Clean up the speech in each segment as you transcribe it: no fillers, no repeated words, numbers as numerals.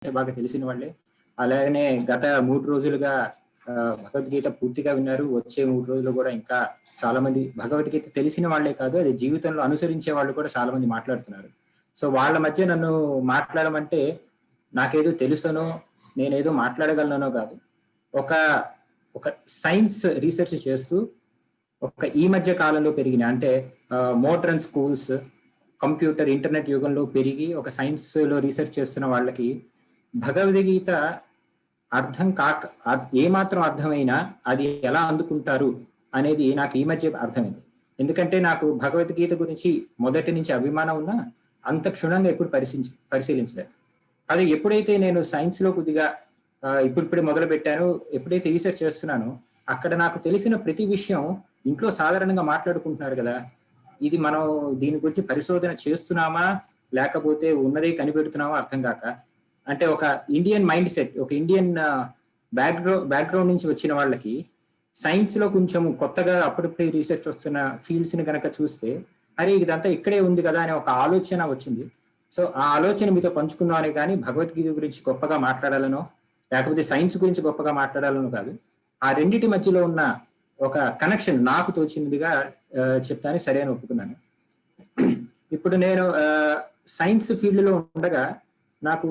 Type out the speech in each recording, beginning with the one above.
బాగా తెలిసిన వాళ్ళే. అలాగనే గత 3 రోజులుగా భగవద్గీత పూర్తిగా విన్నారు. వచ్చే 3 రోజులు కూడా ఇంకా చాలా మంది భగవద్గీత తెలిసిన వాళ్ళే కాదు, అది జీవితంలో అనుసరించే వాళ్ళు కూడా చాలా మంది మాట్లాడుతున్నారు. సో వాళ్ళ మధ్య నన్ను మాట్లాడమంటే నాకేదో తెలుసనో నేనేదో మాట్లాడగలనో కాదు, ఒక ఒక సైన్స్ రీసెర్చ్ చేస్తూ ఈ మధ్య కాలంలో పెరిగిన అంటే మోడర్న్ స్కూల్స్, కంప్యూటర్, ఇంటర్నెట్ యుగంలో పెరిగి ఒక సైన్స్ లో రీసెర్చ్ చేస్తున్న వాళ్ళకి భగవద్గీత అర్థం కాక ఏమాత్రం అర్థమైనా అది ఎలా అందుకుంటారు అనేది నాకు ఈ మధ్య అర్థమైంది. ఎందుకంటే నాకు భగవద్గీత గురించి మొదటి నుంచి అభిమానం ఉన్నా అంత క్షుణ్ణంగా ఎప్పుడు పరిశీలించలేదు. అది ఎప్పుడైతే నేను సైన్స్ లో కొద్దిగా ఇప్పుడు మొదలు పెట్టాను, ఎప్పుడైతే రీసెర్చ్ చేస్తున్నానో అక్కడ నాకు తెలిసిన ప్రతి విషయం ఇంట్లో సాధారణంగా మాట్లాడుకుంటున్నారు కదా, ఇది మనం దీని గురించి పరిశోధన చేస్తున్నామా లేకపోతే ఉన్నదే కనిపెడుతున్నామా అర్థం కాక, అంటే ఒక ఇండియన్ మైండ్ సెట్, ఒక ఇండియన్ బ్యాక్గ్రౌండ్ నుంచి వచ్చిన వాళ్ళకి సైన్స్ లో కొంచెం కొత్తగా అప్పుడప్పుడే రీసెర్చ్ వస్తున్న ఫీల్డ్స్ ని కనుక చూస్తే అరే ఇదంతా ఇక్కడే ఉంది కదా అనే ఒక ఆలోచన వచ్చింది. సో ఆ ఆలోచన మీతో పంచుకున్నానే కానీ భగవద్గీత గురించి గొప్పగా మాట్లాడాలనో లేకపోతే సైన్స్ గురించి గొప్పగా మాట్లాడాలనో కాదు, ఆ రెండిటి మధ్యలో ఉన్న ఒక కనెక్షన్ నాకు తోచిందిగా చెప్తాను, సరే అని ఒప్పుకున్నాను. ఇప్పుడు నేను సైన్స్ ఫీల్డ్ లో ఉండగా నాకు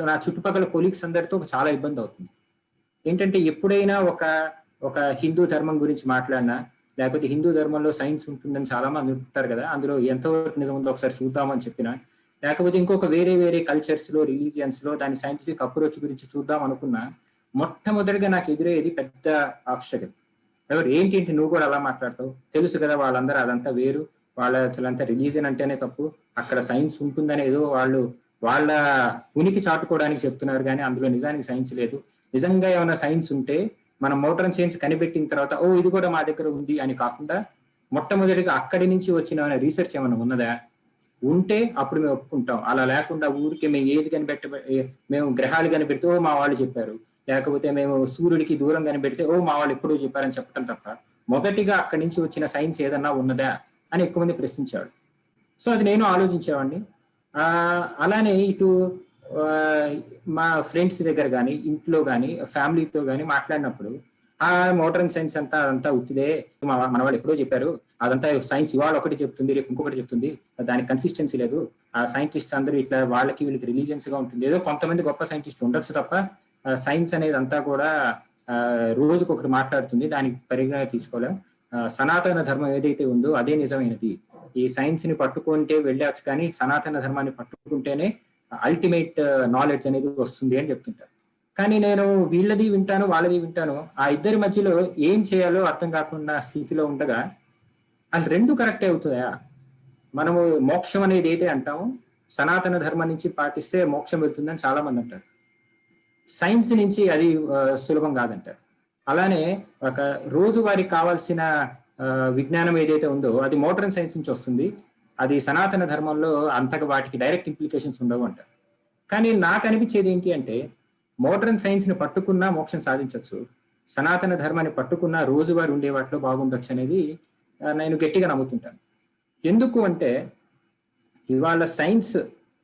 నా చుట్టుపక్కల కొలీగ్స్ అందరితో చాలా ఇబ్బంది అవుతుంది. ఏంటంటే ఎప్పుడైనా ఒక హిందూ ధర్మం గురించి మాట్లాడినా లేకపోతే హిందూ ధర్మంలో సైన్స్ ఉంటుందని చాలా మంది ఉంటారు కదా, అందులో ఎంతవరకు నిజం ఉందో ఒకసారి చూద్దామని చెప్పినా, లేకపోతే ఇంకొక వేరే కల్చర్స్ లో, రిలీజియన్స్ లో దాని సైంటిఫిక్ అప్రోచ్ గురించి చూద్దాం అనుకున్నా మొట్టమొదటిగా నాకు ఎదురయ్యేది పెద్ద ఆబ్స్టకల్. ఏంటి నువ్వు కూడా అలా మాట్లాడతావు, తెలుసు కదా వాళ్ళందరూ అదంతా వేరు, వాళ్ళంతా రిలీజియన్ అంటేనే తప్పు, అక్కడ సైన్స్ ఉంటుందని ఏదో వాళ్ళ ఉనికి చాటుకోవడానికి చెప్తున్నారు కానీ అందులో నిజానికి సైన్స్ లేదు. నిజంగా ఏమైనా సైన్స్ ఉంటే మనం మోడర్న్ సైన్స్ కనిపెట్టిన తర్వాత ఇది కూడా మా దగ్గర ఉంది అని కాకుండా మొట్టమొదటిగా అక్కడి నుంచి వచ్చిన రీసెర్చ్ ఏమైనా ఉన్నదా, ఉంటే అప్పుడు మేము ఒప్పుకుంటాం. అలా లేకుండా ఊరికే మేము ఏది మేము గ్రహాలు కనిపెడితే మా వాళ్ళు చెప్పారు, లేకపోతే మేము సూర్యుడికి దూరం కనిపెడితే మా వాళ్ళు ఎప్పుడూ చెప్పారని చెప్పడం తప్ప మొదటిగా అక్కడి నుంచి వచ్చిన సైన్స్ ఏదన్నా ఉన్నదా అని ఎక్కువ మంది ప్రశ్నించేవాడు. సో అది నేను ఆలోచించేవాడిని. అలానే ఇటు మా ఫ్రెండ్స్ దగ్గర కానీ ఇంట్లో కానీ ఫ్యామిలీతో కానీ మాట్లాడినప్పుడు మోడర్న్ సైన్స్ అదంతా ఉత్తిదే, మన వాళ్ళు ఎప్పుడో చెప్పారు, అదంతా సైన్స్ ఇవాళ ఒకటి చెప్తుంది రేపు ఇంకొకటి చెప్తుంది, దానికి కన్సిస్టెన్సీ లేదు, ఆ సైంటిస్ట్ అందరూ ఇట్లా వీళ్ళకి రిలీజియన్స్ గా ఉంటుంది, ఏదో కొంతమంది గొప్ప సైంటిస్ట్ ఉండొచ్చు తప్ప సైన్స్ అనేది అంతా కూడా రోజుకొకటి మాట్లాడుతుంది, దానికి పరిగణన తీసుకోలేం. సనాతన ధర్మం ఏదైతే ఉందో అదే నిజమైనది, ఈ సైన్స్ ని పట్టుకుంటే వెళ్ళచ్చు కానీ సనాతన ధర్మాన్ని పట్టుకుంటేనే అల్టిమేట్ నాలెడ్జ్ అనేది వస్తుంది అని చెప్తుంటారు. కానీ నేను వీళ్ళది వింటాను వాళ్ళది వింటాను, ఆ ఇద్దరి మధ్యలో ఏం చేయాలో అర్థం కాకుండా స్థితిలో ఉండగా అది రెండు కరెక్టే అవుతాయా? మనము మోక్షం అనేది ఏదైతే అంటామో సనాతన ధర్మం నుంచి పాటిస్తే మోక్షం వెళ్తుందని చాలా మంది అంటారు, సైన్స్ నుంచి అది సులభం కాదంటారు. అలానే ఒక రోజు వారికి కావాల్సిన విజ్ఞానం ఏదైతే ఉందో అది మోడర్న్ సైన్స్ నుంచి వస్తుంది, అది సనాతన ధర్మంలో అంతగా వాటికి డైరెక్ట్ ఇంప్లికేషన్స్ ఉండవు అంటారు. కానీ నాకు అనిపించేది ఏంటి అంటే మోడర్న్ సైన్స్ ని పట్టుకున్నా మోక్షం సాధించవచ్చు, సనాతన ధర్మాన్ని పట్టుకున్నా రోజువారి ఉండే వాటిలో బాగుండొచ్చు అనేది నేను గట్టిగా నమ్ముతుంటాను. ఎందుకు అంటే ఇవాళ సైన్స్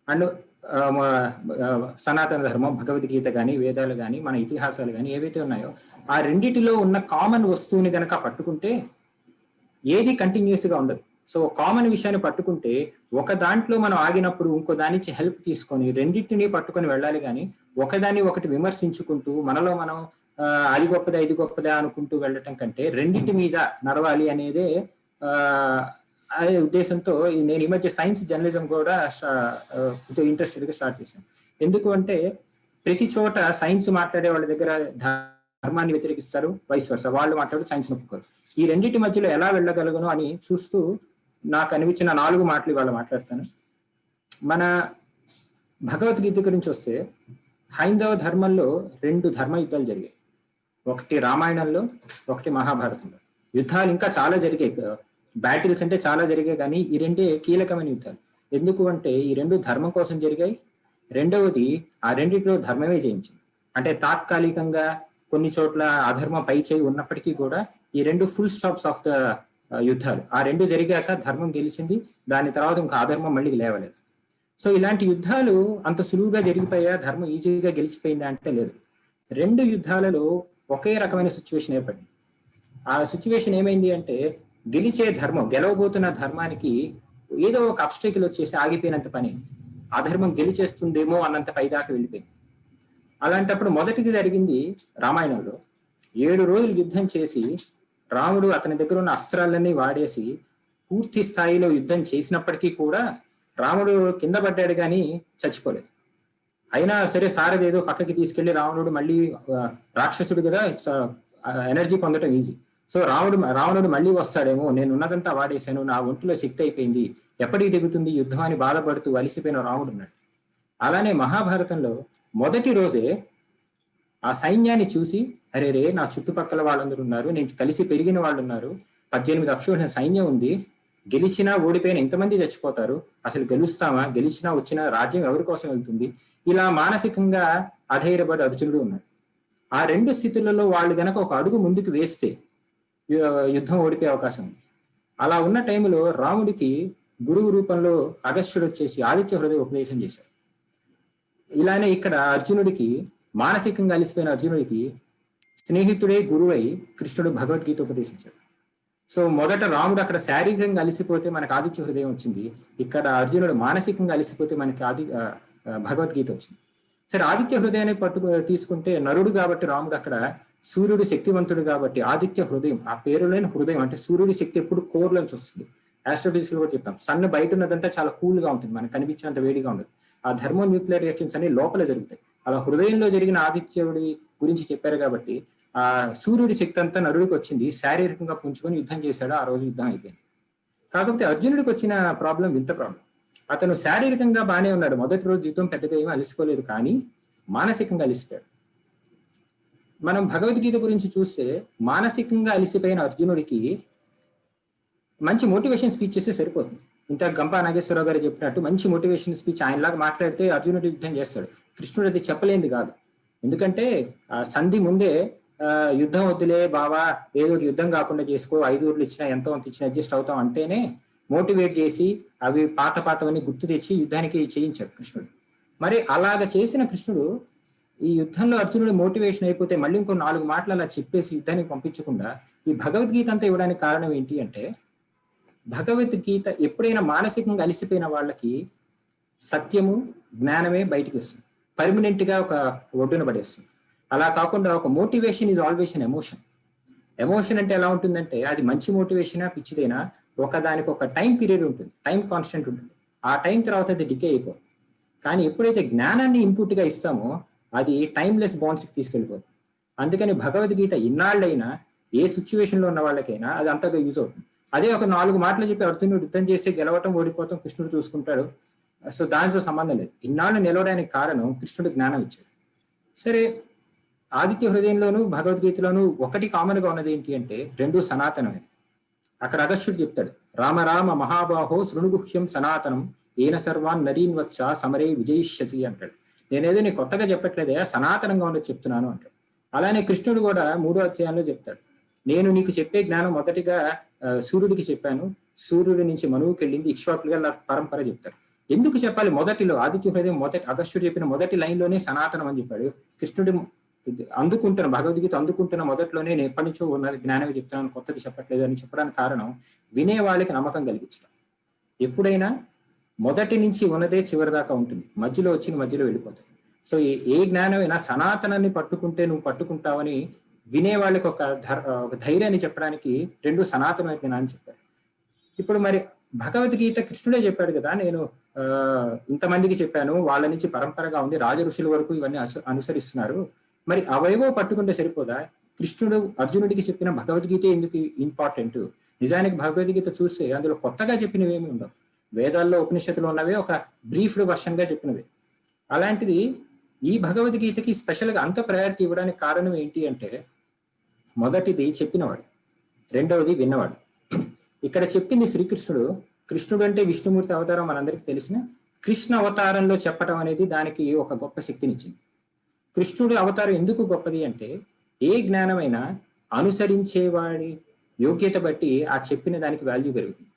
అండ్ సనాతన ధర్మం, భగవద్గీత కానీ వేదాలు కానీ మన ఇతిహాసాలు కానీ ఏవైతే ఉన్నాయో ఆ రెండిటిలో ఉన్న కామన్ వస్తువుని గనక పట్టుకుంటే ఏది కంటిన్యూస్ గా ఉండదు. సో కామన్ విషయాన్ని పట్టుకుంటే ఒక దాంట్లో మనం ఆగినప్పుడు ఇంకో దాని నుంచి హెల్ప్ తీసుకొని రెండింటిని పట్టుకొని వెళ్ళాలి, కానీ ఒకదాన్ని ఒకటి విమర్శించుకుంటూ మనలో మనం అది గొప్పదా ఇది గొప్పదా అనుకుంటూ వెళ్ళటం కంటే రెండింటి మీద నడవాలి అనేదే అదే ఉద్దేశంతో నేను ఈ మధ్య సైన్స్ జర్నలిజం కూడా ఇంట్రెస్టెడ్ గా స్టార్ట్ చేశాను. ఎందుకు అంటే ప్రతి చోట సైన్స్ మాట్లాడే వాళ్ళ దగ్గర ధర్మాన్ని వ్యతిరేకిస్తారు, వైస్ వర్స వాళ్ళు మాట్లాడు సైన్స్ నొప్పుకోరు. ఈ రెండింటి మధ్యలో ఎలా వెళ్ళగలను అని చూస్తూ నాకు అనిపించిన 4 మాటలు ఇవాళ మాట్లాడతాను. మన భగవద్గీత గురించి వస్తే హైందవ ధర్మంలో 2 ధర్మ యుద్ధాలు జరిగాయి, ఒకటి రామాయణంలో ఒకటి మహాభారతంలో. యుద్ధాలు ఇంకా చాలా జరిగాయి, బ్యాటిల్స్ అంటే చాలా జరిగాయి, కానీ ఈ రెండే కీలకమైన యుద్ధాలు. ఎందుకు అంటే ఈ రెండు ధర్మం కోసం జరిగాయి, రెండవది ఆ రెండిట్లో ధర్మమే జయించింది. అంటే తాత్కాలికంగా కొన్ని చోట్ల అధర్మ పై చేయి ఉన్నప్పటికీ కూడా ఈ రెండు ఫుల్ స్టాప్స్ ఆఫ్ ద యుద్ధాలు. ఆ రెండు జరిగాక ధర్మం గెలిచింది, దాని తర్వాత ఇంకా అధర్మం మళ్ళీ లేవలేదు. సో ఇలాంటి యుద్ధాలు అంత సులువుగా జరిగిపోయా, ధర్మం ఈజీగా గెలిచిపోయిందా అంటే లేదు. 2 యుద్ధాలలో ఒకే రకమైన సిచ్యువేషన్ ఏర్పడింది. ఆ సిచ్యువేషన్ ఏమైంది అంటే గెలిచే ధర్మం, గెలవబోతున్న ధర్మానికి ఏదో ఒక అబ్స్టేకిల్ వచ్చేసి ఆగిపోయినంత పని, అధర్మం గెలిచేస్తుందేమో అన్నంత పైదాకా వెళ్ళిపోయింది. అలాంటప్పుడు మొదటిది జరిగింది రామాయణంలో. 7 రోజులు యుద్ధం చేసి రాముడు అతని దగ్గర ఉన్న అస్త్రాలన్నీ వాడేసి పూర్తి స్థాయిలో యుద్ధం చేసినప్పటికీ కూడా రాముడు కింద పడ్డాడు కానీ చచ్చిపోలేదు. అయినా సరే సారథి ఏదో పక్కకి తీసుకెళ్లి రావణుడు మళ్ళీ రాక్షసుడు కదా, ఎనర్జీ పొందడం ఈజీ. సో రావణుడు మళ్ళీ వస్తాడేమో, నేను ఉన్నదంతా వాడేశాను, నా ఒంటిలో శక్తి అయిపోయింది, ఎప్పటికి దిగుతుంది యుద్ధం అని బాధపడుతూ అలిసిపోయిన రాముడు ఉన్నాడు. అలానే మహాభారతంలో మొదటి రోజే ఆ సైన్యాన్ని చూసి, అరే రే నా చుట్టుపక్కల వాళ్ళందరూ ఉన్నారు, నేను కలిసి పెరిగిన వాళ్ళు ఉన్నారు, 18 అక్షోహిణ సైన్యం ఉంది, గెలిచినా ఓడిపోయినా ఇంతమంది చచ్చిపోతారు, అసలు గెలుస్తామా, గెలిచినా వచ్చిన రాజ్యం ఎవరి కోసం వెళ్తుంది, ఇలా మానసికంగా అధైర్యపడి అర్జునుడు ఉన్నాడు. ఆ 2 స్థితులలో వాళ్ళు గనక ఒక అడుగు ముందుకు వేస్తే యుద్ధం ఓడిపోయే అవకాశం ఉంది. అలా ఉన్న టైంలో రాముడికి గురువు రూపంలో అగస్త్యుడు వచ్చేసి ఆదిత్య హృదయ ఉపదేశం చేశారు. ఇలానే ఇక్కడ అర్జునుడికి, మానసికంగా అలిసిపోయిన అర్జునుడికి స్నేహితుడే గురువై కృష్ణుడు భగవద్గీత ఉపదేశించాడు. సో మొదట రాముడు అక్కడ శారీరకంగా అలిసిపోతే మనకు ఆదిత్య హృదయం వచ్చింది, ఇక్కడ అర్జునుడు మానసికంగా అలిసిపోతే మనకి భగవద్గీత వచ్చింది. సరే ఆదిత్య హృదయాన్ని తీసుకుంటే నరుడు కాబట్టి రాముడు అక్కడ, సూర్యుడు శక్తివంతుడు కాబట్టి ఆదిత్య హృదయం, ఆ పేరులోని హృదయం అంటే సూర్యుడి శక్తి ఎప్పుడు కోర్ నుంచి వస్తుంది. ఆస్ట్రోఫిజిక్స్ లో కూడా చెప్తాం, సన్ బయట ఉన్నదంతా చాలా కూల్ గా ఉంటుంది, మనకు కనిపించినంత వేడిగా ఉండదు. ఆ థర్మో న్యూక్లియర్ రియాక్షన్స్ అన్ని లోపల జరుగుతాయి. అలా హృదయంలో జరిగిన ఆదిత్యుడి గురించి చెప్పారు కాబట్టి ఆ సూర్యుడి శక్తి అంతా నరుడికి వచ్చింది, శారీరకంగా పుంజుకొని యుద్ధం చేశాడు. ఆ రోజు యుద్ధం అయిపోయింది. కాకపోతే అర్జునుడికి వచ్చిన ప్రాబ్లం వింత ప్రాబ్లం. అతను శారీరకంగా బాగానే ఉన్నాడు, మొదటి రోజు యుద్ధం పెద్దగా ఏమీ అలిసిపోలేదు, కానీ మానసికంగా అలిసిపోయాడు. మనం భగవద్గీత గురించి చూస్తే మానసికంగా అలిసిపోయిన అర్జునుడికి మంచి మోటివేషన్ స్పీచ్ చేస్తే సరిపోతుంది. ఇంత గంపా నాగేశ్వరరావు గారు చెప్పినట్టు మంచి మోటివేషన్ స్పీచ్ ఆయనలాగా మాట్లాడితే అర్జునుడు యుద్ధం చేస్తాడు. కృష్ణుడు అది చెప్పలేంది కాదు, ఎందుకంటే సంధి ముందే యుద్ధం వద్దులే బావా, ఏదో యుద్ధం కాకుండా చేసుకో, 5 ఊర్లు ఇచ్చినా ఎంతో అంత ఇచ్చినా అడ్జస్ట్ అవుతాం అంటేనే మోటివేట్ చేసి అవి పాతవన్నీ గుర్తు తెచ్చి యుద్ధానికి చేయించాడు కృష్ణుడు. మరి అలాగ చేసిన కృష్ణుడు ఈ యుద్ధంలో అర్జునుడు మోటివేషన్ అయిపోతే మళ్ళీ ఇంకో 4 మాటలు అలా చెప్పేసి యుద్ధానికి పంపించకుండా ఈ భగవద్గీత అంతా ఇవ్వడానికి కారణం ఏంటి అంటే, భగవద్గీత ఎప్పుడైనా మానసికంగా అలిసిపోయిన వాళ్ళకి సత్యము జ్ఞానమే బయటికి వస్తుంది, పర్మనెంట్ గా ఒక ఒడ్డున పడేస్తుంది. అలా కాకుండా ఒక motivation is always an emotion. Emotion అంటే ఎలా ఉంటుందంటే, అది మంచి మోటివేషన్ పిచ్చిదైనా దానికి ఒక టైం పీరియడ్ ఉంటుంది, టైం కాన్స్టెంట్ ఉంటుంది. ఆ టైం తర్వాత అది డికే అయిపోతుంది. కానీ ఎప్పుడైతే జ్ఞానాన్ని ఇన్పుట్ గా ఇస్తామో అది టైమ్లెస్ బాండ్స్ కి తీసుకెళ్ళిపోతుంది. అందుకని భగవద్గీత ఇన్నాళ్ళైనా ఏ సిచ్యువేషన్ లో ఉన్న వాళ్ళకైనా అది అంతగా యూజ్ అవుతుంది. అదే ఒక 4 మాటలు చెప్పి అర్జునుడు యుద్ధం చేసి గెలవటం ఓడిపోవటం కృష్ణుడు చూసుకుంటాడు, సో దానితో సంబంధం లేదు. ఇన్నాళ్ళు నిలవడానికి కారణం కృష్ణుడు జ్ఞానం ఇచ్చాడు. సరే ఆదిత్య హృదయంలోను భగవద్గీతలోను ఒకటి కామన్ గా ఉన్నది ఏంటి అంటే, 2 సనాతనమే. అక్కడ అగస్త్యుడు చెప్తాడు, రామ రామ మహాబాహో శృణుగుహ్యం సనాతనం ఏన సర్వాన్ నరీన్ వచ్చ సమరే విజయిష్యసి అంటాడు. నేనేదో నీ కొత్తగా చెప్పట్లేదే, సనాతనంగా ఉన్నది చెప్తున్నాను అంటాడు. అలానే కృష్ణుడు కూడా 3వ అధ్యాయంలో చెప్తాడు, నేను నీకు చెప్పే జ్ఞానం మొదటిగా సూర్యుడికి చెప్పాను, సూర్యుడి నుంచి మనువుకి వెళ్ళింది, ఇక్ష్వాకులుగా పరంపర చెప్తాడు. ఎందుకు చెప్పాలి మొదటిలో? ఆదిత్య హృదయం అగస్త్యుడు చెప్పిన మొదటి లైన్ లోనే సనాతనం అని చెప్పాడు. కృష్ణుడు భగవద్గీత అందుకుంటున్న మొదట్లోనే నేను ఎప్పటి నుంచో ఉన్నది జ్ఞానమే చెప్తున్నాను, కొత్తది చెప్పట్లేదు అని చెప్పడానికి కారణం వినే వాళ్ళకి నమ్మకం కలిగించడం. ఎప్పుడైనా మొదటి నుంచి ఉన్నదే చివరి దాకా ఉంటుంది, మధ్యలో వచ్చి మధ్యలో వెళ్ళిపోతాయి. సో ఏ జ్ఞానమైనా సనాతనాన్ని పట్టుకుంటే నువ్వు పట్టుకుంటావని వినే వాళ్ళకి ఒక ధైర్యాన్ని చెప్పడానికి 2 సనాతనమైన జ్ఞానాన్ని చెప్పారు. ఇప్పుడు మరి భగవద్గీత కృష్ణుడే చెప్పాడు కదా, నేను ఇంతమందికి చెప్పాను, వాళ్ళ నుంచి పరంపరగా ఉంది, రాజ ఋషుల వరకు ఇవన్నీ అనుసరిస్తున్నారు, మరి అవేవో పట్టుకుంటే సరిపోదా? కృష్ణుడు అర్జునుడికి చెప్పిన భగవద్గీత ఎందుకు ఇంపార్టెంట్? నిజానికి భగవద్గీత చూస్తే అందులో కొత్తగా చెప్పినవి ఏమి ఉండవు, వేదాల్లో ఉపనిషత్తులు ఉన్నవే ఒక బ్రీఫ్డ్ వర్షన్ గా చెప్పినవి. అలాంటిది ఈ భగవద్గీతకి స్పెషల్ గా అంత ప్రయారిటీ ఇవ్వడానికి కారణం ఏంటి అంటే, మొదటిది చెప్పినవాడు, రెండవది విన్నవాడు. ఇక్కడ చెప్పింది శ్రీకృష్ణుడు. కృష్ణుడు అంటే విష్ణుమూర్తి అవతారం మనందరికీ తెలిసిన, కృష్ణ అవతారంలో చెప్పటం అనేది దానికి ఒక గొప్ప శక్తినిచ్చింది. కృష్ణుడి అవతారం ఎందుకు గొప్పది అంటే, ఏ జ్ఞానమైనా అనుసరించేవాడి యోగ్యత బట్టి ఆ చెప్పిన దానికి వాల్యూ పెరుగుతుంది.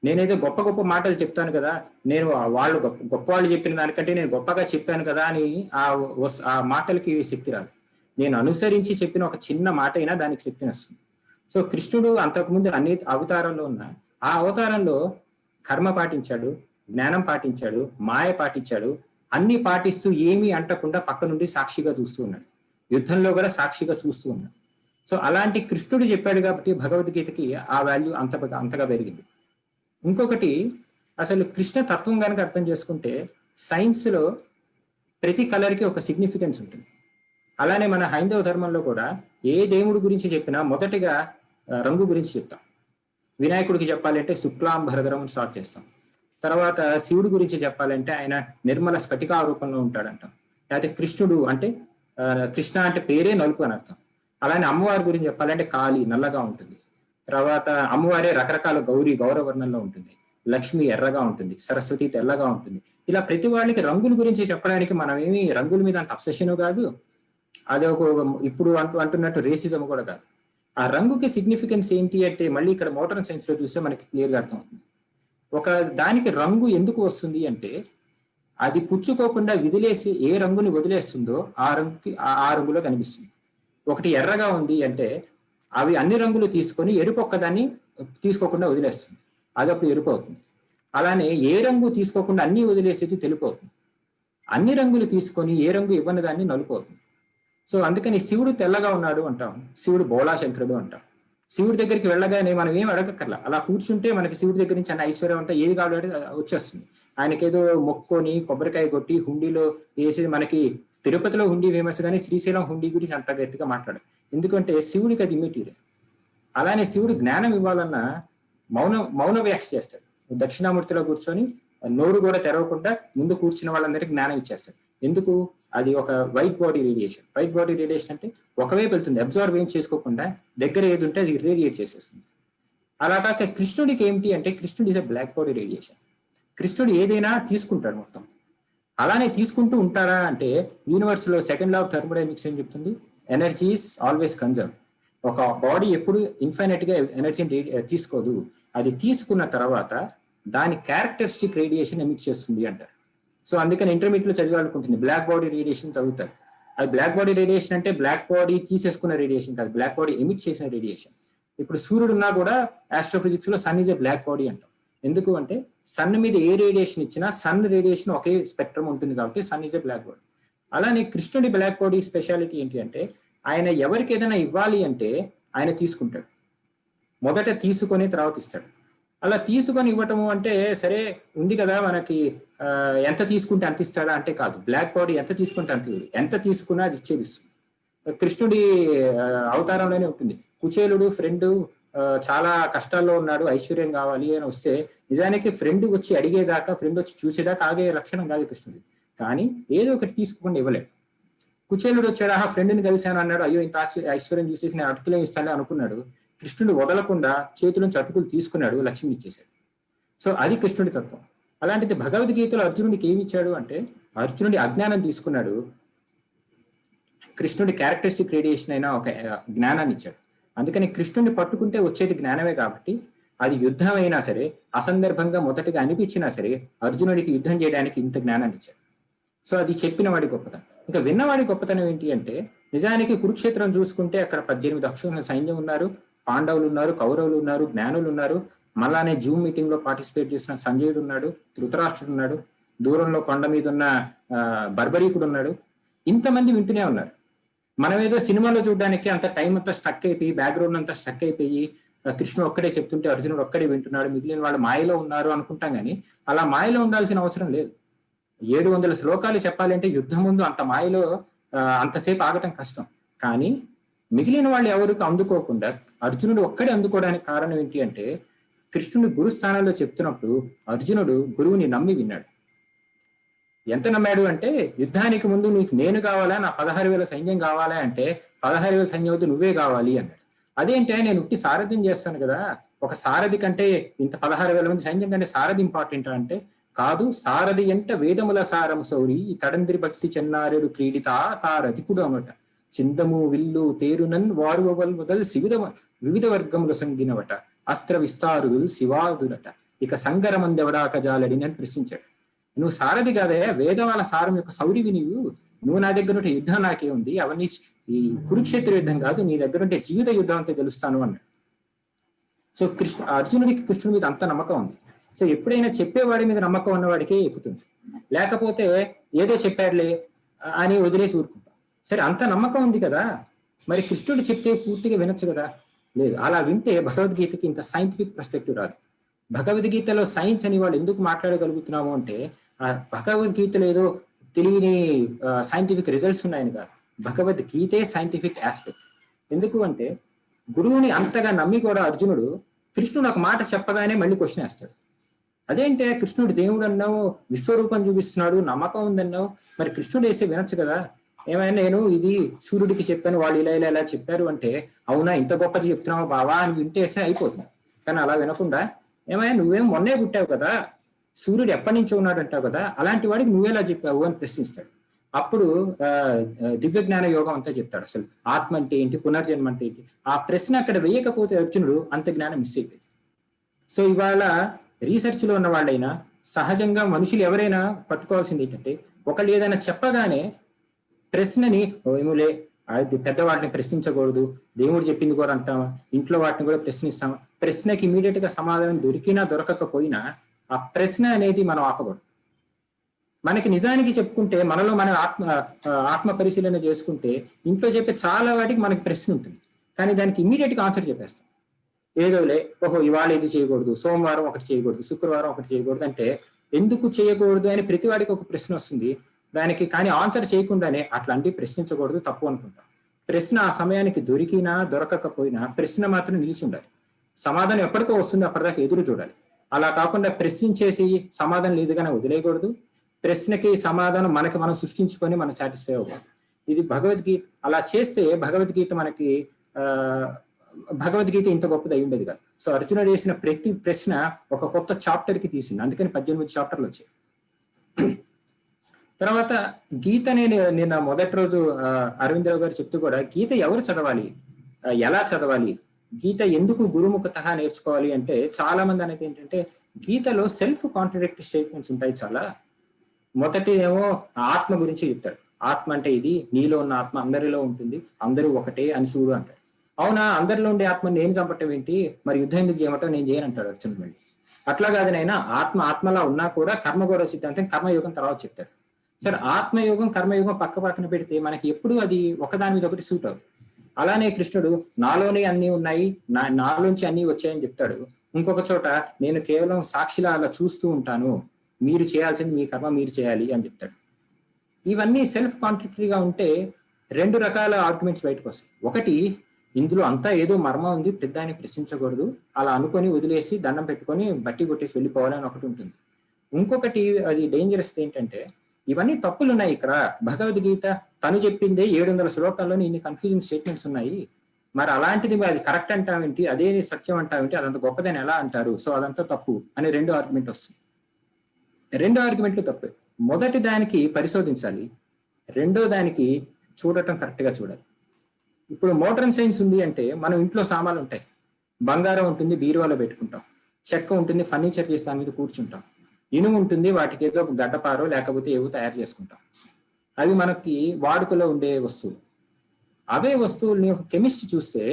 నేనేదో గొప్ప గొప్ప మాటలు చెప్తాను కదా, నేను వాళ్ళు గొప్ప వాళ్ళు చెప్పిన దానికంటే నేను గొప్పగా చెప్పాను కదా అని ఆ మాటలకి శక్తి రాదు. నేను అనుసరించి చెప్పిన ఒక చిన్న మాట అయినా దానికి శక్తిని వస్తుంది. సో కృష్ణుడు అంతకుముందు అన్ని అవతారంలో ఉన్న ఆ అవతారంలో కర్మ పాటించాడు, జ్ఞానం పాటించాడు, మాయ పాటించాడు. అన్ని పాటిస్తూ ఏమీ అంటకుండా పక్క నుండి సాక్షిగా చూస్తూ ఉన్నాడు. యుద్ధంలో కూడా సాక్షిగా చూస్తూ ఉన్నాడు. సో అలాంటి కృష్ణుడు చెప్పాడు కాబట్టి భగవద్గీతకి ఆ వాల్యూ అంతగా పెరిగింది. ఇంకొకటి, అసలు కృష్ణ తత్వం కనుక అర్థం చేసుకుంటే సైన్స్ లో ప్రతి కలర్కి ఒక సిగ్నిఫికెన్స్ ఉంటుంది. అలానే మన హైందవ ధర్మంలో కూడా ఏ దేవుడి గురించి చెప్పినా మొదటిగా రంగు గురించి చెప్తాం. వినాయకుడికి చెప్పాలంటే శుక్లాంబరధరం స్టార్ట్ చేస్తాం. తర్వాత శివుడి గురించి చెప్పాలంటే ఆయన నిర్మల స్ఫటికా రూపంలో ఉంటాడంటాం. లేకపోతే కృష్ణుడు అంటే కృష్ణ అంటే పేరే నలుపు అని అర్థం. అలానే అమ్మవారి గురించి చెప్పాలంటే కాళి నల్లగా ఉంటుంది. తర్వాత అమ్మవారే రకరకాల గౌరవర్ణంలో ఉంటుంది. లక్ష్మి ఎర్రగా ఉంటుంది, సరస్వతి తెల్లగా ఉంటుంది. ఇలా ప్రతి వాళ్ళకి రంగుల గురించి చెప్పడానికి మనం ఏమి రంగుల మీద అంత అబ్సెషన్ కాదు, అదే ఒక ఇప్పుడు అంటున్నట్టు రేసిజం కూడా కాదు. ఆ రంగుకి సిగ్నిఫికెన్స్ ఏంటి అంటే మళ్ళీ ఇక్కడ మోడర్న్ సైన్స్ లో చూస్తే మనకి క్లియర్గా అర్థమవుతుంది. ఒక దానికి రంగు ఎందుకు వస్తుంది అంటే అది పుచ్చుకోకుండా విదిలేసి ఏ రంగుని వదిలేస్తుందో ఆ రంగులో కనిపిస్తుంది. ఒకటి ఎర్రగా ఉంది అంటే అవి అన్ని రంగులు తీసుకొని ఎరుపు ఒక్కదాన్ని తీసుకోకుండా వదిలేస్తుంది, అదప్పుడు ఎరుపు అవుతుంది. అలానే ఏ రంగు తీసుకోకుండా అన్ని వదిలేసేది తెలుపు అవుతుంది. అన్ని రంగులు తీసుకొని ఏ రంగు ఇవ్వని దాన్ని నలుపు అవుతుంది. సో అందుకని శివుడు తెల్లగా ఉన్నాడు అంటాం, శివుడు బోళాశంకరుడు అంటాం. శివుడి దగ్గరికి వెళ్ళగానే మనం ఏం అడగక్కర్లా, అలా కూర్చుంటే మనకి శివుడి దగ్గర నుంచి అన్న ఐశ్వర్యం అంతా ఏది కావాలంటే వచ్చేస్తుంది. ఆయనకేదో మొక్కుకొని కొబ్బరికాయ కొట్టి హుండీలో వేసి, మనకి తిరుపతిలో హుండీ ఫేమస్ కానీ శ్రీశైలం హుండీ గురించి అంత గట్టిగా మాట్లాడు, ఎందుకంటే శివుడికి అది ఇమ్మెటీరియల్. అలానే శివుడు జ్ఞానం ఇవ్వాలన్నా మౌన వ్యాఖ్య చేస్తాడు. దక్షిణామూర్తిలో కూర్చొని నోరు కూడా తెరవకుండా ముందు కూర్చున్న వాళ్ళందరికీ జ్ఞానం ఇచ్చేస్తాడు. ఎందుకు? అది ఒక white body radiation. White body radiation అంటే ఒకవైపు వెళ్తుంది, అబ్జర్వ్ ఏం చేసుకోకుండా దగ్గర ఏది ఉంటే అది రేడియేట్ చేసేస్తుంది. అలా కాక కృష్ణుడికి ఏంటి అంటే కృష్ణుడు is a black body radiation. కృష్ణుడు ఏదైనా తీసుకుంటాడు మొత్తం. అలానే తీసుకుంటూ ఉంటారా అంటే యూనివర్స్ లో సెకండ్ లా ఆఫ్ థర్మోడైనమిక్స్ ఏం చెప్తుంది? Energy is always conserve. ఒక బాడీ ఎప్పుడు ఇన్ఫైనైట్ గా ఎనర్జీని తీసుకోదు, అది తీసుకున్న తర్వాత దాని క్యారెక్టరిస్టిక్ రేడియేషన్ ఎమిట్ చేస్తుంది అంటారు. సో అందుకని ఇంటర్మీడియట్ లో చదివాలనుకుంటుంది బ్లాక్ బాడీ రేడియేషన్ చదువుతారు. అది బ్లాక్ బాడీ రేడియేషన్ అంటే బ్లాక్ బాడీ తీసేసుకున్న రేడియేషన్ కాదు, బ్లాక్ బాడీ ఎమిట్ చేసిన రేడియేషన్. ఇప్పుడు సూర్యుడు ఉన్నా కూడా ఆస్ట్రోఫిజిక్స్ లో sun is a black body అంటాం. ఎందుకు అంటే సన్ మీద ఏ రేడియేషన్ ఇచ్చినా సన్ రేడియేషన్ ఒకే స్పెక్ట్రమ్ ఉంటుంది కాబట్టి sun is a black body. అలానే కృష్ణుడి బ్లాక్ బాడీ స్పెషాలిటీ ఏంటి అంటే ఆయన ఎవరికి ఏదైనా ఇవ్వాలి అంటే ఆయన తీసుకుంటాడు, మొదట తీసుకొని తర్వాత ఇస్తాడు. అలా తీసుకొని ఇవ్వటము అంటే సరే ఉంది కదా మనకి ఎంత తీసుకుంటే అంత ఇస్తాడా అంటే కాదు, బ్లాక్ బాడీ ఎంత తీసుకుంటే అంత, ఎంత తీసుకున్నా అది ఇచ్చేది ఇస్తుంది. కృష్ణుడి అవతారంలోనే ఉంటుంది. కుచేలుడు ఫ్రెండ్ చాలా కష్టాల్లో ఉన్నాడు, ఐశ్వర్యం కావాలి అని వస్తే నిజానికి ఫ్రెండ్ వచ్చి అడిగేదాకా, ఫ్రెండ్ వచ్చి చూసేదాకా ఆగే లక్షణం కాదు కృష్ణుడి. కానీ ఏదో ఒకటి తీసుకోకుండా ఇవ్వలేడు. కుచేలుడు వచ్చాడు, ఫ్రెండ్ని కలిశాను అన్నాడు, అయ్యో ఇంత ఐశ్వర్యం చూసేసి నేను అటుకులే ఇస్తానే అనుకున్నాడు. కృష్ణుడు వదలకుండా చేతి నుంచి అటుకులు తీసుకున్నాడు, లక్ష్మి ఇచ్చేశాడు. సో అది కృష్ణుడి తత్వం. అలాంటిది భగవద్గీతలో అర్జునుడికి ఏమి ఇచ్చాడు అంటే అర్జునుడి అజ్ఞానం తీసుకున్నాడు, కృష్ణుడి క్యారెక్టరిస్టిక్ రేడియేషన్ అయినా ఒక జ్ఞానాన్ని ఇచ్చాడు. అందుకని కృష్ణుడిని పట్టుకుంటే వచ్చేది జ్ఞానమే కాబట్టి అది యుద్ధం అయినా సరే అసందర్భంగా మొదటిగా అనిపించినా సరే అర్జునుడికి యుద్ధం చేయడానికి ఇంత జ్ఞానాన్ని ఇచ్చాడు. సో అది చెప్పిన వాడి గొప్పతనం. ఇంకా విన్నవాడి గొప్పతనం ఏంటి అంటే నిజానికి కురుక్షేత్రం చూసుకుంటే అక్కడ 18 అక్షుల సైన్యం ఉన్నారు, పాండవులు ఉన్నారు, కౌరవులు ఉన్నారు, జ్ఞానులు ఉన్నారు. మళ్ళానే జూమ్ మీటింగ్ లో పార్టిసిపేట్ చేసిన సంజయుడు ఉన్నాడు, ధృతరాష్ట్రుడు ఉన్నాడు, దూరంలో కొండ మీద ఉన్న బర్బరీకుడు ఉన్నాడు. ఇంతమంది వింటూనే ఉన్నారు. మనం ఏదో సినిమాలో చూడడానికి అంత టైం అంతా స్టక్ అయిపోయి, బ్యాక్గ్రౌండ్ అంతా స్టక్ అయిపోయి కృష్ణుడు ఒక్కడే చెప్తుంటే అర్జునుడు ఒక్కడే వింటున్నాడు, మిగిలిన వాళ్ళు మాయలో ఉన్నారు అనుకుంటాం. కానీ అలా మాయలో ఉండాల్సిన అవసరం లేదు. 700 శ్లోకాలు చెప్పాలంటే యుద్ధం ముందు అంత మాయలో అంతసేపు ఆగటం కష్టం. కానీ మిగిలిన వాళ్ళు ఎవరికి అందుకోకుండా అర్జునుడు ఒక్కడే అందుకోవడానికి కారణం ఏంటి అంటే కృష్ణుడు గురు స్థానంలో చెప్తున్నప్పుడు అర్జునుడు గురువుని నమ్మి విన్నాడు. ఎంత నమ్మాడు అంటే యుద్ధానికి ముందు నీకు నేను కావాలా, నా 16,000 సైన్యం కావాలా అంటే 16,000 సైన్యం వద్దు, నువ్వే కావాలి అన్నాడు. అదేంటే నేను ఉట్టి సారథ్యం చేస్తాను కదా, ఒక సారథి కంటే ఇంత 16,000 మంది సైన్యం కంటే సారథి ఇంపార్టెంట్ అంటే కాదు, సారథి ఎంట వేదముల సారం సౌరి తడంద్రి భక్తి చెన్నారెడు క్రీడిత తారధికుడు అన్నట, చిందము విల్లు తేరునన్ వారు మొదల్ వివిధ వర్గముల సంగినవట, అస్త్ర విస్తారులు శివాదులట, ఇక సంగరమందెవడాక జాలడిని అని ప్రశ్నించాడు. నువ్వు సారథి కాదయా, వేదవాళ్ళ సారం యొక్క సౌరివి నువ్వు నా దగ్గర ఉంటే యుద్ధం నాకే ఉంది, అవన్నీ ఈ కురుక్షేత్ర యుద్ధం కాదు, నీ దగ్గర ఉంటే జీవిత యుద్ధం అంతా తెలుస్తాను అన్నాడు. సో అర్జునుడికి కృష్ణుడి మీద అంత నమ్మకం ఉంది. సో ఎప్పుడైనా చెప్పేవాడి మీద నమ్మకం ఉన్నవాడికే ఎక్కుతుంది, లేకపోతే ఏదో చెప్పాడులే అని వదిలేసి ఊరుకుంటాం. సరే అంత నమ్మకం ఉంది కదా, మరి కృష్ణుడు చెప్తే పూర్తిగా వినొచ్చు కదా? లేదు. అలా వింటే భగవద్గీతకి ఇంత సైంటిఫిక్ పర్స్పెక్టివ్ రాదు. భగవద్గీతలో సైన్స్ అని వాళ్ళు ఎందుకు మాట్లాడగలుగుతున్నాము అంటే ఆ భగవద్గీతలో ఏదో తెలియని సైంటిఫిక్ రిజల్ట్స్ ఉన్నాయని కాదు, భగవద్గీతే సైంటిఫిక్ ఆస్పెక్ట్. ఎందుకు అంటే గురువుని అంతగా నమ్మి కూడా అర్జునుడు కృష్ణుడు ఒక మాట చెప్పగానే మళ్ళీ క్వశ్చన్ వేస్తాడు. అదేంటే కృష్ణుడు దేవుడు అన్నావు, విశ్వరూపం చూపిస్తున్నాడు, నమ్మకం ఉందన్నావు, మరి కృష్ణుడు వేసే వినొచ్చు కదా? ఏమైనా నేను ఇది సూర్యుడికి చెప్పాను, వాళ్ళు ఇలా ఇలా ఇలా చెప్పారు అంటే అవునా ఇంత గొప్పది చెప్తున్నావు బావా అని వింటేస్తే అయిపోతుంది. కానీ అలా వినకుండా ఏమైనా నువ్వేం మొన్నే పుట్టావు కదా, సూర్యుడు ఎప్పటి నుంచో ఉన్నాడు అంటావు కదా, అలాంటి వాడికి నువ్వేలా చెప్పావు అని ప్రశ్నిస్తాడు. అప్పుడు దివ్య జ్ఞాన యోగం అంతా చెప్తాడు. అసలు ఆత్మ అంటే ఏంటి, పునర్జన్మ అంటే ఏంటి. ఆ ప్రశ్న అక్కడ వేయకపోతే అర్జునుడు అంత జ్ఞానం మిస్ అయిపోయింది. సో ఇవాళ రీసెర్చ్ లో ఉన్న వాళ్ళైనా సహజంగా మనుషులు ఎవరైనా పట్టుకోవాల్సింది ఏంటంటే ఒకళ్ళు ఏదైనా చెప్పగానే ప్రశ్నని ఏమోలే అది పెద్దవాటిని ప్రశ్నించకూడదు, దేవుడు చెప్పింది కూడా అంటామా, ఇంట్లో వాటిని కూడా ప్రశ్నిస్తామా, ప్రశ్నకి ఇమీడియట్ గా సమాధానం దొరికినా దొరకకపోయినా ఆ ప్రశ్న అనేది మనం ఆపకూడదు. మనకి నిజానికి చెప్పుకుంటే మనలో మన ఆత్మ పరిశీలన చేసుకుంటే ఇంట్లో చెప్పే చాలా వాటికి మనకి ప్రశ్న ఉంటుంది, కానీ దానికి ఇమీడియట్ గా ఆన్సర్ చెప్పేస్తాం. ఏదోలే, ఓహో ఇవాళ ఇది చేయకూడదు, సోమవారం ఒకటి చేయకూడదు, శుక్రవారం ఒకటి చేయకూడదు అంటే ఎందుకు చేయకూడదు అని ప్రతి వాడికి ఒక ప్రశ్న వస్తుంది. దానికి కానీ ఆన్సర్ చేయకుండానే అట్లాంటివి ప్రశ్నించకూడదు, తప్పు అనుకుంటాం. ప్రశ్న ఆ సమయానికి దొరికినా దొరకకపోయినా ప్రశ్న మాత్రం నిలిచి ఉండాలి. సమాధానం ఎప్పటికో వస్తుంది, అప్పటిదాకా ఎదురు చూడాలి. అలా కాకుండా ప్రశ్నించేసి సమాధానం లేదుగానే వదిలేయకూడదు. ప్రశ్నకి సమాధానం మనకి మనం సృష్టించుకొని మనం సాటిస్ఫై అవ్వాలి. ఇది భగవద్గీత. అలా చేస్తే భగవద్గీత మనకి భగవద్గీత ఇంత గొప్పది అయి ఉండేది కాదు. సో అర్జునుడు వేసిన ప్రతి ప్రశ్న ఒక కొత్త చాప్టర్ కి తీసింది, అందుకని 18 చాప్టర్లు వచ్చాయి. తర్వాత గీతని నిన్న మొదటి రోజు అరవిందరావు గారు చెప్తూ కూడా గీత ఎవరు చదవాలి, ఎలా చదవాలి, గీత ఎందుకు గురుముఖతః నేర్చుకోవాలి అంటే చాలా మంది అనేది ఏంటంటే గీతలో సెల్ఫ్ కాంట్రడిక్టరీ స్టేట్మెంట్స్ ఉంటాయి చాలా. మొదటి ఏమో ఆత్మ గురించి చెప్తాడు, ఆత్మ అంటే ఇది, నీలో ఉన్న ఆత్మ అందరిలో ఉంటుంది, అందరూ ఒకటే అని చూడు అంటాడు. అవునా, అందరిలో ఉండే ఆత్మ నేను చంపటం ఏంటి, మరి యుద్ధం ఎందుకు చేయమంటావు, నేను చేయను అంటాడు అర్జునుడు. మళ్ళీ అట్లా కాదనైనా ఆత్మలా ఉన్నా కూడా కర్మగౌరవ సిద్ధాంతం కర్మయోగం తర్వాత చెప్తాడు. సరే ఆత్మయోగం కర్మయోగం పక్క పక్కన పెడితే మనకి ఎప్పుడు అది ఒకదాని మీద ఒకటి సూట్ అవుతుంది. అలానే కృష్ణుడు నాలోనే అన్ని ఉన్నాయి, నాలోంచి అన్ని వచ్చాయని చెప్తాడు. ఇంకొక చోట నేను కేవలం సాక్షిలా అలా చూస్తూ ఉంటాను, మీరు చేయాల్సింది మీ కర్మ మీరు చేయాలి అని చెప్తాడు. ఇవన్నీ సెల్ఫ్ కాంట్రడిక్టరీగా ఉంటే రెండు రకాల ఆర్గ్యుమెంట్స్ బయటకు వస్తాయి. ఒకటి, ఇందులో అంతా ఏదో మర్మం ఉంది, పెద్దాన్ని ప్రశ్నించకూడదు, అలా అనుకొని వదిలేసి దండం పెట్టుకొని బట్టి కొట్టేసి వెళ్ళిపోవాలని ఒకటి ఉంటుంది. ఇంకొకటి అది డేంజరస్ ఏంటంటే ఇవన్నీ తప్పులు ఉన్నాయి. ఇక్కడ భగవద్గీత తను చెప్పిందే 700 శ్లోకాల్లోని ఇన్ని కన్ఫ్యూజింగ్ స్టేట్మెంట్స్ ఉన్నాయి. మరి అలాంటిది అది కరెక్ట్ అంటావేంటి, అదే సత్యం అంటావేంటి, అదంతా గొప్పదని ఎలా అంటారు, సో అదంతా తప్పు అని రెండు ఆర్గ్యుమెంట్ వస్తుంది. రెండు ఆర్గ్యుమెంట్లు తప్పే. మొదటి దానికి పరిశోధించాలి, రెండో దానికి చూడటం కరెక్ట్ గా చూడాలి. ఇప్పుడు మోడర్న్ సైన్స్ ఉంది అంటే మనం ఇంట్లో సామాన్లు ఉంటాయి, బంగారం ఉంటుంది బీరువాలో పెట్టుకుంటాం, చెక్క ఉంటుంది ఫర్నిచర్ చేసి దాని మీద కూర్చుంటాం, ఇనుము ఉంటుంది వాటికి ఏదో ఒక గడ్డపారో లేకపోతే ఏవో తయారు చేసుకుంటాం. అవి మనకి వాడుకలో ఉండే వస్తువులు. అవే వస్తువుల్ని ఒక కెమిస్ట్ చూస్తే,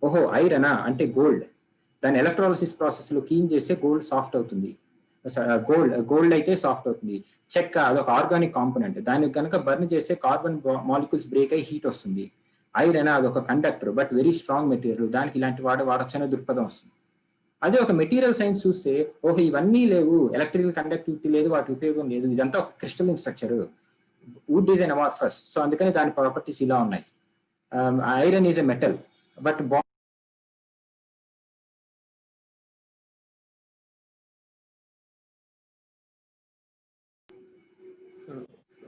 ఓహో ఐరనా అంటే గోల్డ్, దాని ఎలక్ట్రాలిసిస్ ప్రాసెస్ లో క్లీన్ చేస్తే గోల్డ్ సాఫ్ట్ అవుతుంది, గోల్డ్ అయితే సాఫ్ట్ అవుతుంది. చెక్క అదొక ఆర్గానిక్ కాంపోనెంట్, దానికి కనుక బర్న్ చేస్తే కార్బన్ మాలిక్యూల్స్ బ్రేక్ అయ్యి హీట్ వస్తుంది. ఐరన్ అదొక conductor but very strong material, దానికి ఇలాంటి వాడొచ్చనే దృక్పథం వస్తుంది. అదే ఒక మెటీరియల్ సైన్స్ చూస్తే, ఓహో ఇవన్నీ లేవు, ఎలక్ట్రికల్ కండక్టివిటీ లేదు, వాటి ఉపయోగం లేదు, ఇదంతా ఒక crystalline structure, wood is an amorphous, so అందుకని దాని ప్రాపర్టీస్ ఇలా ఉన్నాయి. Iron is a metal but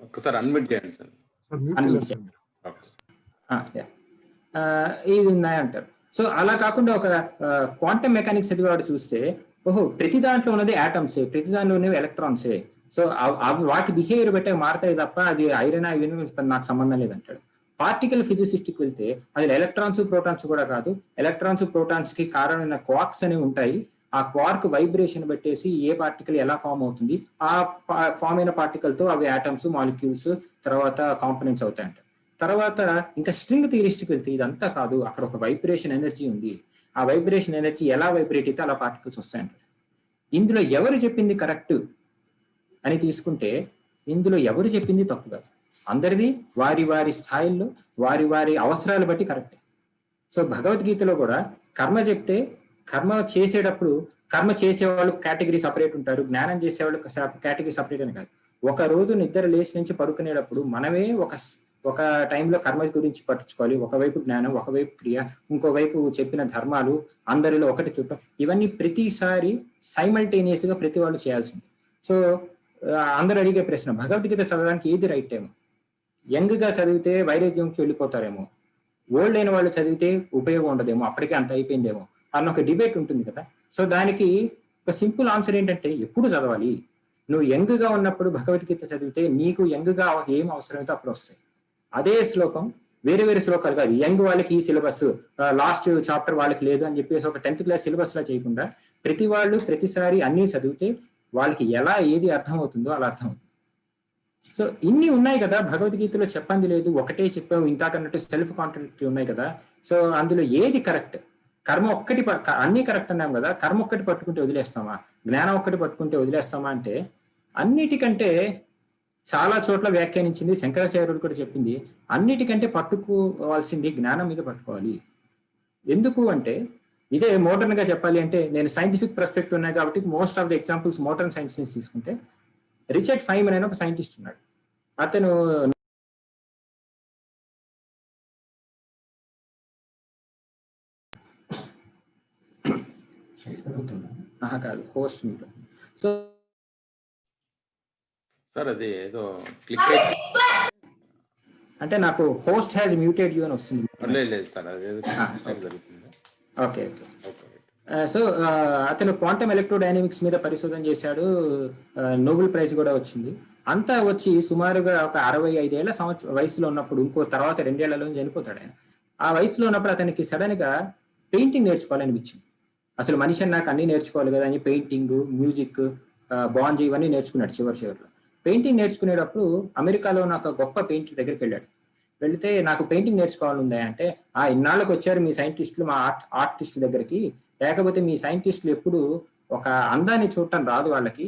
ఒకసారి అన్మ్యూట్ చేయండి సార్. ఇది ఉన్నాయంటారు. సో అలా కాకుండా ఒక క్వాంటమ్ మెకానిక్స్ చదివేవాడు చూస్తే, ఓహో ప్రతి దాంట్లో ఉన్నది ఆటమ్సే, ప్రతి దాంట్లో ఉన్నవి ఎలక్ట్రాన్సే, సో వాటి బిహేవియర్ బట్టే మారుతాయి తప్ప అది ఐరన్ ఇవన్నీ నాకు సంబంధం లేదంటాడు. పార్టికల్ ఫిజిసిస్ట్కి వెళ్తే అది ఎలక్ట్రాన్స్ ప్రోటాన్స్ కూడా కాదు, ఎలక్ట్రాన్స్ ప్రోటాన్స్ కి కారణమైన క్వార్క్స్ అనేవి ఉంటాయి, ఆ క్వార్క్ వైబ్రేషన్ పెట్టేసి ఏ పార్టికల్ ఎలా ఫామ్ అవుతుంది, ఆ ఫామ్ అయిన పార్టికల్ తో అవి ఆటమ్స్, మాలిక్యూల్స్, తర్వాత కాంపోనెంట్స్ అవుతాయంట. తర్వాత ఇంకా స్ట్రింగ్ థియరిస్ట్కి వెళ్తే ఇదంతా కాదు, అక్కడ ఒక వైబ్రేషన్ ఎనర్జీ ఉంది, ఆ వైబ్రేషన్ ఎనర్జీ ఎలా వైబ్రేట్ అయితే అలా పార్టికల్స్ వస్తాయంట. ఇందులో ఎవరు చెప్పింది కరెక్ట్ అని తీసుకుంటే ఇందులో ఎవరు చెప్పింది తప్పు కాదు, అందరిది వారి వారి స్థాయిల్లో వారి వారి అవసరాలు బట్టి కరెక్టే. సో భగవద్గీతలో కూడా కర్మ చెప్తే కర్మ చేసేటప్పుడు కర్మ చేసేవాళ్ళు కేటగిరీ సపరేట్ ఉంటారు, జ్ఞానం చేసేవాళ్ళు కేటగిరీ సపరేట్ అని కాదు. ఒక రోజు నిద్ర లేచి నుంచి పడుకునేటప్పుడు మనమే ఒక టైంలో కర్మ గురించి పట్టించుకోవాలి, ఒకవైపు జ్ఞానం, ఒకవైపు క్రియ, ఇంకోవైపు చెప్పిన ధర్మాలు, అందరిలో ఒకటి చూడటం, ఇవన్నీ ప్రతిసారి సైమల్టేనియస్ గా ప్రతి వాళ్ళు చేయాల్సింది. సో అందరూ అడిగే ప్రశ్న, భగవద్గీత చదవడానికి ఏది రైట్ టైం? యంగ్ గా చదివితే వైరాగ్యంకి వెళ్ళిపోతారేమో, ఓల్డ్ అయిన వాళ్ళు చదివితే ఉపయోగం ఉండదేమో, అప్పటికే అంత అయిపోయిందేమో అన్న ఒక డిబేట్ ఉంటుంది కదా. సో దానికి ఒక సింపుల్ ఆన్సర్ ఏంటంటే, ఎప్పుడు చదవాలి? నువ్వు యంగ్ గా ఉన్నప్పుడు భగవద్గీత చదివితే నీకు యంగ్ గా ఏం అవసరమైతే అప్పుడు వస్తాయి. అదే శ్లోకం వేరే వేరే శ్లోకాలు కాదు, యంగ్ వాళ్ళకి ఈ సిలబస్, లాస్ట్ చాప్టర్ వాళ్ళకి లేదు అని చెప్పేసి ఒక 10th క్లాస్ సిలబస్ లా చేయకుండా ప్రతి వాళ్ళు ప్రతిసారి అన్ని చదివితే వాళ్ళకి ఎలా ఏది అర్థమవుతుందో అలా అర్థమవుతుంది. సో ఇన్ని ఉన్నాయి కదా భగవద్గీతలో, చెప్పంది లేదు, ఒకటే చెప్పాము ఇంతాకన్నట్టు సెల్ఫ్ కాంట్రాడిక్టరీ ఉన్నాయి కదా. సో అందులో ఏది కరెక్ట్? కర్మ ఒక్కటి అన్ని కరెక్ట్ అన్నాం కదా, కర్మ ఒక్కటి పట్టుకుంటే వదిలేస్తామా, జ్ఞానం ఒక్కటి పట్టుకుంటే వదిలేస్తామా అంటే అన్నిటికంటే చాలా చోట్ల వ్యాఖ్యానించింది, శంకరాచార్యుడు కూడా చెప్పింది, అన్నిటికంటే పట్టుకోవాల్సింది జ్ఞానం మీద పట్టుకోవాలి. ఎందుకు అంటే ఇదే మోడర్న్ గా చెప్పాలి అంటే, నేను సైంటిఫిక్ పర్స్పెక్టివ్ ఉన్నాయి కాబట్టి most of the examples modern science ని తీసుకుంటే, రిచర్డ్ ఫైమన్ అనే ఒక సైంటిస్ట్ ఉన్నాడు. అతను కాదు హోస్ట్ మీట్. సో సార్ అది ఏదో క్లిక్ అంటే నాకు హోస్ట్ హ్యాస్ మ్యూటెడ్ యూ అని వస్తుంది. లేదు సార్, అదేదో జరుగుతుంది. Okay okay. సో అతను క్వాంటమ్ ఎలక్ట్రోడైనమిక్స్ మీద పరిశోధన చేశాడు, నోబెల్ ప్రైజ్ కూడా వచ్చింది. అంతా వచ్చి సుమారుగా ఒక 65 ఏళ్ల వయసులో ఉన్నప్పుడు, ఇంకో తర్వాత 2 ఏళ్లలో చనిపోతాడు ఆయన. ఆ వయసులో ఉన్నప్పుడు అతనికి సడన్ గా పెయింటింగ్ నేర్చుకోవాలనిపించింది. అసలు మనిషి నాకు అన్ని నేర్చుకోవాలి కదా అని పెయింటింగ్, మ్యూజిక్, బాంజీ ఇవన్నీ నేర్చుకున్నాడు. చివరిలో పెయింటింగ్ నేర్చుకునేటప్పుడు అమెరికాలో ఉన్న ఒక గొప్ప పెయింటర్ దగ్గరికి వెళ్ళాడు. వెళితే నాకు పెయింటింగ్ నేర్చుకోవాలందా అంటే, ఇన్నాళ్ళకి వచ్చారు మీ సైంటిస్టులు మా ఆర్టిస్ట్ దగ్గరికి, లేకపోతే మీ సైంటిస్టులు ఎప్పుడు ఒక అందాన్ని చూడటం రాదు వాళ్ళకి,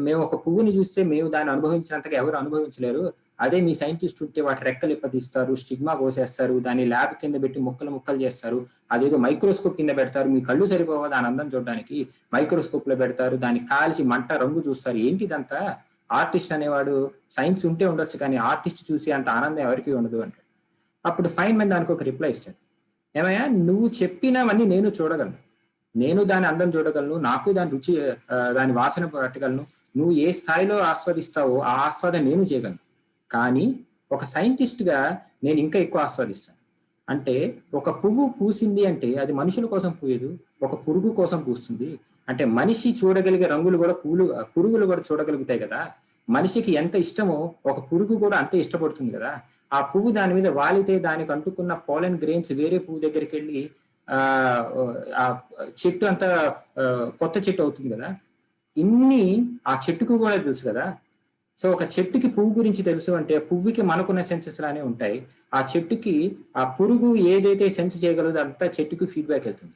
మేము ఒక పువ్వుని చూస్తే మేము దాన్ని అనుభవించినంతగా ఎవరు అనుభవించలేరు, అదే మీ సైంటిస్ట్ ఉంటే వాటి రెక్కలు ఇప్పదీస్తారు, స్టిగ్మా కోసేస్తారు, దాన్ని ల్యాబ్ కింద పెట్టి ముక్కలు చేస్తారు, అదేదో మైక్రోస్కోప్ కింద పెడతారు, మీ కళ్ళు సరిపోవా దాని అందం చూడడానికి, మైక్రోస్కోప్ లో పెడతారు, దాన్ని కాల్చి మంట రంగు చూస్తారు, ఏంటిదంతా? ఆర్టిస్ట్ అనేవాడు సైన్స్ ఉంటే ఉండొచ్చు కానీ ఆర్టిస్ట్ చూసి అంత ఆనందం ఎవరికి ఉండదు అంటే. అప్పుడు ఫైన్మన్ దానికి ఒక రిప్లై ఇస్తాడు, ఏమయ్యా నువ్వు చెప్పినవన్నీ నేను చూడగలను, నేను దాని అందం చూడగలను, నాకు దాని రుచి, దాని వాసన పట్టగలను, నువ్వు ఏ స్థాయిలో ఆస్వాదిస్తావో ఆ ఆస్వాదన నేను చేయగలను, కానీ ఒక సైంటిస్ట్ గా నేను ఇంకా ఎక్కువ ఆస్వాదిస్తాను. అంటే ఒక పువ్వు పూసింది అంటే అది మనుషుల కోసం పూయదు, ఒక పురుగు కోసం పూస్తుంది. అంటే మనిషి చూడగలిగే రంగులు కూడా పురుగులు కూడా చూడగలుగుతాయి కదా. మనిషికి ఎంత ఇష్టమో ఒక పురుగు కూడా అంతే ఇష్టపడుతుంది కదా. ఆ పువ్వు దాని మీద వాలితే దానికి అంటుకున్న పోలెన్ గ్రెయిన్స్ వేరే పువ్వు దగ్గరికి వెళ్ళి ఆ చెట్టు అంతా కొత్త చెట్టు అవుతుంది కదా. ఇన్ని ఆ చెట్టుకు కూడా తెలుసు కదా. సో ఒక చెట్టుకి పువ్వు గురించి తెలుసు అంటే పువ్వుకి మనకున్న సెన్సెస్ లానే ఉంటాయి. ఆ చెట్టుకి ఆ పురుగు ఏదైతే సెన్స్ చేయగలదో అంతా చెట్టుకి ఫీడ్బ్యాక్ వెళ్తుంది.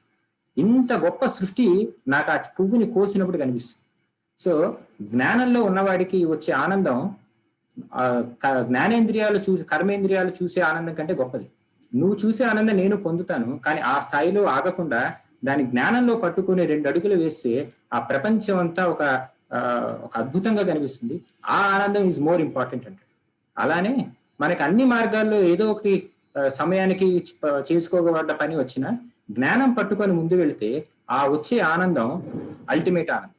ఇంత గొప్ప సృష్టి నాకు ఆ పువ్వుని కోసినప్పుడు కనిపిస్తుంది. సో జ్ఞానంలో ఉన్నవాడికి వచ్చే ఆనందం జ్ఞానేంద్రియాలు చూసి కర్మేంద్రియాలు చూసే ఆనందం కంటే గొప్పది. నువ్వు చూసే ఆనందం నేను పొందుతాను, కానీ ఆ స్థాయిలో ఆగకుండా దాని జ్ఞానంలో పట్టుకుని 2 అడుగులు వేస్తే ఆ ప్రపంచం అంతా ఒక అద్భుతంగా కనిపిస్తుంది. ఆ ఆనందం ఈజ్ మోర్ ఇంపార్టెంట్ అంటే. అలానే మనకి అన్ని మార్గాల్లో ఏదో ఒకటి సమయానికి చేసుకోబడ్డ పని వచ్చినా జ్ఞానం పట్టుకొని ముందు వెళితే ఆ వచ్చే ఆనందం అల్టిమేట్ ఆనందం.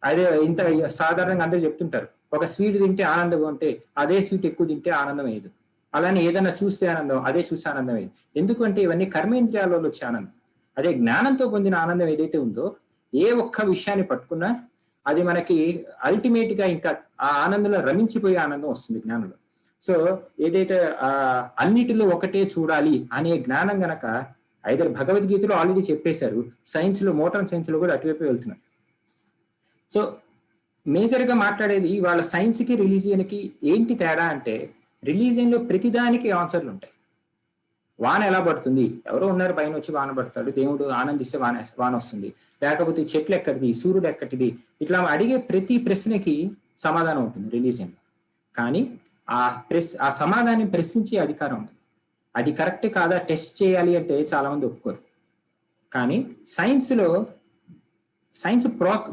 అదే ఇంత సాధారణంగా అందరూ చెప్తుంటారు, ఒక స్వీట్ తింటే ఆనందం అంటే అదే స్వీట్ ఎక్కువ తింటే ఆనందం అయ్యేది. అలానే ఏదైనా చూస్తే ఆనందం, అదే చూస్తే ఆనందం అయ్యేది. ఎందుకంటే ఇవన్నీ కర్మేంద్రియాలలో వచ్చే ఆనందం. అదే జ్ఞానంతో పొందిన ఆనందం ఏదైతే ఉందో, ఏ ఒక్క విషయాన్ని పట్టుకున్నా అది మనకి అల్టిమేట్ గా ఇంకా ఆ ఆనందంలో రమించిపోయే ఆనందం వస్తుంది జ్ఞానంలో. సో ఏదైతే అన్నిటిలో ఒకటే చూడాలి అనే జ్ఞానం గనక ఐదర్ భగవద్గీతలో ఆల్రెడీ చెప్పేశారు, సైన్స్ లో మోడర్న్ సైన్స్ లో కూడా అటువైపు వెళ్తున్నారు. సో మేజర్ గా మాట్లాడేది వాళ్ళ సైన్స్ కి రిలీజియన్ కి ఏంటి తేడా అంటే, రిలీజియన్ లో ప్రతిదానికి ఆన్సర్లు ఉంటాయి. వాన ఎలా పడుతుంది, ఎవరో ఉన్నారు పైన వచ్చి వాన పడతాడు, దేవుడు ఆనందిస్తే వాన వస్తుంది, లేకపోతే చెట్లు ఎక్కడిది, సూర్యుడు ఎక్కడిది, ఇట్లా అడిగే ప్రతి ప్రశ్నకి సమాధానం ఉంటుంది రిలీజియన్ లో. కానీ ఆ సమాధానం ప్రశ్నించే అధికారం ఉంది. అది కరెక్ట్ కాదా టెస్ట్ చేయాలి అంటే చాలా మంది ఒప్పుకోరు. కానీ సైన్స్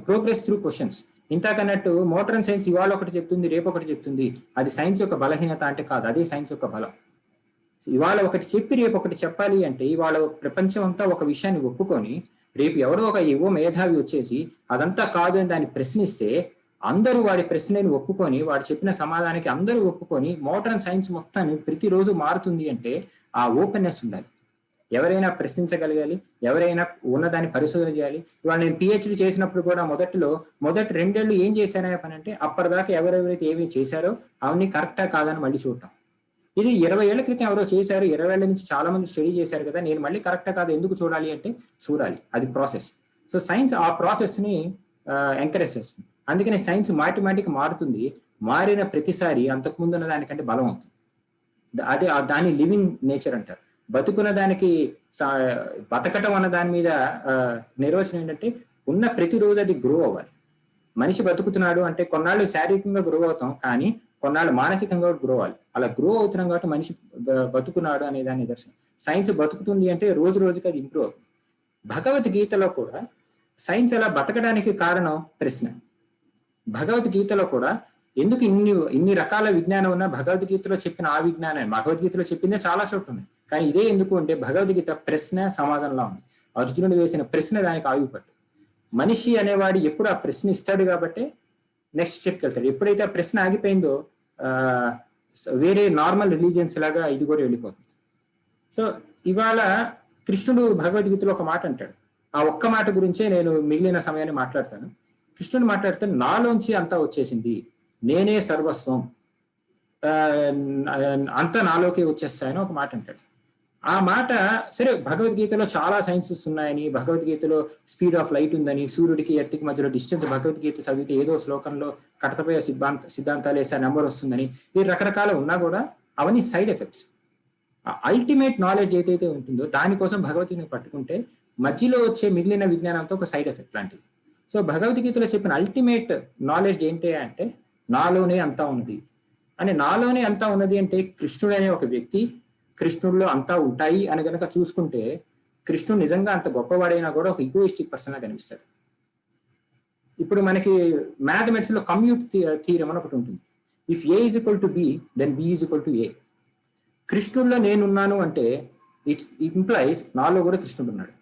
ప్రోగ్రెస్ త్రూ క్వశ్చన్స్. ఇంతకన్నట్టు మోడర్న్ సైన్స్ ఇవాళ ఒకటి చెప్తుంది, రేపు ఒకటి చెప్తుంది. అది సైన్స్ యొక్క బలహీనత అంటే కాదు, అదే సైన్స్ యొక్క బలం. ఇవాళ ఒకటి చెప్పి రేపు ఒకటి చెప్పాలి అంటే, ఇవాళ ప్రపంచం అంతా ఒక విషయాన్ని ఒప్పుకొని రేపు ఎవరో ఒక యువ మేధావి వచ్చేసి అదంతా కాదు అని దాన్ని ప్రశ్నిస్తే అందరూ వాడి ప్రశ్నని ఒప్పుకొని, వాడు చెప్పిన సమాధానానికి అందరూ ఒప్పుకొని మోడర్న్ సైన్స్ మొత్తాన్ని ప్రతిరోజు మారుతుంది అంటే ఆ ఓపెన్నెస్ ఉండాలి. ఎవరైనా ప్రశ్నించగలగాలి, ఎవరైనా ఉన్నదాన్ని పరిశోధన చేయాలి. ఇవాళ నేను పిహెచ్డి చేసినప్పుడు కూడా మొదటి 2 ఏళ్ళు ఏం చేశాననే పని అంటే, అప్పటిదాకా ఎవరెవరైతే ఏమి చేశారో అవన్నీ కరెక్టా కాదని మళ్ళీ చూడటం. ఇది 20 ఏళ్ల క్రితం ఎవరో చేశారు, 20 ఏళ్ల నుంచి చాలా మంది స్టడీ చేశారు కదా, నేను మళ్ళీ కరెక్టా కాదు ఎందుకు చూడాలి అంటే చూడాలి, అది ప్రాసెస్. సో సైన్స్ ఆ ప్రాసెస్ ని ఎంకరేజ్ చేస్తుంది. అందుకనే సైన్స్ మాటిమాటికి మారుతుంది. మారిన ప్రతిసారి అంతకు ముందు ఉన్న దానికంటే బలం అవుతుంది. అదే దాని లివింగ్ నేచర్ అంటారు. బతుకున్న దానికి బతకటం అన్న దాని మీద నిర్వచనం ఏంటంటే, ఉన్న ప్రతిరోజు అది గ్రో అవ్వాలి. మనిషి బతుకుతున్నాడు అంటే కొన్నాళ్ళు శారీరకంగా గ్రో అవుతాం, కానీ కొన్నాళ్ళు మానసికంగా గ్రో అవ్వాలి. అలా గ్రో అవుతున్నాం కాబట్టి మనిషి బతుకున్నాడు అనే దాని నిదర్శనం. సైన్స్ బతుకుతుంది అంటే రోజు రోజుకి అది ఇంప్రూవ్ అవుతుంది. భగవద్గీతలో కూడా సైన్స్ ఎలా బతకడానికి కారణం ప్రశ్న. భగవద్గీతలో కూడా ఎందుకు ఇన్ని రకాల విజ్ఞానం ఉన్నా భగవద్గీతలో చెప్పిన ఆ విజ్ఞానం భగవద్గీతలో చెప్పిందే చాలా చోట్ల ఉంది. కానీ ఇదే ఎందుకు అంటే భగవద్గీత ప్రశ్న సమాధానంలా ఉంది. అర్జునుడు వేసిన ప్రశ్న దానికి ఆయుపట్టు. మనిషి అనేవాడు ఎప్పుడు ఆ ప్రశ్న ఇస్తాడు కాబట్టి నెక్స్ట్ చెప్తాడు. ఎప్పుడైతే ఆ ప్రశ్న ఆగిపోయిందో వేరే నార్మల్ రిలీజియన్స్ లాగా ఇది కూడా వెళ్ళిపోతుంది. సో ఇవాళ కృష్ణుడు భగవద్గీతలో ఒక మాట అంటాడు. ఆ ఒక్క మాట గురించే నేను మిగిలిన సమయాన్ని మాట్లాడతాను. కృష్ణుడు మాట్లాడితే నాలోంచి అంతా వచ్చేసింది, నేనే సర్వస్వం, అంతా నాలోకే వచ్చేస్తాయని ఒక మాట అంటాడు. ఆ మాట సరే, భగవద్గీతలో చాలా సైన్సెస్ ఉన్నాయని, భగవద్గీతలో స్పీడ్ ఆఫ్ లైట్ ఉందని, సూర్యుడికి ఎర్త్కి మధ్యలో డిస్టెన్స్ భగవద్గీత చదివితే ఏదో శ్లోకంలో కటకపోయే సిద్ధాంతాలు వేసే నెంబర్ వస్తుందని, ఈ రకరకాల ఉన్నా కూడా అవన్నీ సైడ్ ఎఫెక్ట్స్. అల్టిమేట్ నాలెడ్జ్ ఏదైతే ఉంటుందో దానికోసం భగవద్గీతని పట్టుకుంటే మధ్యలో వచ్చే మిగిలిన విజ్ఞానంతో ఒక సైడ్ ఎఫెక్ట్ లాంటిది. సో భగవద్గీతలో చెప్పిన అల్టిమేట్ నాలెడ్జ్ ఏంటి అంటే, నాలోనే అంతా ఉన్నది అని. నాలోనే అంతా ఉన్నది అంటే కృష్ణుడు అనే ఒక వ్యక్తి, కృష్ణుడిలో అంతా ఉంటాయి అని కనుక చూసుకుంటే, కృష్ణుడు నిజంగా అంత గొప్పవాడైనా కూడా ఒక ఈగోయిస్టిక్ పర్సన్ గా కనిపిస్తాడు. ఇప్పుడు మనకి మ్యాథమెటిక్స్ లో కమ్యూట్ థియరం అని ఒకటి ఉంటుంది. If A is equal to B, then B is equal to A. కృష్ణుడిలో నేనున్నాను అంటే ఇట్ ఇంప్లైస్ నాలో కూడా కృష్ణుడు ఉన్నాడు.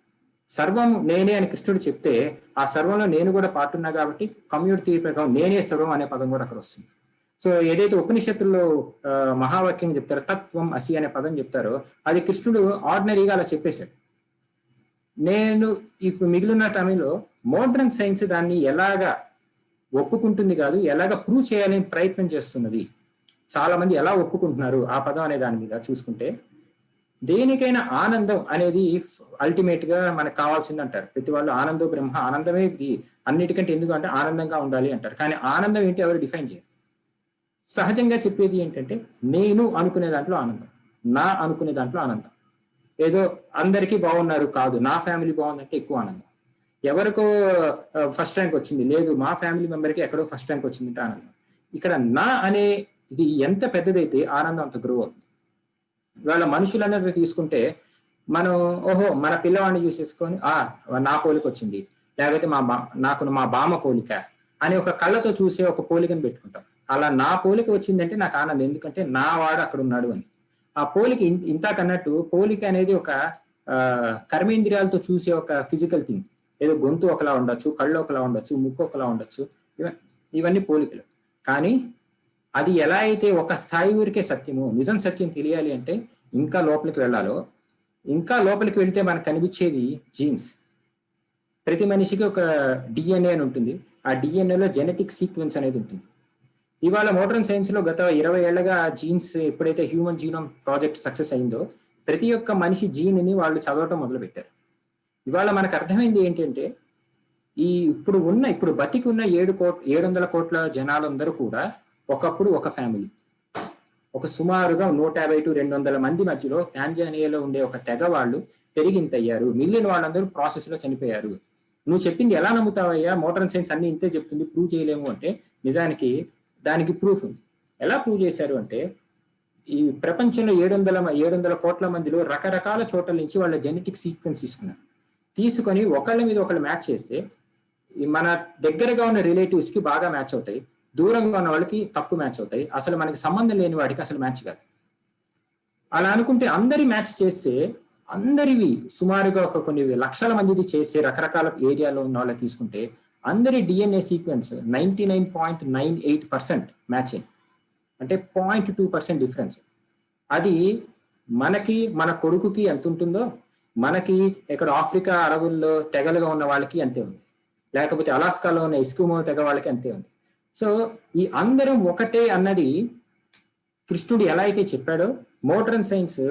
సర్వం నేనే అని కృష్ణుడు చెప్తే ఆ సర్వంలో నేను కూడా పాటున్నా కాబట్టి కమ్యూట్ థియరీ ప్రకారం నేనే సర్వం అనే పదం కూడా అక్కడ వస్తుంది. సో ఏదైతే ఉపనిషత్తుల్లో మహావాక్యం చెప్తారో, తత్వం అసి అనే పదం చెప్తారో, అది కృష్ణుడు ఆర్డినరీగా అలా చెప్పేశాడు. నేను ఇప్పుడు మిగిలిన టైంలో మోడర్న్ సైన్స్ దాన్ని ఎలాగా ఒప్పుకుంటుంది కాదు, ఎలాగ ప్రూవ్ చేయాలని ప్రయత్నం చేస్తున్నది. చాలా మంది ఎలా ఒప్పుకుంటున్నారు ఆ పదం అనే దాని మీద చూసుకుంటే, దేనికైనా ఆనందం అనేది అల్టిమేట్ గా మనకు కావాల్సింది అంటారు ప్రతి వాళ్ళు. ఆనందో బ్రహ్మ, ఆనందమే అన్నిటికంటే ఎందుకు అంటే ఆనందంగా ఉండాలి అంటారు. కానీ ఆనందం ఏంటి ఎవరు డిఫైన్ చేయరు. సహజంగా చెప్పేది ఏంటంటే, నేను అనుకునే దాంట్లో ఆనందం, నా అనుకునే దాంట్లో ఆనందం. ఏదో అందరికీ బాగున్నారు కాదు, నా ఫ్యామిలీ బాగుందంటే ఎక్కువ ఆనందం. ఎవరికో ఫస్ట్ ర్యాంక్ వచ్చింది లేదు, మా ఫ్యామిలీ మెంబర్కి ఎక్కడో ఫస్ట్ ర్యాంక్ వచ్చిందంటే ఆనందం. ఇక్కడ నా అనే ఇది ఎంత పెద్దదైతే ఆనందం అంత గ్రో అవుతుంది. ఇవాళ మనుషులనేది తీసుకుంటే మనం ఓహో మన పిల్లవాడిని చూసేసుకొని నా పోలిక వచ్చింది, లేకపోతే నాకు మా బామ పోలిక అని ఒక కళ్ళతో చూసే ఒక పోలికను పెట్టుకుంటాం. అలా నా పోలిక వచ్చిందంటే నాకు ఆనందం, ఎందుకంటే నా వాడు అక్కడ ఉన్నాడు అని. ఆ పోలిక ఇంతకన్నట్టు పోలిక అనేది ఒక కర్మేంద్రియాలతో చూసే ఒక ఫిజికల్ థింగ్. ఏదో గొంతు ఒకలా ఉండొచ్చు, కళ్ళు ఒకలా ఉండొచ్చు, ముక్కు ఒకలా ఉండొచ్చు, ఇవన్నీ పోలికలు. కానీ అది ఎలా అయితే ఒక స్థాయి ఊరికే సత్యము, నిజం సత్యం తెలియాలి అంటే ఇంకా లోపలికి వెళ్ళాలో, ఇంకా లోపలికి వెళ్తే మనకు కనిపించేది జీన్స్. ప్రతి మనిషికి ఒక డిఎన్ఏ అని ఉంటుంది. ఆ డిఎన్ఏలో జెనెటిక్ సీక్వెన్స్ అనేది ఉంటుంది. ఇవాళ మోడర్న్ సైన్స్ లో గత 20 ఏళ్లగా జీన్స్ ఎప్పుడైతే హ్యూమన్ జీనోమ్ ప్రాజెక్ట్ సక్సెస్ అయిందో, ప్రతి ఒక్క మనిషి జీన్ని వాళ్ళు చదవటం మొదలుపెట్టారు. ఇవాళ మనకు అర్థమైంది ఏంటంటే ఇప్పుడు బతికి ఉన్న 700 కోట్ల జనాలందరూ కూడా ఒకప్పుడు ఒక ఫ్యామిలీ. ఒక సుమారుగా 150 to 200 మంది మధ్యలో టాంజానియాలో ఉండే ఒక తెగ వాళ్ళు పెరిగింతయ్యారు. మిగిలిన వాళ్ళందరూ ప్రాసెస్ లో చనిపోయారు. నువ్వు చెప్పింది ఎలా నమ్ముతావయ్యా, మోడర్న్ సైన్స్ అన్ని ఇంతే చెప్తుంది, ప్రూవ్ చేయలేము అంటే నిజానికి దానికి ప్రూఫ్ ఉంది. ఎలా ప్రూవ్ చేశారు అంటే ఈ ప్రపంచంలో 700 కోట్ల మందిలో రకరకాల చోట్ల నుంచి వాళ్ళ జెనెటిక్ సీక్వెన్స్ తీసుకొని ఒకళ్ళ మీద ఒకళ్ళు మ్యాచ్ చేస్తే మన దగ్గరగా ఉన్న రిలేటివ్స్ కి బాగా మ్యాచ్ అవుతాయి, దూరంగా ఉన్న వాళ్ళకి తప్పు మ్యాచ్ అవుతాయి, అసలు మనకి సంబంధం లేని వాడికి అసలు మ్యాచ్ కాదు. అలా అనుకుంటే అందరి మ్యాచ్ చేస్తే అందరివి సుమారుగా కొన్ని లక్షల మందిది చేసి రకరకాల ఏరియాలో ఉన్న వాళ్ళకి తీసుకుంటే అందరి డిఎన్ఏ సీక్వెన్స్ 99.98% మ్యాచింగ్, అంటే 0.2% డిఫరెన్స్. అది మనకి మన కొడుకుకి ఎంత ఉంటుందో మనకి ఇక్కడ ఆఫ్రికా అడవుల్లో తెగలుగా ఉన్న వాళ్ళకి అంతే ఉంది, లేకపోతే అలాస్కాలో ఉన్న ఎస్కిమో తెగ వాళ్ళకి అంతే ఉంది. సో ఈ అందరం ఒకటే అన్నది కృష్ణుడు ఎలా అయితే చెప్పాడో మోడర్న్ సైన్స్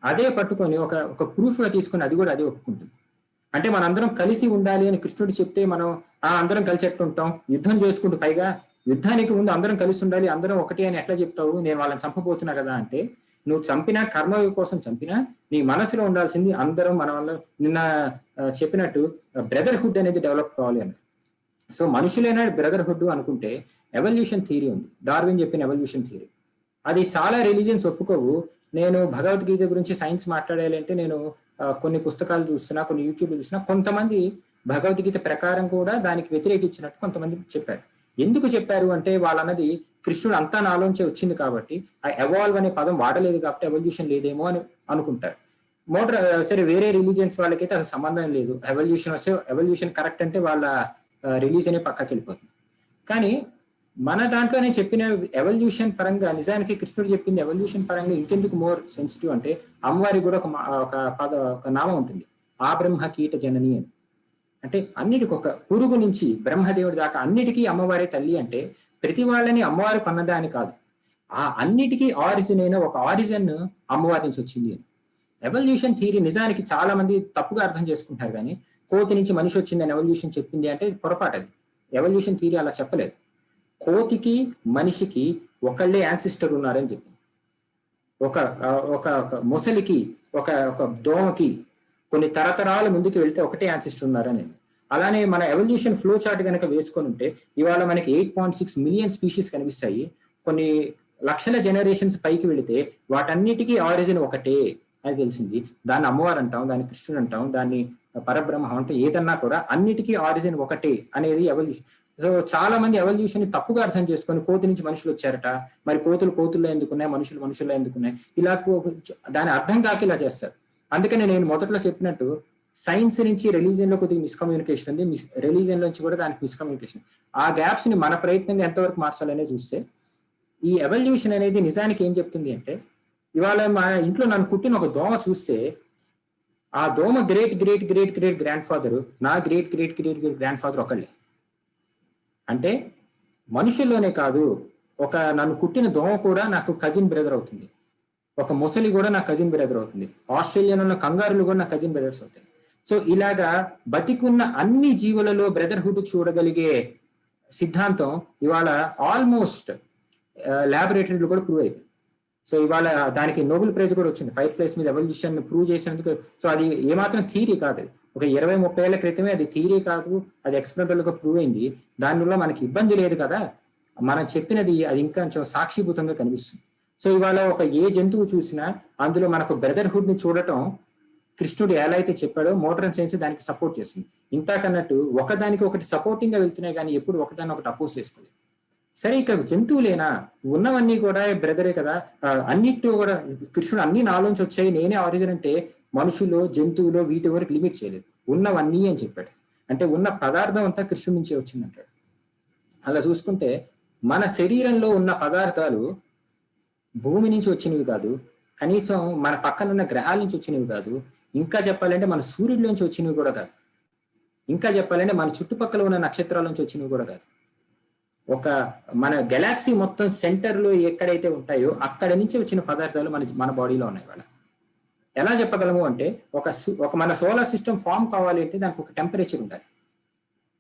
అదే పట్టుకొని ఒక ప్రూఫ్ గా తీసుకొని అది కూడా అదే ఒప్పుకుంటుంది. అంటే మనందరం కలిసి ఉండాలి అని కృష్ణుడు చెప్తే మనం అందరం కలిసి ఎట్లుంటాం, యుద్ధం చేసుకుంటూ, పైగా యుద్ధానికి ముందు అందరం కలిసి ఉండాలి, అందరం ఒకటి అని ఎట్లా చెప్తావు, నేను వాళ్ళని చంపబోతున్నా కదా అంటే, నువ్వు చంపినా కర్మయోగం కోసం చంపినా నీ మనసులో ఉండాల్సింది అందరం మన వల్ల నిన్న చెప్పినట్టు బ్రదర్హుడ్ అనేది డెవలప్ కావాలి అని. సో మనుషులైన బ్రదర్హుడ్ అనుకుంటే ఎవల్యూషన్ థియరీ ఉంది, డార్విన్ చెప్పిన ఎవల్యూషన్ థియరీ. అది చాలా రిలీజియన్స్ ఒప్పుకోవు. నేను భగవద్గీత గురించి సైన్స్ మాట్లాడాలి అంటే నేను కొన్ని పుస్తకాలు చూస్తున్నా, కొన్ని యూట్యూబ్ చూస్తున్నా, కొంతమంది భగవద్గీత ప్రకారం కూడా దానికి వ్యతిరేకించినట్టు కొంతమంది చెప్పారు. ఎందుకు చెప్పారు అంటే వాళ్ళన్నది కృష్ణుడు అంతా నాలోంచే వచ్చింది కాబట్టి, ఆ ఎవాల్వ్ అనే పదం వాడలేదు కాబట్టి ఎవల్యూషన్ లేదేమో అని అనుకుంటారు. సరే వేరే రిలీజియన్స్ వాళ్ళకైతే అసలు సంబంధం లేదు, ఎవల్యూషన్ వస్తే ఎవల్యూషన్ కరెక్ట్ అంటే వాళ్ళ రిలీజనే పక్కకి వెళ్ళిపోతుంది. కానీ మన దాంట్లోనే చెప్పిన ఎవల్యూషన్ పరంగా నిజానికి కృష్ణుడు చెప్పింది ఎవల్యూషన్ పరంగా ఇంకెందుకు మోర్ సెన్సిటివ్ అంటే అమ్మవారికి కూడా ఒక నామం ఉంటుంది, ఆ బ్రహ్మ కీట జనని అని. అంటే అన్నిటికి ఒక పురుగు నుంచి బ్రహ్మదేవుడి దాకా అన్నిటికీ అమ్మవారే తల్లి అంటే ప్రతి వాళ్ళని అమ్మవారు కొన్నదా అని కాదు, ఆ అన్నిటికీ ఆరిజిన్ అయిన ఒక ఆరిజిన్ అమ్మవారి నుంచి వచ్చింది అని. ఎవల్యూషన్ థియరీ నిజానికి చాలా మంది తప్పుగా అర్థం చేసుకుంటారు, కానీ కోతి నుంచి మనిషి వచ్చిందని ఎవల్యూషన్ చెప్పింది అంటే పొరపాటు. అది ఎవల్యూషన్ థియరీ అలా చెప్పలేదు. కోతికి మనిషికి ఒకళ్ళే యాన్సిస్టర్ ఉన్నారని చెప్పింది. ఒక మొసలికి ఒక దోమకి కొన్ని తరతరాల ముందుకు వెళ్తే ఒకటే యాన్సిస్టర్ ఉన్నారని. అలానే మన ఎవల్యూషన్ ఫ్లో చార్ట్ కనుక వేసుకొని ఉంటే ఇవాళ మనకి 8.6 మిలియన్ స్పీషీస్ కనిపిస్తాయి. కొన్ని లక్షల జనరేషన్స్ పైకి వెళితే వాటన్నిటికీ ఆరిజిన్ ఒకటే అని తెలిసింది. దాన్ని అమ్మవారు అంటాం, దాన్ని కృష్ణుడు అంటాం, దాన్ని పరబ్రహ్మ అంటే ఏదన్నా కూడా అన్నిటికీ ఆరిజిన్ ఒకటే అనేది ఎవల్యూషన్. సో చాలా మంది ఎవల్యూషన్ ని తప్పుగా అర్థం చేసుకొని కోతి నుంచి మనుషులు వచ్చారట, మరి కోతుల్లో ఎందుకున్నాయి, మనుషుల్లో ఎందుకున్నాయి, ఇలా దాని అర్థం కాక ఇలా చేస్తారు. అందుకని నేను మొదట్లో చెప్పినట్టు సైన్స్ నుంచి రిలీజియన్ లో కొద్దిగా మిస్కమ్యూనికేషన్ ఉంది, రిలీజియన్ నుంచి కూడా దానికి మిస్కమ్యూనికేషన్. ఆ గ్యాప్స్ ని మన ప్రయత్నంగా ఎంతవరకు మార్చాలనే చూస్తే ఈ ఎవల్యూషన్ అనేది నిజానికి ఏం చెప్తుంది అంటే, ఇవాళ మా ఇంట్లో నన్ను కుట్టిన ఒక దోమ చూస్తే ఆ దోమ great great great great grandfather నా great great great great grandfather ఒకళ్ళే. అంటే మనుషుల్లోనే కాదు, నన్ను కుట్టిన దోమ కూడా నాకు కజిన్ బ్రదర్ అవుతుంది, ఒక ముసలి కూడా నా కజిన్ బ్రదర్ అవుతుంది, ఆస్ట్రేలియాలో ఉన్న కంగారులు కూడా నా కజిన్ బ్రదర్స్ అవుతాయి. సో ఇలాగా బతికున్న అన్ని జీవులలో బ్రదర్హుడ్ చూడగలిగే సిద్ధాంతం ఇవాళ ఆల్మోస్ట్ ల్యాబొరేటరీలో కూడా ప్రూవ్ అయిపోయింది. సో ఇవాళ దానికి నోబెల్ ప్రైజ్ కూడా వచ్చింది, ఫైర్ ఫ్లైస్ మీద ఎవల్యూషన్ ప్రూవ్ చేసినందుకు. సో అది ఏమాత్రం థియరీ కాదు, ఒక 20-30 ఏళ్ల క్రితమే అది థియరీ కాదు, అది ఎక్స్పెరిమెంటల్ గా ప్రూవ్ అయింది. దానివల్ల మనకి ఇబ్బంది లేదు కదా, మనం చెప్పినది అది ఇంకా కొంచెం సాక్షిభూతంగా కనిపిస్తుంది. సో ఇవాళ ఏ జంతువు చూసినా అందులో మనకు బ్రదర్హుడ్ ని చూడటం కృష్ణుడు ఎలా అయితే చెప్పాడో మోడర్న్ సైన్స్ దానికి సపోర్ట్ చేస్తుంది. ఇంతకన్నట్టు ఒకదానికి ఒకటి సపోర్టింగ్ గా వెళ్తున్నాయి కానీ ఎప్పుడు ఒకదాన్ని ఒకటి అపోజ్ చేసుకోలేదు. సరే ఇక జంతువులేనా, ఉన్నవన్నీ కూడా బ్రదరే కదా, అన్నిట్లో కూడా కృష్ణుడు అన్ని నాలోంచి వచ్చాయి నేనే ఆరిజిన్ అంటే మనుషులు జంతువులు వీటి వరకు లిమిట్ చేయలేదు, ఉన్నవన్నీ అని చెప్పాడు. అంటే ఉన్న పదార్థం అంతా కృష్ణుడి నుంచే వచ్చిందంటాడు. అలా చూసుకుంటే మన శరీరంలో ఉన్న పదార్థాలు భూమి నుంచి వచ్చినవి కాదు, కనీసం మన పక్కనున్న గ్రహాల నుంచి వచ్చినవి కాదు, ఇంకా చెప్పాలంటే మన సూర్యుడి నుంచి వచ్చినవి కూడా కాదు, ఇంకా చెప్పాలంటే మన చుట్టుపక్కల ఉన్న నక్షత్రాల నుంచి వచ్చినవి కూడా కాదు. మన గెలాక్సీ మొత్తం సెంటర్ లో ఎక్కడైతే ఉంటాయో అక్కడ నుంచి వచ్చిన పదార్థాలు మన బాడీలో ఉన్నాయి. వాళ్ళ ఎలా చెప్పగలము అంటే ఒక మన సోలార్ సిస్టమ్ ఫామ్ కావాలి అంటే దానికి ఒక టెంపరేచర్ ఉండాలి.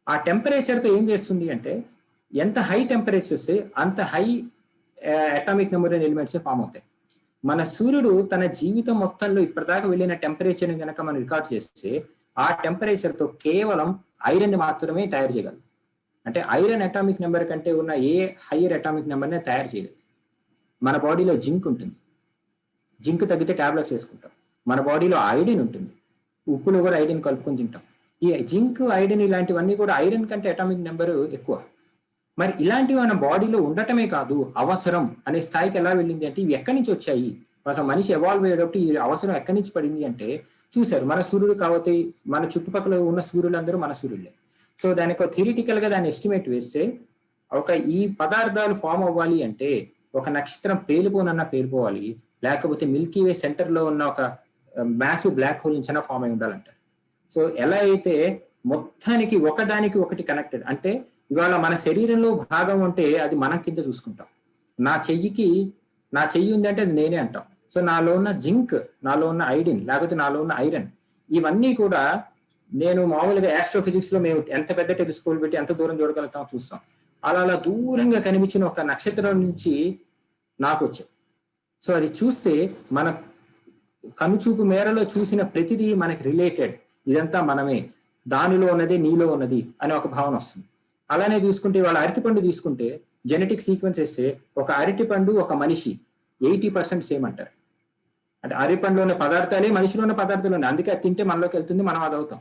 ఆ టెంపరేచర్తో ఏం చేస్తుంది అంటే ఎంత హై టెంపరేచర్స్ అంత high atomic number elements form అవుతాయి. మన సూర్యుడు తన జీవితం మొత్తంలో ఇప్పటిదాకా వెళ్ళిన టెంపరేచర్ కనుక మనం రికార్డ్ చేస్తే ఆ టెంపరేచర్తో కేవలం ఐరన్ మాత్రమే తయారు చేయగలదు. అంటే ఐరన్ అటామిక్ నెంబర్ కంటే ఉన్న ఏ హైయర్ అటామిక్ నెంబర్నే తయారు చేయలేదు. మన బాడీలో జింక్ ఉంటుంది, జింక్ తగ్గితే టాబ్లెట్స్ వేసుకుంటాం. మన బాడీలో ఐడిన్ ఉంటుంది, ఉప్పులో కూడా ఐడిన్ కలుపుకొని తింటాం. ఈ జింక్ ఐడిన్ ఇలాంటివన్నీ కూడా ఐరన్ కంటే అటామిక్ నెంబర్ ఎక్కువ. మరి ఇలాంటివి మన బాడీలో ఉండటమే కాదు అవసరం అనే స్థాయికి ఎలా వెళ్ళింది అంటే ఇవి ఎక్కడి నుంచి వచ్చాయి? ఒక మనిషి ఎవాల్వ్ అయ్యేటప్పుడు ఈ అవసరం ఎక్కడి నుంచి పడింది అంటే చూశారు, మన సూర్యుడు కాబట్టి మన చుట్టుపక్కల ఉన్న సూర్యులందరూ మన సూర్యులే. సో దానికి థియరిటికల్ గా దాన్ని ఎస్టిమేట్ వేస్తే ఈ పదార్థాలు ఫామ్ అవ్వాలి అంటే ఒక నక్షత్రం పేలిపోనన్నా పేలిపోవాలి, లేకపోతే మిల్కీ వే సెంటర్ లో ఉన్న ఒక మ్యాసివ్ బ్లాక్ హోల్ నుంచైనా ఫామ్ అయి ఉండాలంట. సో ఎలా అయితే మొత్తానికి ఒకదానికి ఒకటి కనెక్టెడ్ అంటే ఇవాళ మన శరీరంలో భాగం ఉంటే అది మనం కింద చూసుకుంటాం. నా చెయ్యి ఉంది అంటే అది నేనే అంటాం. సో నాలో ఉన్న జింక్, నాలో ఉన్న ఐడిన్, లేకపోతే నాలో ఉన్న ఐరన్, ఇవన్నీ కూడా నేను మామూలుగా ఆస్ట్రోఫిజిక్స్ లో మేము ఎంత పెద్ద టెలిస్కోప్ పెట్టి ఎంత దూరం చూడగలుగుతాం చూస్తాం. అలా దూరంగా కనిపించిన ఒక నక్షత్రం నుంచి నాకు వచ్చాయి. సో అది చూస్తే మన కనుచూపు మేరలో చూసిన ప్రతిదీ మనకి రిలేటెడ్, ఇదంతా మనమే, దానిలో ఉన్నది నీలో ఉన్నది అనే ఒక భావన వస్తుంది. అలానే చూసుకుంటే వాళ్ళ అరటిపండు తీసుకుంటే జెనెటిక్ సీక్వెన్స్ వేస్తే ఒక అరటిపండు ఒక మనిషి 80% సేమ్ అంటారు. అంటే అరటిపండులో ఉన్న పదార్థాలే మనిషిలో ఉన్న పదార్థాలు ఉన్నాయి, అందుకే అది తింటే మనలోకి వెళ్తుంది, మనం అది అవుతాం.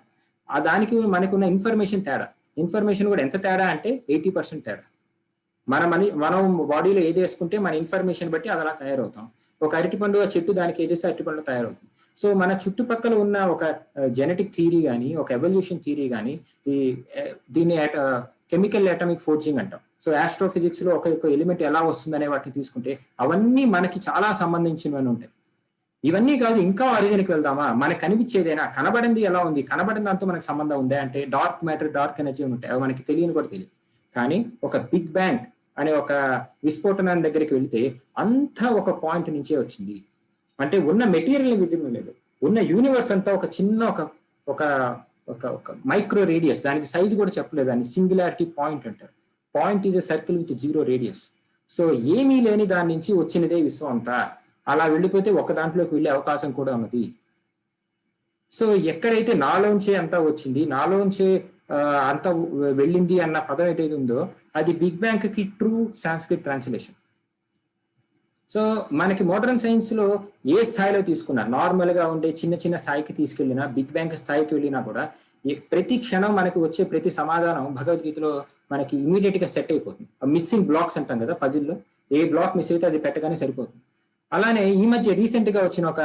దానికి మనకున్న ఇన్ఫర్మేషన్ తేడా, ఇన్ఫర్మేషన్ కూడా ఎంత తేడా అంటే 80% తేడా. మనం బాడీలో ఏది వేసుకుంటే మన ఇన్ఫర్మేషన్ బట్టి అది అలా తయారవుతాం. ఒక అరటిపండు ఆ చెట్టు దానికి ఏదేస్తే అరటిపండు తయారవుతుంది. సో మన చుట్టుపక్కల ఉన్న ఒక జెనెటిక్ థియరీ కానీ ఒక ఎవల్యూషన్ థియరీ కానీ దీన్ని కెమికల్ అటామిక్ ఫోర్జింగ్ అంటాం. సో ఆస్ట్రోఫిజిక్స్ లో ఒక ఎలిమెంట్ ఎలా వస్తుందనే వాటిని తీసుకుంటే అవన్నీ మనకి చాలా సంబంధించినవి ఉంటాయి. ఇవన్నీ కాదు, ఇంకా ఆరిజిన్కి వెళ్దామా, మనకు కనిపించేదేనా, కనబడింది ఎలా ఉంది, కనబడిన దాంతో మనకు సంబంధం ఉందా అంటే డార్క్ మ్యాటర్, డార్క్ ఎనర్జీ ఉంటాయి, అవి మనకి తెలియని కూడా తెలియదు. కానీ ఒక బిగ్ బ్యాంగ్ అనే ఒక విస్ఫోటనం దగ్గరికి వెళ్తే అంతా ఒక పాయింట్ నుంచే వచ్చింది. అంటే ఉన్న మెటీరియల్ విజిబుల్ లేదు, ఉన్న యూనివర్స్ అంతా ఒక చిన్న ఒక మైక్రో రేడియస్, దానికి సైజు కూడా చెప్పలేదు, దాన్ని సింగులారిటీ పాయింట్ అంటారు. Point is a circle with 0 radius. So ఏమీ లేని దాని నుంచి వచ్చినదే విశ్వం అంతా. అలా వెళ్ళిపోతే ఒక దాంట్లోకి వెళ్ళే అవకాశం కూడా ఉన్నది. సో ఎక్కడైతే నాలోంచే అంతా వచ్చింది, నాలోంచే అంతా వెళ్ళింది అన్న పదం ఏదైతే ఉందో అది బిగ్ బ్యాంగ్ కి ట్రూ సాంస్క్రిట్ ట్రాన్స్లేషన్. సో మనకి మోడర్న్ సైన్స్ లో ఏ స్థాయిలో తీసుకున్నా, నార్మల్ గా ఉండే చిన్న చిన్న స్థాయికి తీసుకెళ్లినా, బిగ్ బ్యాంగ్ స్థాయికి వెళ్ళినా కూడా ప్రతి క్షణం మనకి వచ్చే ప్రతి సమాధానం భగవద్గీతలో మనకి ఇమీడియట్ గా సెట్ అయిపోతుంది. మిస్సింగ్ బ్లాక్స్ అంటాం కదా పజిల్లో, ఏ బ్లాక్ మిస్ అయితే అది పెట్టగానే సరిపోతుంది. అలానే ఈ మధ్య రీసెంట్ గా వచ్చిన ఒక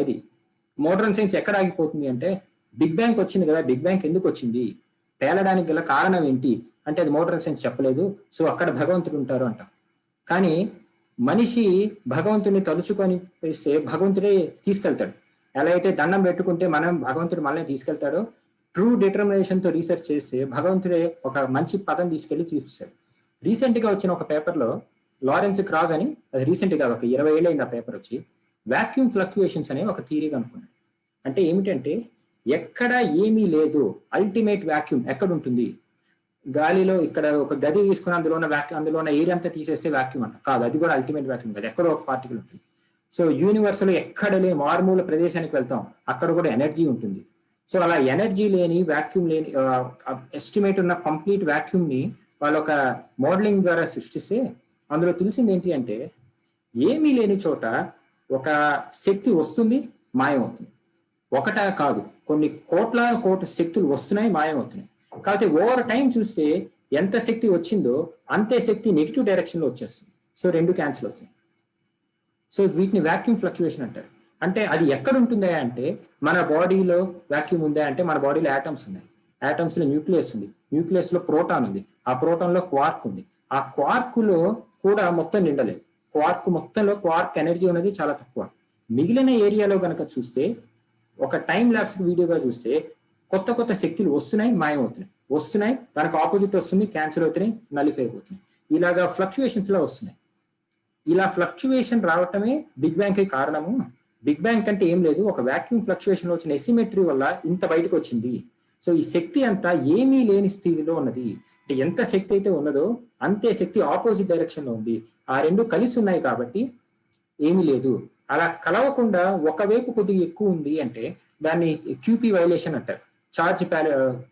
ఇది మోడర్న్ సైన్స్ ఎక్కడ ఆగిపోతుంది అంటే బిగ్ బ్యాంగ్ వచ్చింది కదా, బిగ్ బ్యాంగ్ ఎందుకు వచ్చింది, పేలడానికి గల కారణం ఏంటి అంటే అది మోడర్న్ సైన్స్ చెప్పలేదు. సో అక్కడ భగవంతుడు ఉంటారు అంటాం. కానీ మనిషి భగవంతుడిని తలుచుకొని వేస్తే భగవంతుడే తీసుకెళ్తాడు. ఎలా అయితే దండం పెట్టుకుంటే మనం భగవంతుడు మనల్ని తీసుకెళ్తాడో, ట్రూ డిటర్మినేషన్ తో రీసెర్చ్ చేస్తే భగవంతుడే ఒక మంచి పదం తీసుకెళ్లి చూపిస్తాడు. రీసెంట్ గా వచ్చిన ఒక పేపర్ లో లారెన్స్ క్రాస్ అని, అది రీసెంట్ గా ఒక 20 ఏళ్ళు అయింది ఆ పేపర్ వచ్చి, వాక్యూమ్ ఫ్లక్చుయేషన్స్ అనే ఒక థియరీ కనుక్కున్నాడు. అంటే ఏమిటంటే ఎక్కడ ఏమీ లేదు, అల్టిమేట్ వాక్యూమ్ ఎక్కడ ఉంటుంది, గాలిలో ఇక్కడ ఒక గది తీసుకుని అందులో ఉన్న ఎయిర్ అంతా తీసేస్తే వాక్యూమ్ అంట కాదు, అది కూడా అల్టిమేట్ వాక్యూమ్ కాదు, ఎక్కడో ఒక పార్టికల్ ఉంటుంది. సో యూనివర్స్ లో ఎక్కడ లేని మారుమూల ప్రదేశానికి వెళ్తాం, అక్కడ కూడా ఎనర్జీ ఉంటుంది. సో అలా ఎనర్జీ లేని వాక్యూమ్ లేని ఎస్టిమేట్ ఉన్న కంప్లీట్ వాక్యూమ్ ని వాళ్ళు ఒక మోడలింగ్ ద్వారా సృష్టిస్తే అందులో తెలిసింది ఏంటి అంటే ఏమీ లేని చోట ఒక శక్తి వస్తుంది, మాయమవుతుంది. ఒకటా కాదు, కొన్ని కోట్ల శక్తులు వస్తున్నాయి, మాయమవుతున్నాయి. కాకపోతే ఓవర్ టైం చూస్తే ఎంత శక్తి వచ్చిందో అంతే శక్తి నెగిటివ్ డైరెక్షన్ లో వచ్చేస్తుంది. సో రెండు క్యాన్సిల్ అవుతాయి. సో వీటిని వాక్యూమ్ ఫ్లక్చుయేషన్ అంటారు. అంటే అది ఎక్కడ ఉంటుందా అంటే మన బాడీలో వాక్యూమ్ ఉందా అంటే మన బాడీలో యాటమ్స్ ఉన్నాయి, యాటమ్స్ లో న్యూక్లియస్ ఉంది, న్యూక్లియస్ లో ప్రోటాన్ ఉంది, ఆ ప్రోటాన్ లో క్వార్క్ ఉంది, ఆ క్వార్క్ లో కూడా మొత్తం నిండలేదు. క్వార్క్ మొత్తంలో క్వార్క్ ఎనర్జీ అనేది చాలా తక్కువ. మిగిలిన ఏరియాలో కనుక చూస్తే ఒక టైం ల్యాప్స్ వీడియోగా చూస్తే కొత్త శక్తులు వస్తున్నాయి, మాయమవుతున్నాయి, వస్తున్నాయి, దానికి ఆపోజిట్ వస్తుంది, క్యాన్సిల్ అవుతున్నాయి, నలిఫై అయిపోతున్నాయి. ఇలాగా ఫ్లక్చుయేషన్స్ లో వస్తున్నాయి. ఇలా ఫ్లక్చుయేషన్ రావటమే బిగ్ బ్యాంగ్ కి కారణము. బిగ్ బ్యాంగ్ కంటే ఏం లేదు, ఒక వాక్యూమ్ ఫ్లక్చుయేషన్ వచ్చిన ఎసిమెట్రీ వల్ల ఇంత బయటకు వచ్చింది. సో ఈ శక్తి అంతా ఏమీ లేని స్థితిలో ఉన్నది. అంటే ఎంత శక్తి అయితే ఉన్నదో అంతే శక్తి ఆపోజిట్ డైరెక్షన్ లో ఉంది. ఆ రెండు కలిసి ఉన్నాయి కాబట్టి ఏమీ లేదు. అలా కలవకుండా ఒకవైపు కొద్దిగా ఎక్కువ ఉంది అంటే దాన్ని క్యూపీ వైలేషన్ అంటారు, చార్జ్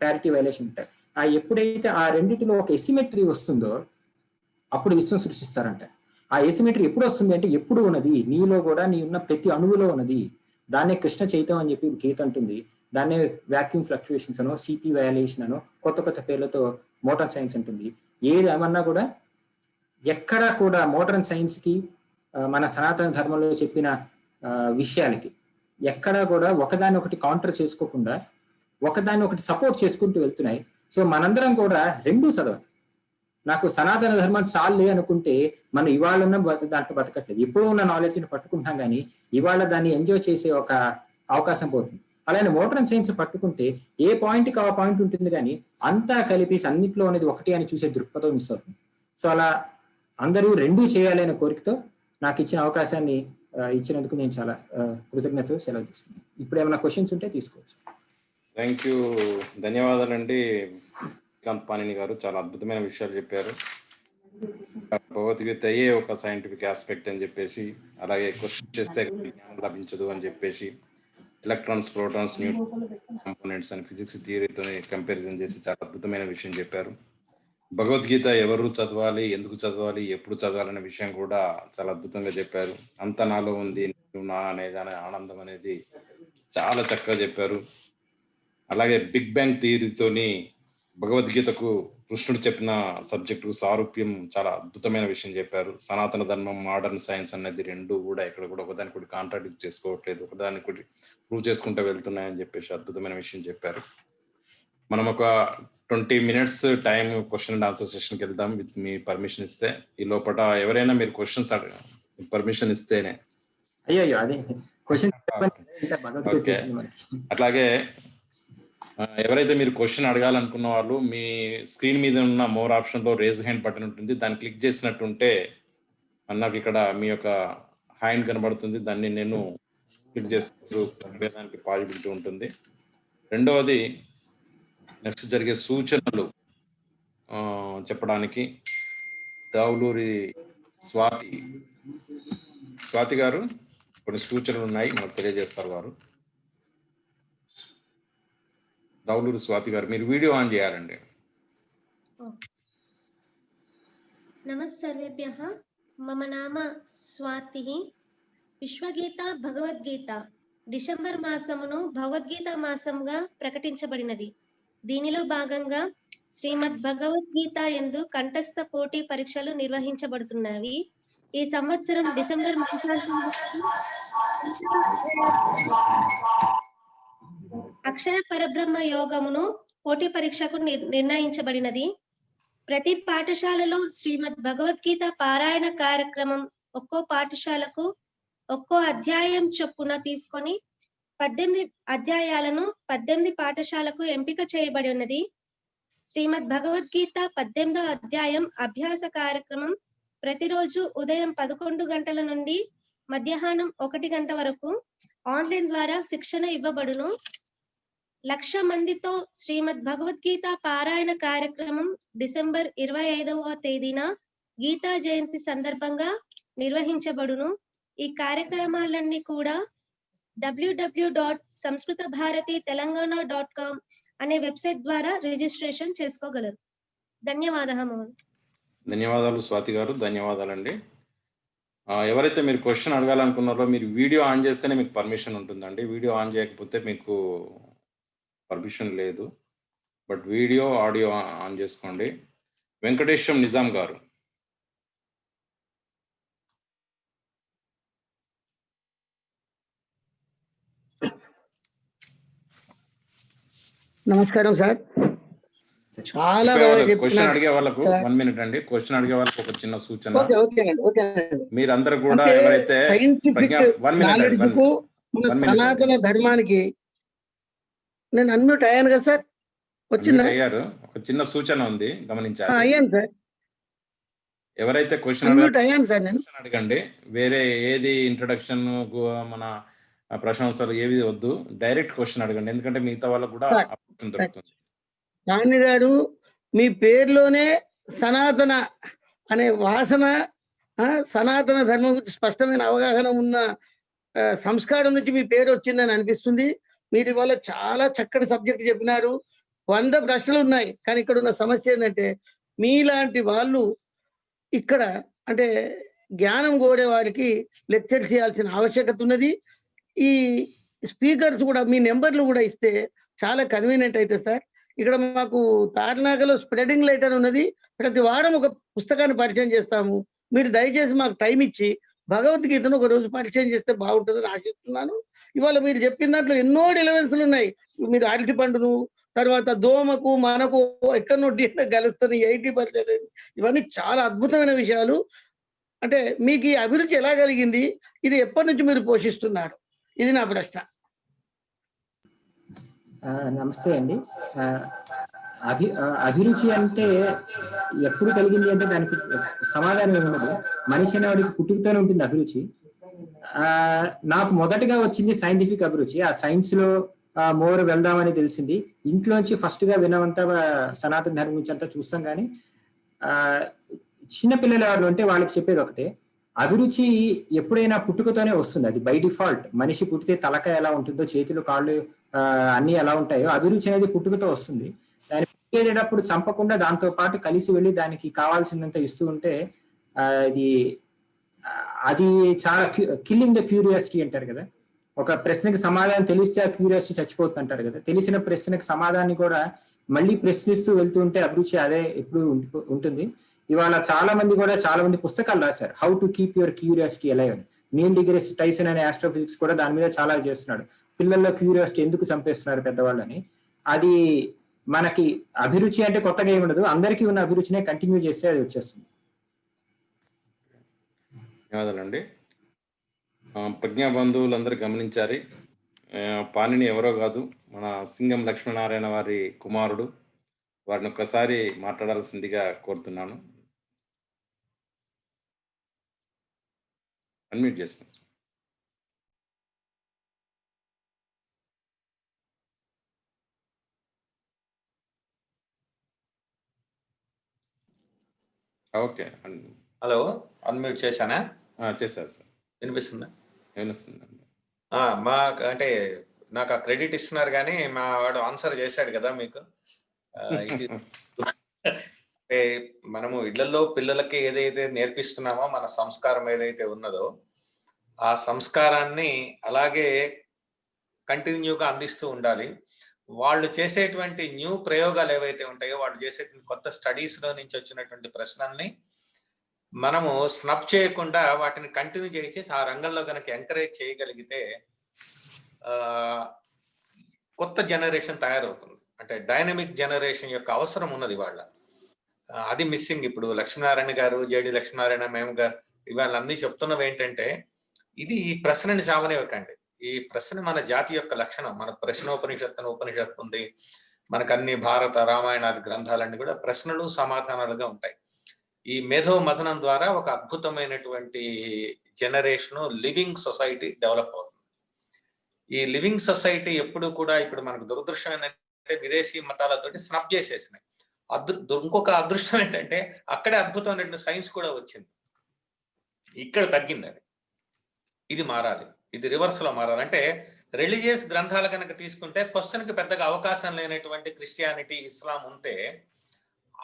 ప్యారిటీ వైలేషన్ అంటారు. ఆ ఎప్పుడైతే ఆ రెండింటిలో ఒక ఎసిమెట్రీ వస్తుందో అప్పుడు విశ్వం సృష్టిస్తారంట. ఆ ఎసిమెట్రీ ఎప్పుడు వస్తుంది అంటే ఎప్పుడు ఉన్నది, నీలో కూడా నీ ఉన్న ప్రతి అణువులో ఉన్నది. దాన్నే కృష్ణ చైతన్యం అని చెప్పి గీత అంటుంది. దాన్నే వాక్యూమ్ ఫ్లక్చుయేషన్స్ అనో, సిపి వైలేషన్ అనో, కొత్త కొత్త పేర్లతో మోటార్ సైన్స్ ఉంటుంది. ఏది ఏమన్నా కూడా ఎక్కడా కూడా మోడర్న్ సైన్స్ కి మన సనాతన ధర్మంలో చెప్పిన విషయాలకి ఎక్కడా కూడా ఒకదాన్ని ఒకటి కౌంటర్ చేసుకోకుండా ఒకదాన్ని ఒకటి సపోర్ట్ చేసుకుంటూ వెళ్తున్నాయి. సో మనందరం కూడా రెండూ చదవాలి. నాకు సనాతన ధర్మం చాలే అనుకుంటే మనం ఇవాళ ఉన్న దాంట్లో బతకట్లేదు. ఎప్పుడూ ఉన్న నాలెడ్జ్ని పట్టుకుంటాం కానీ ఇవాళ దాన్ని ఎంజాయ్ చేసే ఒక అవకాశం పోతుంది. అలానే మోడర్న్ సైన్స్ పట్టుకుంటే ఏ పాయింట్కి ఆ పాయింట్ ఉంటుంది కానీ అంతా కలిపి అన్నిట్లో అనేది ఒకటి అని చూసే దృక్పథం మిస్ అవుతుంది. సో అలా అందరూ రెండూ చేయాలి అనే కోరికతో నాకు ఇచ్చిన అవకాశాన్ని ఇచ్చినందుకు నేను చాలా కృతజ్ఞతలు సెలవు తీసుకున్నాను. ఇప్పుడు ఏమైనా క్వశ్చన్స్ ఉంటే తీసుకోవచ్చు. థ్యాంక్ యూ, ధన్యవాదాలండి శ్రీకాంత్ పాణిని గారు. చాలా అద్భుతమైన విషయాలు చెప్పారు. భగవద్గీత అయ్యే ఒక సైంటిఫిక్ ఆస్పెక్ట్ అని చెప్పేసి, అలాగే క్వశ్చన్ చేస్తే జ్ఞానం లభించదు అని చెప్పేసి, ఎలక్ట్రాన్స్, ప్రోటాన్స్, న్యూట్రాన్స్, కాంపోనెంట్స్ అని ఫిజిక్స్ థియరీతో కంపారిజన్ చేసి చాలా అద్భుతమైన విషయం చెప్పారు. భగవద్గీత ఎవరు చదవాలి, ఎందుకు చదవాలి, ఎప్పుడు చదవాలనే విషయం కూడా చాలా అద్భుతంగా చెప్పారు. అంత నాలో ఉంది, నా అనేది ఆనందం అనేది చాలా చక్కగా చెప్పారు. అలాగే బిగ్ బ్యాంగ్ థియరీతోని భగవద్గీతకు కృష్ణుడు చెప్పిన సబ్జెక్టు సారూప్యం చాలా అద్భుతమైన విషయం చెప్పారు. సనాతన ధర్మం, మోడర్న్ సైన్స్ అనేది రెండు కూడా ఇక్కడ కూడా ఒకదానికి కాంట్రాడిక్ట్ చేసుకోవట్లేదు, ఒకదానికి ప్రూవ్ చేసుకుంటూ వెళ్తున్నాయని చెప్పేసి అద్భుతమైన విషయం చెప్పారు. మనం ఒక 20 minutes time question and answer సెషన్కి వెళ్దాం విత్ మీ పర్మిషన్ ఇస్తే. ఈ లోపల ఎవరైనా మీరు క్వశ్చన్స్ పర్మిషన్ ఇస్తేనే. అయ్యో అదే క్వశ్చన్. ఓకే, అట్లాగే ఎవరైతే మీరు క్వశ్చన్ అడగాలనుకున్న వాళ్ళు మీ స్క్రీన్ మీద ఉన్న మోర్ ఆప్షన్ లో రేజ్ హ్యాండ్ బటన్ ఉంటుంది, దాన్ని క్లిక్ చేసినట్టుంటే నాకు ఇక్కడ మీ యొక్క హ్యాండ్ కనబడుతుంది, దాన్ని నేను క్లిక్ చేస్తూ అడగడానికి పాసిబిలిటీ ఉంటుంది. రెండవది నెక్స్ట్ జరిగే సూచనలు చెప్పడానికి దావులూరి స్వాతి గారు కొన్ని సూచనలు ఉన్నాయి, మనకు తెలియజేస్తారు వారు. దావులూరి స్వాతి గారు, మీరు వీడియో ఆన్ చేయాలండి. నమస్సర్వేభ్యః. మమ నామ స్వాతి. విశ్వగీత భగవద్గీత డిసెంబర్ మాసమును భగవద్గీత మాసంగా ప్రకటించబడినది. దీనిలో భాగంగా శ్రీమద్ భగవద్గీత యందు కంఠస్థ పోటీ పరీక్షలు నిర్వహించబడుతున్నవి. ఈ సంవత్సరం డిసెంబర్ అక్షర పరబ్రహ్మ యోగమును పోటీ పరీక్షకు నిర్ణయించబడినది. ప్రతి పాఠశాలలో శ్రీమద్ భగవద్గీత పారాయణ కార్యక్రమం ఒక్కో పాఠశాలకు ఒక్కో అధ్యాయం చొప్పున తీసుకొని 18 అధ్యాయాలను 18 పాఠశాలకు ఎంపిక చేయబడి ఉన్నది. శ్రీమద్ భగవద్గీత 18వ అధ్యాయం అభ్యాస కార్యక్రమం ప్రతిరోజు ఉదయం 11 గంటల నుండి మధ్యాహ్నం 1 గంట వరకు ఆన్లైన్ ద్వారా శిక్షణ ఇవ్వబడును. 1,00,000 మందితో శ్రీమద్ భగవద్గీత పారాయణ కార్యక్రమం డిసెంబర్ 25వ తేదీన గీతా జయంతి సందర్భంగా నిర్వహించబడును. ఈ కార్యక్రమాలన్నీ కూడా www.samskritabharatitelangana.com అనే వెబ్సైట్ ద్వారా రిజిస్ట్రేషన్ చేసుకోగలరు. ధన్యవాదాలు స్వాతి గారు, ధన్యవాదాలండి. ఎవరైతే మీరు క్వశ్చన్ అడగాలనుకున్నారో మీరు వీడియో ఆన్ చేస్తేనే మీకు పర్మిషన్ ఉంటుందండి. వీడియో ఆన్ చేయకపోతే మీకు పర్మిషన్ లేదు. బట్ వీడియో ఆడియో ఆన్ చేసుకోండి. వెంకటేశం నిజాం గారు. నమస్కారం సార్. చాలా క్వశ్చన్ అడిగే వాళ్ళకు 1 minute అండి. క్వశ్చన్ అడిగే వాళ్ళకు ఒక చిన్న సూచన. మీరందరూ కూడా ఎవరైతే సనాతన ధర్మానికి నేను అన్మ్యూట్ అయ్యాను కదా సార్, వచ్చిందా? అయ్యారు. ఒక చిన్న సూచన ఉంది, గమనించాలి. అయ్యాను సార్. ఎవరైతే క్వశ్చన్ అడగండి. వేరే ఏది ఇంట్రడక్షన్ మన ప్రశాంత్ సార్ ఏవి వద్దు, డైరెక్ట్ క్వశ్చన్ అడగండి, ఎందుకంటే మిగతా వాళ్ళకు కూడా సార్, అవకాశం దొరుకుతుంది. నాని గారు, మీ పేరులోనే సనాతన అనే వాసన, సనాతన ధర్మం గురించి స్పష్టమైన అవగాహన ఉన్న సంస్కారం నుంచి మీ పేరు వచ్చిందని అనిపిస్తుంది. మీరు ఇవాళ చాలా చక్కటి సబ్జెక్ట్ చెప్పినారు. 100 ప్రశ్నలు ఉన్నాయి. కానీ ఇక్కడ ఉన్న సమస్య ఏంటంటే, మీలాంటి వాళ్ళు ఇక్కడ అంటే జ్ఞానం కోరే వారికి లెక్చర్ చేయాల్సిన ఆవశ్యకత ఉన్నది. ఈ స్పీకర్స్ కూడా మీ నెంబర్లు కూడా ఇస్తే చాలా కన్వీనియంట్ అయితే సార్. ఇక్కడ మాకు తార్నాకలో స్ప్రెడింగ్ లైటర్ ఉన్నది. ప్రతి వారం ఒక పుస్తకాన్ని పరిచయం చేస్తాము. మీరు దయచేసి మాకు టైం ఇచ్చి భగవద్గీతను ఒక రోజు పరిచయం చేస్తే బాగుంటుందని ఆశిస్తున్నాను. ఇవాళ మీరు చెప్పిన దాంట్లో ఎన్నో రిలవెన్స్లు ఉన్నాయి. మీరు అరటి పండును, తర్వాత దోమకు మనకు ఎక్కడో DNA కలుస్తుంది 80%. ఇవన్నీ చాలా అద్భుతమైన విషయాలు. అంటే మీకు ఈ అభిరుచి ఎలా కలిగింది? ఇది ఎప్పటి నుంచి మీరు పోషిస్తున్నారు? ఇది నా ప్రశ్న. నమస్తే అండి. అభిరుచి అంటే ఎప్పుడు కలిగింది అంటే దానికి సమాధానం ఏమున్నది. మనిషి అనేవాడికి పుట్టుకతోనే ఉంటుంది అభిరుచి. నాకు మొదటగా వచ్చింది సైంటిఫిక్ అభిరుచి. ఆ సైన్స్ లో మోర్ వెళ్దామని తెలిసింది. ఇంట్లోంచి ఫస్ట్ గా వినవంతా సనాతన ధర్మం గురించి అంతా చూస్తాం. కానీ చిన్న పిల్లలు ఎవరు అంటే వాళ్ళకి చెప్పేది ఒకటే, అభిరుచి ఎప్పుడైనా పుట్టుకతోనే వస్తుంది. అది బై డిఫాల్ట్. మనిషి పుట్టితే తలకాయ ఎలా ఉంటుందో, చేతులు కాళ్ళు అన్ని ఎలా ఉంటాయో, అభిరుచి అనేది పుట్టుకతో వస్తుంది. దాన్ని పుట్టేటప్పుడు చంపకుండా దాంతో పాటు కలిసి వెళ్ళి దానికి కావాల్సినంత ఇస్తూ ఉంటే అది చాలా కిల్లింగ్ ద క్యూరియాసిటీ అంటారు కదా. ఒక ప్రశ్నకి సమాధానం తెలిస్తే ఆ క్యూరియాసిటీ చచ్చిపోతుంది అంటారు కదా. తెలిసిన ప్రశ్నకి సమాధానాన్ని కూడా మళ్ళీ ప్రశ్నిస్తూ వెళ్తూ ఉంటే అభిరుచి అదే ఎప్పుడు ఉంటుంది. ఇవాళ చాలా మంది పుస్తకాలు రాశారు, how to keep your curiosity alive అని. నీల్ డిగ్రీస్ టైసన్ అనే ఆస్ట్రోఫిజిక్స్ కూడా దాని మీద చాలా చేస్తున్నాడు. పిల్లల్లో క్యూరియాసిటీ ఎందుకు చంపేస్తున్నారు పెద్దవాళ్ళని. అది మనకి అభిరుచి అంటే కొత్తగా ఏమి ఉండదు. అందరికీ ఉన్న అభిరుచినే కంటిన్యూ చేస్తే అది వచ్చేస్తుంది. ధన్యవాదాలండి. ప్రజ్ఞా బంధువులందరూ గమనించారు, పాణిని ఎవరో కాదు, మన సింగం లక్ష్మీనారాయణ వారి కుమారుడు. వారిని ఒక్కసారి మాట్లాడాల్సిందిగా కోరుతున్నాను. అన్మ్యూట్ చేస్తున్నాను. ఓకే, హలో, అన్మ్యూట్ చేశానా? చేశారు సార్. వినిపిస్తుందా? వినిపిస్తుందండి. మా అంటే నాకు ఆ క్రెడిట్ ఇస్తున్నారు, కానీ మా వాడు ఆన్సర్ చేశాడు కదా మీకు. అంటే మనము ఇళ్లలో పిల్లలకి ఏదైతే నేర్పిస్తున్నామో, మన సంస్కారం ఏదైతే ఉన్నదో ఆ సంస్కారాన్ని అలాగే కంటిన్యూగా అందిస్తూ ఉండాలి. వాళ్ళు చేసేటువంటి న్యూ ప్రయోగాలు ఏవైతే ఉంటాయో, వాళ్ళు చేసేటువంటి కొత్త స్టడీస్ లో నుంచి వచ్చినటువంటి ప్రశ్నల్ని మనము స్నప్ చేయకుండా వాటిని కంటిన్యూ చేసి ఆ రంగంలో కనుక ఎంకరేజ్ చేయగలిగితే కొత్త జనరేషన్ తయారవుతుంది. అంటే డైనమిక్ జనరేషన్ యొక్క అవసరం ఉన్నది వాళ్ళ. అది మిస్సింగ్. ఇప్పుడు లక్ష్మీనారాయణ గారు, జేడి లక్ష్మీనారాయణ, మేము గారు ఇవాళ అన్ని చెప్తున్నవి ఏంటంటే, ఇది ఈ ప్రశ్నని సావనివ్వకండి. ఈ ప్రశ్న మన జాతి యొక్క లక్షణం. మన ఉపనిషత్తు ఉంది, మనకు అన్ని భారత రామాయణాది గ్రంథాలన్నీ కూడా ప్రశ్నలు సమాధానాలుగా ఉంటాయి. ఈ మేధో మథనం ద్వారా ఒక అద్భుతమైనటువంటి జనరేషన్, లివింగ్ సొసైటీ డెవలప్ అవుతుంది. ఈ లివింగ్ సొసైటీ ఎప్పుడు కూడా ఇప్పుడు మనకు దురదృష్టం ఏంటంటే విదేశీ మతాలతోటి స్నప్ చేసేసినాయి. ఇంకొక అదృష్టం ఏంటంటే అక్కడే అద్భుతమైనటువంటి సైన్స్ కూడా వచ్చింది, ఇక్కడ తగ్గింది. అది ఇది మారాలి, ఇది రివర్స్ లో మారాలి. అంటే రిలీజియస్ గ్రంథాలు కనుక తీసుకుంటే క్వశ్చన్ కి పెద్దగా అవకాశం లేనటువంటి క్రిస్టియానిటీ, ఇస్లాం ఉంటే,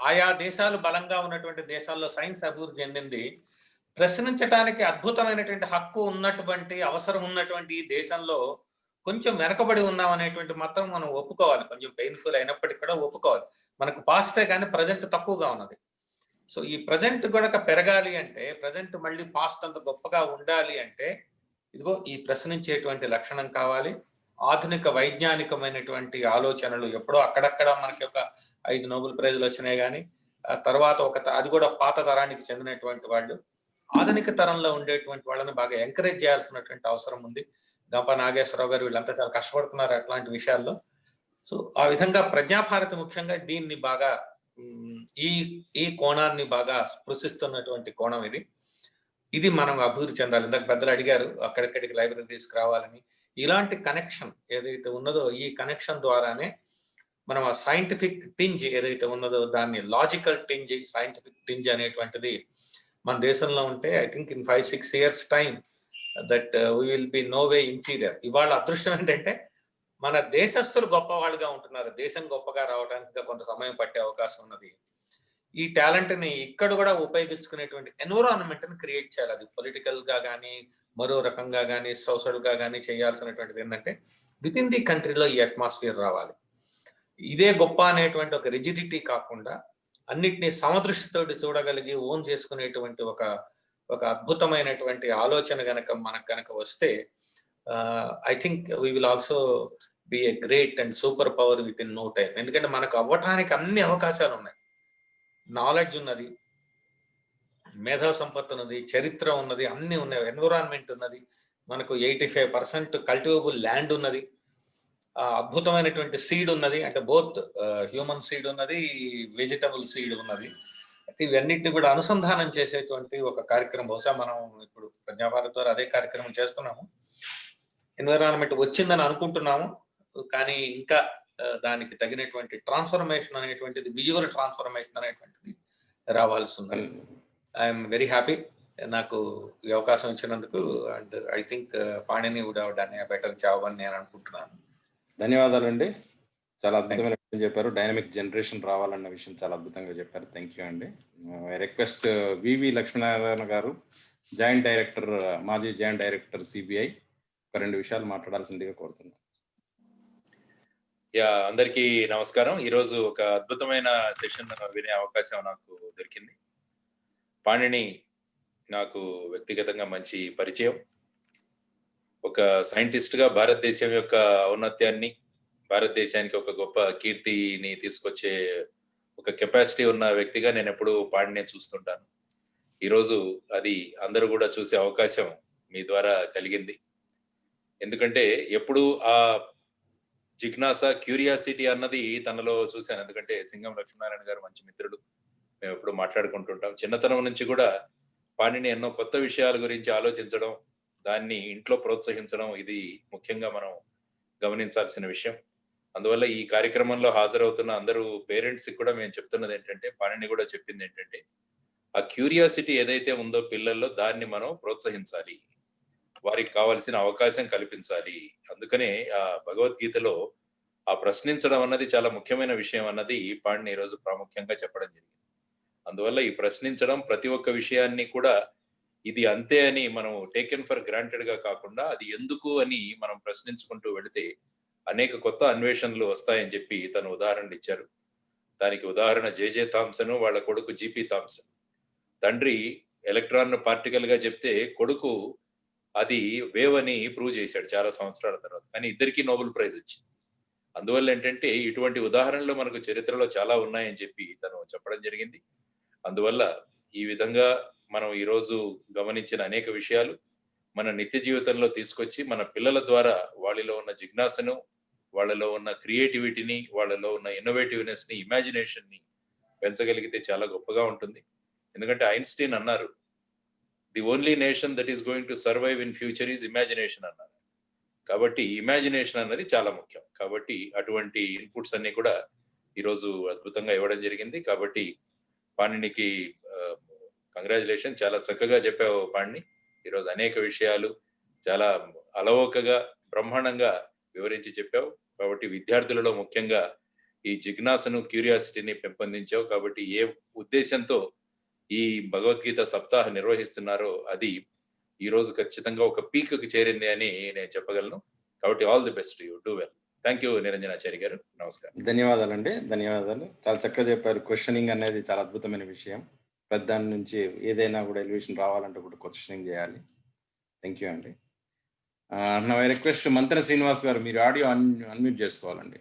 ఆయా దేశాలు బలంగా ఉన్నటువంటి దేశాల్లో సైన్స్ అభివృద్ధి చెందింది. ప్రశ్నించడానికి అద్భుతమైనటువంటి హక్కు ఉన్నటువంటి, అవసరం ఉన్నటువంటి ఈ దేశంలో కొంచెం వెనకబడి ఉన్నాం అనేటువంటి మాత్రం మనం ఒప్పుకోవాలి. కొంచెం పెయిన్ఫుల్ అయినప్పటికీ కూడా ఒప్పుకోవాలి. మనకు పాస్టే కానీ ప్రజెంట్ తక్కువగా ఉన్నది. సో ఈ ప్రజెంట్ కూడా పెరగాలి అంటే, ప్రజెంట్ మళ్ళీ పాస్ట్ అంత గొప్పగా ఉండాలి అంటే, ఇదిగో ఈ ప్రశ్నించేటువంటి లక్షణం కావాలి. ఆధునిక వైజ్ఞానికమైనటువంటి ఆలోచనలు ఎప్పుడో అక్కడక్కడ మనకి ఒక 5 నోబెల్ ప్రైజులు వచ్చినాయి, కానీ తర్వాత అది కూడా పాత తరానికి చెందినటువంటి వాళ్ళు. ఆధునిక తరంలో ఉండేటువంటి వాళ్ళని బాగా ఎంకరేజ్ చేయాల్సినటువంటి అవసరం ఉంది. గంప నాగేశ్వరరావు గారు వీళ్ళంతా చాలా కష్టపడుతున్నారు అట్లాంటి విషయాల్లో. సో ఆ విధంగా ప్రజ్ఞాభారతి ముఖ్యంగా దీన్ని బాగా ఈ కోణాన్ని బాగా స్పృశిస్తున్నటువంటి కోణం ఇది. ఇది మనం అభివృద్ధి చెందాలి. ఇందాక పెద్దలు అడిగారు అక్కడిక్కడికి లైబ్రరీ తీసుకురావాలని. ఇలాంటి కనెక్షన్ ఏదైతే ఉన్నదో ఈ కనెక్షన్ ద్వారానే మనం ఆ సైంటిఫిక్ టింజ్ ఏదైతే ఉన్నదో దాన్ని లాజికల్ టింజ్, సైంటిఫిక్ టింజ్ అనేటువంటిది మన దేశంలో ఉంటే I think in 5-6 years time that we will be no way inferior. ఇవాళ అదృష్టం ఏంటంటే మన దేశస్తులు గొప్పవాళ్ళుగా ఉంటున్నారు. దేశం గొప్పగా రావడానికి కొంత సమయం పట్టే అవకాశం ఉన్నది. ఈ టాలెంట్ ని ఇక్కడ కూడా ఉపయోగించుకునేటువంటి ఎన్విరాన్మెంట్ ని క్రియేట్ చేయాలి. అది పొలిటికల్ గా కానీ మరో రకంగా కానీ సోషల్ గా కానీ చేయాల్సినటువంటిది ఏంటంటే విత్ ఇన్ ది కంట్రీలో ఈ అట్మాస్ఫియర్ రావాలి. ఇదే గొప్ప అనేటువంటి ఒక రిజిడిటీ కాకుండా అన్నిటినీ సమదృష్టితోటి చూడగలిగి ఓన్ చేసుకునేటువంటి ఒక అద్భుతమైనటువంటి ఆలోచన మనకు గనక వస్తే I think we will also be a great and super power within no time. ఎందుకంటే మనకు అవ్వటానికి అన్ని అవకాశాలు ఉన్నాయి. నాలెడ్జ్ ఉన్నది, మేధా సంపత్తి ఉన్నది, చరిత్ర ఉన్నది, అన్ని ఉన్నాయి, ఎన్విరాన్మెంట్ ఉన్నది, మనకు 85% కల్టివబుల్ ల్యాండ్ ఉన్నది, అద్భుతమైనటువంటి సీడ్ ఉన్నది, అంటే బోత్ హ్యూమన్ సీడ్ ఉన్నది, వెజిటబుల్ సీడ్ ఉన్నది. ఇవన్నిటిని కూడా అనుసంధానం చేసేటువంటి ఒక కార్యక్రమం బహుశా మనం ఇప్పుడు ప్రజాభారత్ ద్వారా అదే కార్యక్రమం చేస్తున్నాము. ఎన్విరాన్మెంట్ వచ్చిందని అనుకుంటున్నాము, కానీ ఇంకా దానికి తగినటువంటి ట్రాన్స్ఫర్మేషన్ అనేటువంటిది, విజువల్ ట్రాన్స్ఫర్మేషన్ అనేటువంటిది రావాల్సి ఉన్నది. ఐఎమ్ వెరీ హ్యాపీ నాకు ఈ అవకాశం ఇచ్చినందుకు. And I think Panini would have done a better job అని నేను అనుకుంటున్నాను. ధన్యవాదాలండి, చాలా అద్భుతమైన విషయం చెప్పారు. డైనమిక్ జనరేషన్ రావాలన్న విషయం చాలా అద్భుతంగా చెప్పారు. థ్యాంక్ యూ అండి. రిక్వెస్ట్ వివి లక్ష్మీనారాయణ గారు, జాయింట్ డైరెక్టర్, మాజీ జాయింట్ డైరెక్టర్ సిబిఐ, ఒక 2 విషయాలు మాట్లాడాల్సిందిగా కోరుతున్నాను. అందరికీ నమస్కారం. ఈరోజు ఒక అద్భుతమైన సెషన్ వినే అవకాశం నాకు దొరికింది. పాణిని నాకు వ్యక్తిగతంగా మంచి పరిచయం. ఒక సైంటిస్ట్ గా భారతదేశం యొక్క ఔన్నత్యాన్ని, భారతదేశానికి ఒక గొప్ప కీర్తిని తీసుకొచ్చే ఒక కెపాసిటీ ఉన్న వ్యక్తిగా నేను ఎప్పుడూ పాణిని చూస్తుంటాను. ఈరోజు అది అందరూ కూడా చూసే అవకాశం మీ ద్వారా కలిగింది. ఎందుకంటే ఎప్పుడు ఆ జిజ్ఞాస, క్యూరియాసిటీ అన్నది తనలో చూశాను. ఎందుకంటే సింగం లక్ష్మీనారాయణ గారు మంచి మిత్రుడు, మేము ఎప్పుడు మాట్లాడుకుంటుంటాం. చిన్నతనం నుంచి కూడా పాణిని ఎన్నో కొత్త విషయాల గురించి ఆలోచించడం, దాన్ని ఇంట్లో ప్రోత్సహించడం, ఇది ముఖ్యంగా మనం గమనించాల్సిన విషయం. అందువల్ల ఈ కార్యక్రమంలో హాజరవుతున్న అందరూ పేరెంట్స్ కూడా మేము చెప్తున్నది ఏంటంటే, పాణిని కూడా చెప్పింది ఏంటంటే, ఆ క్యూరియాసిటీ ఏదైతే ఉందో పిల్లల్లో దాన్ని మనం ప్రోత్సహించాలి, వారికి కావాల్సిన అవకాశం కల్పించాలి. అందుకనే ఆ భగవద్గీతలో ఆ ప్రశ్నించడం అన్నది చాలా ముఖ్యమైన విషయం అన్నది పాణిని ఈరోజు ప్రాముఖ్యంగా చెప్పడం జరిగింది. అందువల్ల ఈ ప్రశ్నించడం, ప్రతి ఒక్క విషయాన్ని కూడా ఇది అంతే అని మనం టేకెన్ ఫర్ గ్రాంటెడ్ గా కాకుండా అది ఎందుకు అని మనం ప్రశ్నించుకుంటూ వెళితే అనేక కొత్త అన్వేషణలు వస్తాయని చెప్పి తను ఉదాహరణలు ఇచ్చారు. దానికి ఉదాహరణ జేజే థామ్సన్, వాళ్ళ కొడుకు జిపి థామ్సన్. తండ్రి ఎలక్ట్రాన్ పార్టికల్ గా చెప్తే కొడుకు అది వేవ్ అని ప్రూవ్ చేశాడు చాలా సంవత్సరాల తర్వాత. కానీ ఇద్దరికి నోబెల్ ప్రైజ్ వచ్చింది. అందువల్ల ఏంటంటే ఇటువంటి ఉదాహరణలు మనకు చరిత్రలో చాలా ఉన్నాయని చెప్పి తను చెప్పడం జరిగింది. అందువల్ల ఈ విధంగా మనం ఈరోజు గమనించిన అనేక విషయాలు మన నిత్య జీవితంలో తీసుకొచ్చి మన పిల్లల ద్వారా వాళ్ళలో ఉన్న జిజ్ఞాసను, వాళ్ళలో ఉన్న క్రియేటివిటీని, వాళ్ళలో ఉన్న ఇన్నోవేటివ్నెస్ ని, ఇమాజినేషన్ ని పెంచగలిగితే చాలా గొప్పగా ఉంటుంది. ఎందుకంటే ఐన్స్టీన్ అన్నారు, the only nation that is going to survive in future is imagination అన్నారు. కాబట్టి ఇమాజినేషన్ అన్నది చాలా ముఖ్యం. కాబట్టి అటువంటి ఇన్పుట్స్ అన్ని కూడా ఈరోజు అద్భుతంగా ఇవ్వడం జరిగింది. కాబట్టి పాణినికి కంగ్రాచులేషన్, చాలా చక్కగా చెప్పావు పాణిని. ఈరోజు అనేక విషయాలు చాలా అలవోకగా, బ్రహ్మాండంగా వివరించి చెప్పావు. కాబట్టి విద్యార్థులలో ముఖ్యంగా ఈ జిజ్ఞాసను, క్యూరియాసిటీని పెంపొందించావు. కాబట్టి ఏ ఉద్దేశంతో ఈ భగవద్గీత సప్తాహ నిర్వహిస్తున్నారో అది ఈ రోజు ఖచ్చితంగా ఒక పీక్ కి చేరింది అని నేను చెప్పగలను. కాబట్టి all the best, you do well. Thank you నిరంజనాచారి గారు, నమస్కారం. ధన్యవాదాలండి, ధన్యవాదాలు. చాలా చక్కగా చెప్పారు. క్వశ్చనింగ్ అనేది చాలా అద్భుతమైన విషయం. పెద్దాన్ని నుంచి ఏదైనా కూడా ఎలివేషన్ రావాలంటే కూడా క్వశ్చనింగ్ చేయాలి. థ్యాంక్ యూ అండి. నా రిక్వెస్ట్ మంత్రి శ్రీనివాస్ గారు, మీరు ఆడియో అన్మ్యూట్ చేసుకోవాలండి.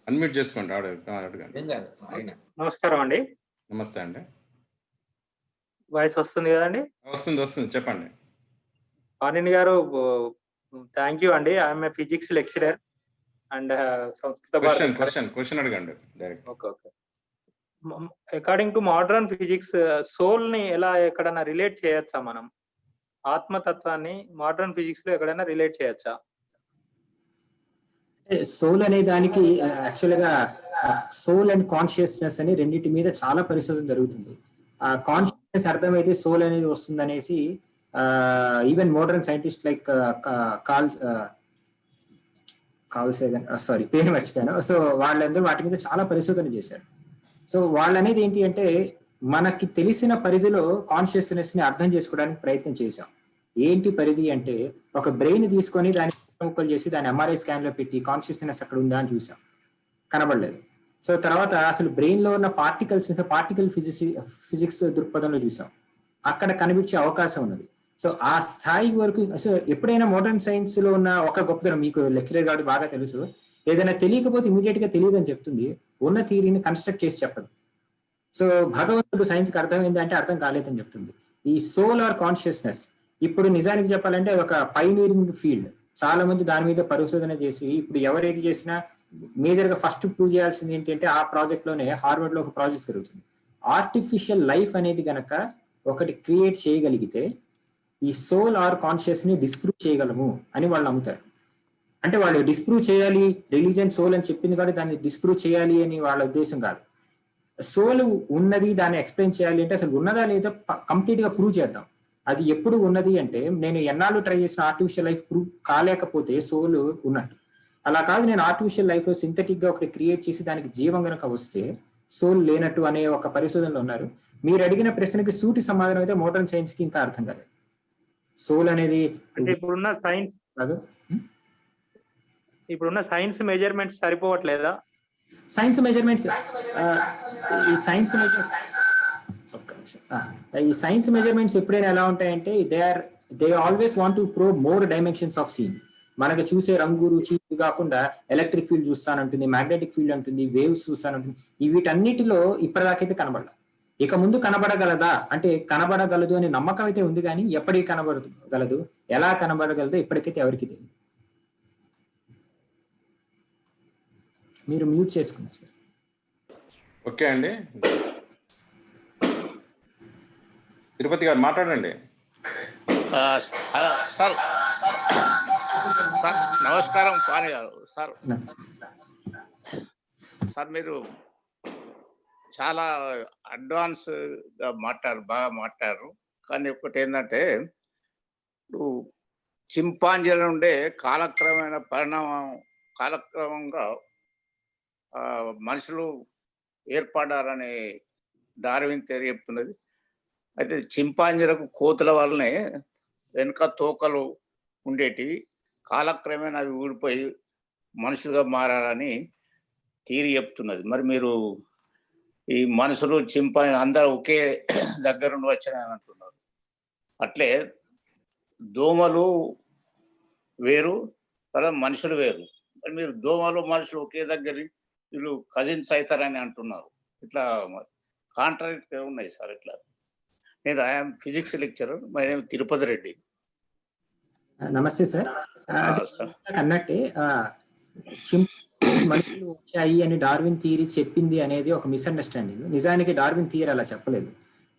అన్మ్యూట్ చేసుకోండి, అడగండి. నమస్కారం అండి. నమస్తే అండి. వాయిస్ వస్తుంది కదండి? వస్తుంది, చెప్పండి. పాణిని గారు, థ్యాంక్ యూ అండి. I'm a physics lecturer and Sanskrit question అడగండి direct. Okay. According to modern physics soul ని ఎలా ఎక్కడైనా రిలేట్ చేయొచ్చా మనం? ఆత్మతత్వాన్ని మోడర్న్ ఫిజిక్స్ లో ఎక్కడైనా రిలేట్ చేయొచ్చా? సోల్ అనే దానికి యాక్చువల్ గా సోల్ అండ్ కాన్షియస్నెస్ అని రెండింటి మీద చాలా పరిశోధన జరుగుతుంది. ఆ కాన్షియస్నెస్ అర్థమైతే సోల్ అనేది వస్తుంది అనేసి even modern scientist like Carl Sagan, sorry పేరు మర్చిపోయాను. సో వాళ్ళందరూ వాటి మీద చాలా పరిశోధన చేశారు. సో వాళ్ళు అనేది ఏంటి అంటే మనకి తెలిసిన పరిధిలో కాన్షియస్నెస్ ని అర్థం చేసుకోవడానికి ప్రయత్నం చేశాం. ఏంటి పరిధి అంటే ఒక బ్రెయిన్ తీసుకొని దాన్ని ముక్కలు చేసి దాన్ని ఎంఆర్ఐ స్కాన్ లో పెట్టి కాన్షియస్నెస్ అక్కడ ఉందా అని చూసాం, కనబడలేదు. సో తర్వాత అసలు బ్రెయిన్ లో ఉన్న పార్టికల్స్ పార్టికల్ ఫిజిక్స్ దృక్పథంలో చూసాం, అక్కడ కనిపించే అవకాశం ఉన్నది. సో ఆ స్థాయి వరకు అసలు ఎప్పుడైనా మోడర్న్ సైన్స్ లో ఉన్న ఒక గొప్పతనం, మీకు లెక్చరర్ కాబట్టి బాగా తెలుసు, ఏదైనా తెలియకపోతే ఇమీడియట్ గా తెలియదు అని చెప్తుంది, ఉన్న థియరీని కన్స్ట్రక్ట్ చేసి చెప్పదు. సో భగవంతుడు సైన్స్ కి అర్థమైంది అంటే అర్థం కాలేదని చెప్తుంది. ఈ సోల్ ఆర్ కాన్షియస్నెస్ ఇప్పుడు నిజానికి చెప్పాలంటే ఒక పైనీరింగ్ ఫీల్డ్. చాలా మంది దాని మీద పరిశోధన చేసి ఇప్పుడు ఎవరేది చేసినా మేజర్ గా ఫస్ట్ ప్రూవ్ చేయాల్సింది ఏంటంటే ఆ ప్రాజెక్ట్ లోనే హార్వర్డ్ లో ఒక ప్రాజెక్ట్ జరుగుతుంది. ఆర్టిఫిషియల్ లైఫ్ అనేది గనక ఒకటి క్రియేట్ చేయగలిగితే ఈ సోల్ ఆర్ కాన్షియస్ ని డిస్ప్రూవ్ చేయగలము అని వాళ్ళు నమ్ముతారు. అంటే వాళ్ళు డిస్ప్రూవ్ చేయాలి, రిలీజియన్ సోల్ అని చెప్పింది కాబట్టి దాన్ని డిస్ప్రూవ్ చేయాలి అని వాళ్ళ ఉద్దేశం కాదు. సోల్ ఉన్నది, దాన్ని ఎక్స్ప్లెయిన్ చేయాలి అంటే అసలు ఉన్నదా లేదో కంప్లీట్ గా ప్రూవ్ చేద్దాం. అది ఎప్పుడు ఉన్నది అంటే నేను ఎన్నాళ్ళు ట్రై చేసిన ఆర్టిఫిషియల్ లైఫ్ ప్రూవ్ కాలేకపోతే సోల్ ఉన్నట్టు. అలా కాదు, నేను ఆర్టిఫిషియల్ లైఫ్ సింథటిక్ గా ఒకటి క్రియేట్ చేసి దానికి జీవం గనక వస్తే సోల్ లేనట్టు అనే ఒక పరిశోధనలో ఉన్నారు. మీరు అడిగిన ప్రశ్నకి సూటి సమాధానం అయితే మోడర్న్ సైన్స్ కి ఇంకా అర్థం కాలేదు. సోల్ అనేది అంటే ఇప్పుడున్న సైన్స్ మెజర్మెంట్స్ సరిపోవట్లేదా? సైన్స్ మెజర్మెంట్స్ ఈ సైన్స్ మెజర్మెంట్స్ ఎప్పుడైనా ఎలా ఉంటాయంటే they always want to probe more dimensions of scene. మనకు చూసే రంగు రుచి కాకుండా ఎలక్ట్రిక్ ఫీల్డ్ చూస్తానంటుంది, మ్యాగ్నెటిక్ ఫీల్డ్ అంటుంది, వేవ్స్ చూస్తానంటుంది. వీటన్నిటిలో ఇప్పటిదాకైతే కనబడాలి. ఇక ముందు కనబడగలదా అంటే కనబడగలదు అనే నమ్మకం అయితే ఉంది, కానీ ఎప్పటికి కనబడగలదు, ఎలా కనబడగలదో ఇప్పటికైతే ఎవరికి తెలియదు. మీరు మ్యూట్ చేసుకున్నారు సార్. ఓకే అండి, తిరుపతి గారు మాట్లాడండి. సార్ నమస్కారం పాని గారు. సార్ మీరు చాలా అడ్వాన్స్ గా బాగా మాట్లాడారు. కానీ ఒకటి ఏంటంటే ఇప్పుడు చింపాంజీల నుండే కాలక్రమంగా మనుషులు ఏర్పడ్డారని డార్విన్ థియరీ చెప్తున్నది. అయితే చింపాంజీలకు కోతుల వల్లనే వెనుక తోకలు ఉండేటివి, కాలక్రమేణా అవి ఊడిపోయి మనుషులుగా మారాలని థియరీ చెప్తున్నది. మరి మీరు ఈ మనుషులు చింపాంజీ అందరూ ఒకే దగ్గర నుండి వచ్చారని అంటున్నారు. అట్లే దోమలు వేరు, తర్వాత మనుషులు వేరు. మరి మీరు దోమలు మనుషులు ఒకే దగ్గర వీళ్ళు కజిన్స్ అవుతారని అంటున్నారు. ఇట్లా కాంట్రాక్ట్ ఉన్నాయి సార్. ఇట్లా నేను I'm physics lecturer, my name Tirupati Reddy. నమస్తే సార్. అన్నట్టే మనుషులు వచ్చాయి అని డార్విన్ థియరీ చెప్పింది అనేది ఒక మిస్అండర్స్టాండింగ్. నిజానికి డార్విన్ థియరీ అలా చెప్పలేదు.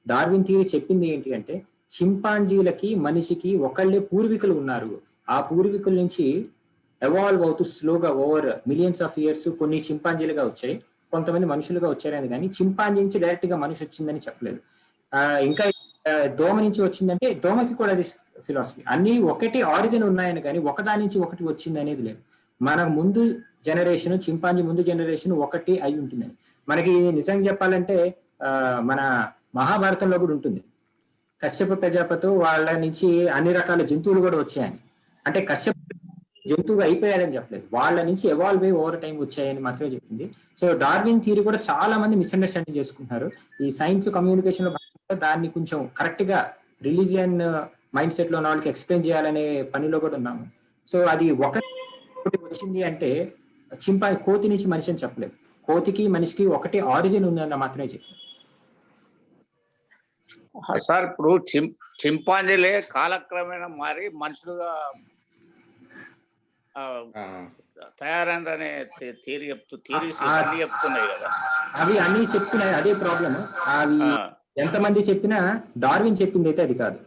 డార్విన్ థియరీ చెప్పింది ఏంటి అంటే చింపాంజీలకి మనిషికి ఒకళ్ళే పూర్వీకులు ఉన్నారు, ఆ పూర్వీకుల నుంచి ఎవాల్వ్ అవుతూ స్లోగా ఓవర్ మిలియన్స్ ఆఫ్ ఇయర్స్ కొన్ని చింపాంజీలుగా వచ్చాయి, కొంతమంది మనుషులుగా వచ్చారని, కానీ చింపాంజీ నుంచి డైరెక్ట్ గా మనిషి వచ్చిందని చెప్పలేదు. ఇంకా దోమ నుంచి వచ్చిందంటే దోమకి కూడా అది ఫిలాసఫీ. అన్ని ఒకటి ఆరిజిన్ ఉన్నాయని కానీ ఒకదాని నుంచి ఒకటి వచ్చింది అనేది లేదు. మన ముందు జనరేషన్ చింపాంజీ ముందు జనరేషన్ ఒకటి అయి ఉంటుందని. మనకి నిజంగా చెప్పాలంటే మన మహాభారతంలో కూడా ఉంటుంది, కశ్యప ప్రజాపతి వాళ్ళ నుంచి అన్ని రకాల జంతువులు కూడా వచ్చాయని. అంటే కశ్యప జంతువుగా అయిపోయాడని చెప్పలేదు, వాళ్ళ నుంచి ఎవాల్వ్ అయ్యి ఓవర్ టైం వచ్చాయని మాత్రమే చెప్పింది. సో డార్విన్ థియరీ కూడా చాలా మంది మిస్అండర్స్టాండింగ్ చేసుకుంటున్నారు. ఈ సైన్స్ కమ్యూనికేషన్ లో దాన్ని కొంచెం కరెక్ట్ గా రిలీజియన్ మైండ్ సెట్ లో ఉన్న వాళ్ళకి ఎక్స్ప్లెయిన్ చేయాలనే పనిలో కూడా ఉన్నాము. సో అది ఒకటి వచ్చింది అంటే కోతి నుంచి మనిషి అని చెప్పలేదు, కోతికి మనిషికి ఒకటి ఆరిజిన్ ఉందన్న మాత్రమే చెప్పారు సార్. ఇప్పుడు చింపాంజీలే కాలక్రమేణా మారి మనుషులుగా తయారైన అనే థియరీ థియరీస్ ఆ- అన్ని చెప్తున్నాయి కదా. అవి అన్ని చెప్తున్నాయి, అదే ప్రాబ్లమ్. అవి ఆ, ఎంతమంది చెప్పినా డార్విన్ చెప్పింది అయితే అది కాదు,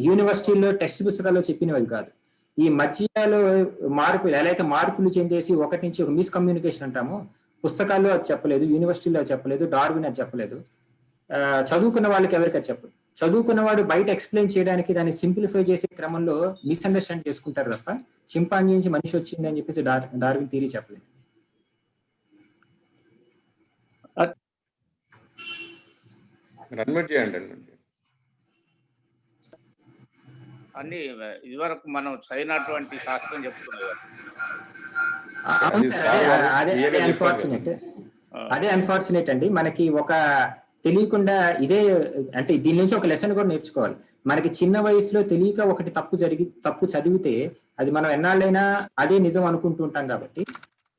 యూనివర్సిటీల్లో టెక్స్ట్ పుస్తకాల్లో చెప్పినవి కాదు. ఈ మధ్యలో మార్పులు ఎలా అయితే మార్పులు చెందేసి ఒకటి నుంచి ఒక మిస్కమ్యూనికేషన్ అంటామో, పుస్తకాల్లో అది చెప్పలేదు, యూనివర్సిటీలో అది చెప్పలేదు, డార్విన్ అది చెప్పలేదు. చదువుకున్న వాళ్ళకి ఎవరికి అది చెప్పదు. చదువుకున్నవాడు బయట ఎక్స్ప్లెయిన్ చేయడానికి దాన్ని సింప్లిఫై చేసే క్రమంలో మిస్అండర్స్టాండ్ చేసుకుంటారు తప్ప చింపాంజీ నుంచి మనిషి వచ్చింది అని చెప్పేసి డార్విన్ థియరీ చెప్పలేదు. అడ్మిట్ చేయండి. అన్ని ఇదివరకు మనం చదివినటువంటి శాస్త్రం చెప్తున్నది కదా. అవును సార్, అదే క్లియర్గా చెప్పారు అన్ఫార్చునేట్, ఆ, అదే అన్ఫార్చునేట్ అండి. మనకి ఒక తెలియకుండా ఇదే, అంటే దీని నుంచి ఒక లెసన్ కూడా నేర్చుకోవాలి. మనకి చిన్న వయసులో తెలియక ఒకటి తప్పు చదివితే అది మనం ఎన్నాళ్ళైనా అదే నిజం అనుకుంటూ ఉంటాం. కాబట్టి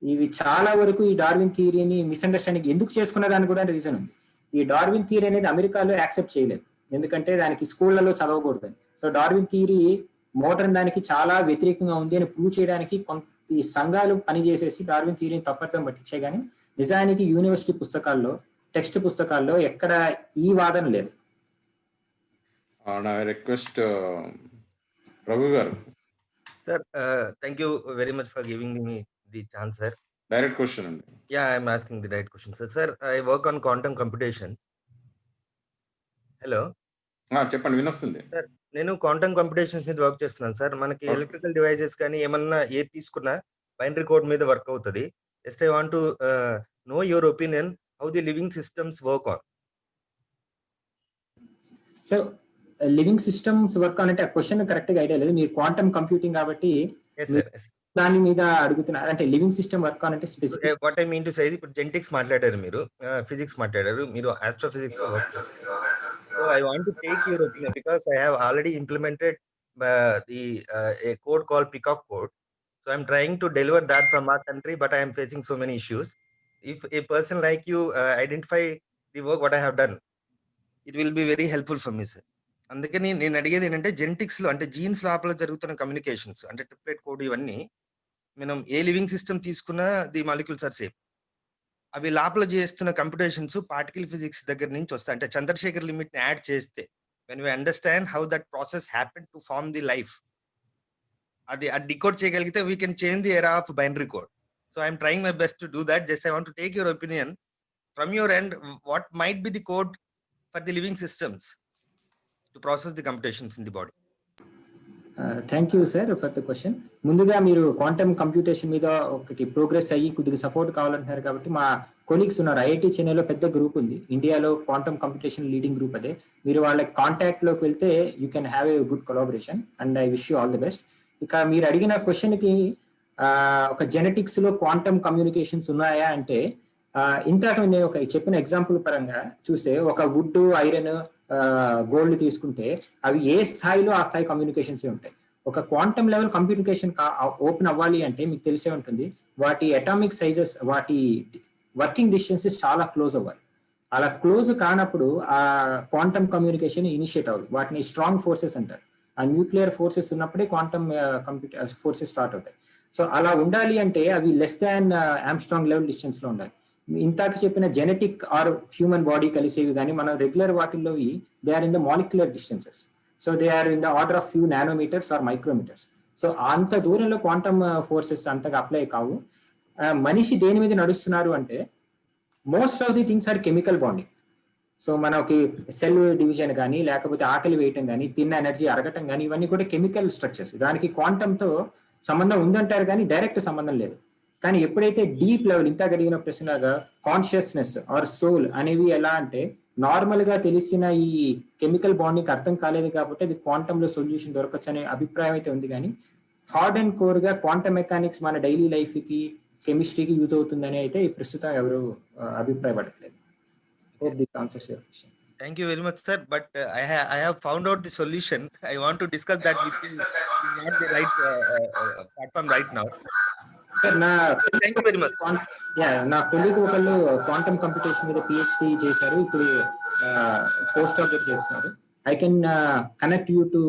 ఇవి చాలా వరకు ఈ డార్విన్ థియరీని మిస్అండర్స్టాండింగ్ ఎందుకు చేసుకున్న దానికి కూడా రీజన్ ఉంది. ఈ డార్విన్ థియరీ అనేది అమెరికాలో యాక్సెప్ట్ చేయలేదు, ఎందుకంటే దానికి స్కూళ్లలో చదవకూడదని. సో డార్విన్ థియరీ మోడర్న్ దానికి చాలా వ్యతిరేకంగా ఉంది అని ప్రూవ్ చేయడానికి కొంత సంఘాలు పనిచేసేసి డార్విన్ థియరీని తప్పట్టడం పట్టించే గానీ నిజానికి యూనివర్సిటీ పుస్తకాల్లో టెక్స్ట్ పుస్తకాల్లో ఎక్కడ ఈ వాదన లేదు. నా రిక్వెస్ట్ రఘు గారు. Sir, thank you very much for giving me the chance, sir. Direct question అండి. Yeah, I'm asking the right question, sir. Sir, I work on quantum computation. Hello. చెప్పండి, వినొస్తుంది. సార్, నేను క్వాంటమ్ కంప్యూటేషన్స్ మీద work చేస్తున్నాను sir. మనకి Okay. Electrical devices కానీ ఏమన్నా ఏది తీసుకున్నా బైనరీ కోడ్ మీద వర్క్ అవుతుంది. Just I want to know your opinion how the living systems work on. So living systems work అంటే ఆ క్వశ్చన్ కరెక్ట్ గా ఐడియా లేదు. మీరు క్వాంటమ్ కంప్యూటింగ్ కాబట్టి ఎస్ సార్, ఎస్. దాని మీద అడుగుతున్నారు. అంటే లివింగ్ సిస్టమ్ వర్క్ అంటే specific. What I mean to say, ఇప్పుడు జెనెటిక్స్ మాట్లాడారు, మీరు ఫిజిక్స్ మాట్లాడారు, మీరు ఆస్ట్రోఫిజిక్స్ లో వర్క్ చేస్తారు. So I want to take your opinion because I have already implemented the a code called Peacock code. So I'm trying to deliver that from our country, but I am facing so many issues. If a person like you identify the work what I have done, it will be very helpful for me, sir. అందుకని నేను అడిగేది ఏంటంటే, genetics లో అంటే jeans లోపల జరుగుతున్న communications అంటే triplet code ఇవన్నీ మనం ఏ లివింగ్ సిస్టమ్ తీసుకున్నా ది మాలిక్యూల్స్ ఆర్ సేమ్. అవి లోపల చేస్తున్న కంప్యూటేషన్స్ పార్టికల్ ఫిజిక్స్ దగ్గర నుంచి వస్తాయి. అంటే చంద్రశేఖర్ లిమిట్ ని యాడ్ చేస్తే when we understand how that process happen to form the life, అది డికోడ్ చేయగలిగితే we can change the era of binary code. So I'm trying my best to do that. Just I want to take your opinion from your end, what might be the code for the living systems to process the computations in the body. Thank you sir for the question. ముందుగా మీరు quantum computation మీద ఒకటి progress అయ్యి కొద్దిగా support కావాలంటున్నారు కాబట్టి మా colleagues ఉన్నారు. ఐఐటి చెన్నైలో పెద్ద గ్రూప్ ఉంది, ఇండియాలో క్వాంటమ్ కంప్యూటేషన్ లీడింగ్ గ్రూప్ అదే. మీరు వాళ్ళ కాంటాక్ట్ లోకి వెళ్తే you can have a good collaboration and I wish you all the best. ఇక మీరు అడిగిన క్వశ్చన్ కి ఒక జెనెటిక్స్ లో క్వాంటమ్ కమ్యూనికేషన్స్ ఉన్నాయా అంటే, ఇంతక నేను ఒక చెప్పిన ఎగ్జాంపుల్ పరంగా చూస్తే ఒక వుడ్, ఐరన్, గోల్డ్ తీసుకుంటే అవి ఏ స్థాయిలో ఆ స్థాయి కమ్యూనికేషన్స్ ఉంటాయి. ఒక క్వాంటమ్ లెవెల్ కమ్యూనికేషన్ ఓపెన్ అవ్వాలి అంటే మీకు తెలిసే ఉంటుంది, వాటి అటామిక్ సైజెస్, వాటి వర్కింగ్ డిస్టెన్సెస్ చాలా క్లోజ్ అవ్వాలి. అలా క్లోజ్ కానప్పుడు ఆ క్వాంటమ్ కమ్యూనికేషన్ ఇనిషియేట్ అవ్వదు. వాటిని స్ట్రాంగ్ ఫోర్సెస్ అంటారు. ఆ న్యూక్లియర్ ఫోర్సెస్ ఉన్నప్పుడే క్వాంటమ్ కంప్యూటర్ ఫోర్సెస్ స్టార్ట్ అవుతాయి. సో అలా ఉండాలి అంటే అవి less than angstrom level distance లో ఉండాలి. ఇంతాక చెప్పిన జెనెటిక్ ఆర్ హ్యూమన్ బాడీ కలిసేవి కానీ మనం రెగ్యులర్ వాటిల్లో they are in the molecular distances. So they are in the order of few nanometres or micrometres. So అంత దూరంలో క్వాంటమ్ ఫోర్సెస్ అంతగా అప్లై కావు. మనిషి దేని మీద నడుస్తున్నారు అంటే most of the things are chemical bonding. So మనకి సెల్ డివిజన్ కానీ, లేకపోతే ఆకలి వేయటం కానీ, తిన్న ఎనర్జీ అరగటం కానీ, ఇవన్నీ కూడా కెమికల్ స్ట్రక్చర్స్. దానికి క్వాంటమ్తో సంబంధం ఉందంటారు కానీ డైరెక్ట్ సంబంధం లేదు. కానీ ఎప్పుడైతే డీప్ లెవెల్, ఇంకా అడిగిన ప్రశ్నలాగా కాన్షియస్నెస్ ఆర్ సోల్ అనేవి ఎలా అంటే, నార్మల్ గా తెలిసిన ఈ కెమికల్ బాండింగ్ అర్థం కాలేదు కాబట్టి అది క్వాంటమ్ లో సొల్యూషన్ దొరకచ్చు అనే అభిప్రాయం అయితే ఉంది. కానీ హార్డ్ అండ్ కోర్ గా క్వాంటమ్ మెకానిక్స్ మన డైలీ లైఫ్ కి, కెమిస్ట్రీకి యూజ్ అవుతుందని అయితే ప్రస్తుతం ఎవరు అభిప్రాయపడట్లేదు. Hope this answers your question. Thank you very much, sir. But I have found out the solution. I want to discuss that with you. It's not the right platform right now. Sir, Thank you very much. నా colleague ఒకళ్ళు quantum computation మీద PhD చేశారు, ఇప్పుడు post doctorate చేస్తున్నారు. I can connect you to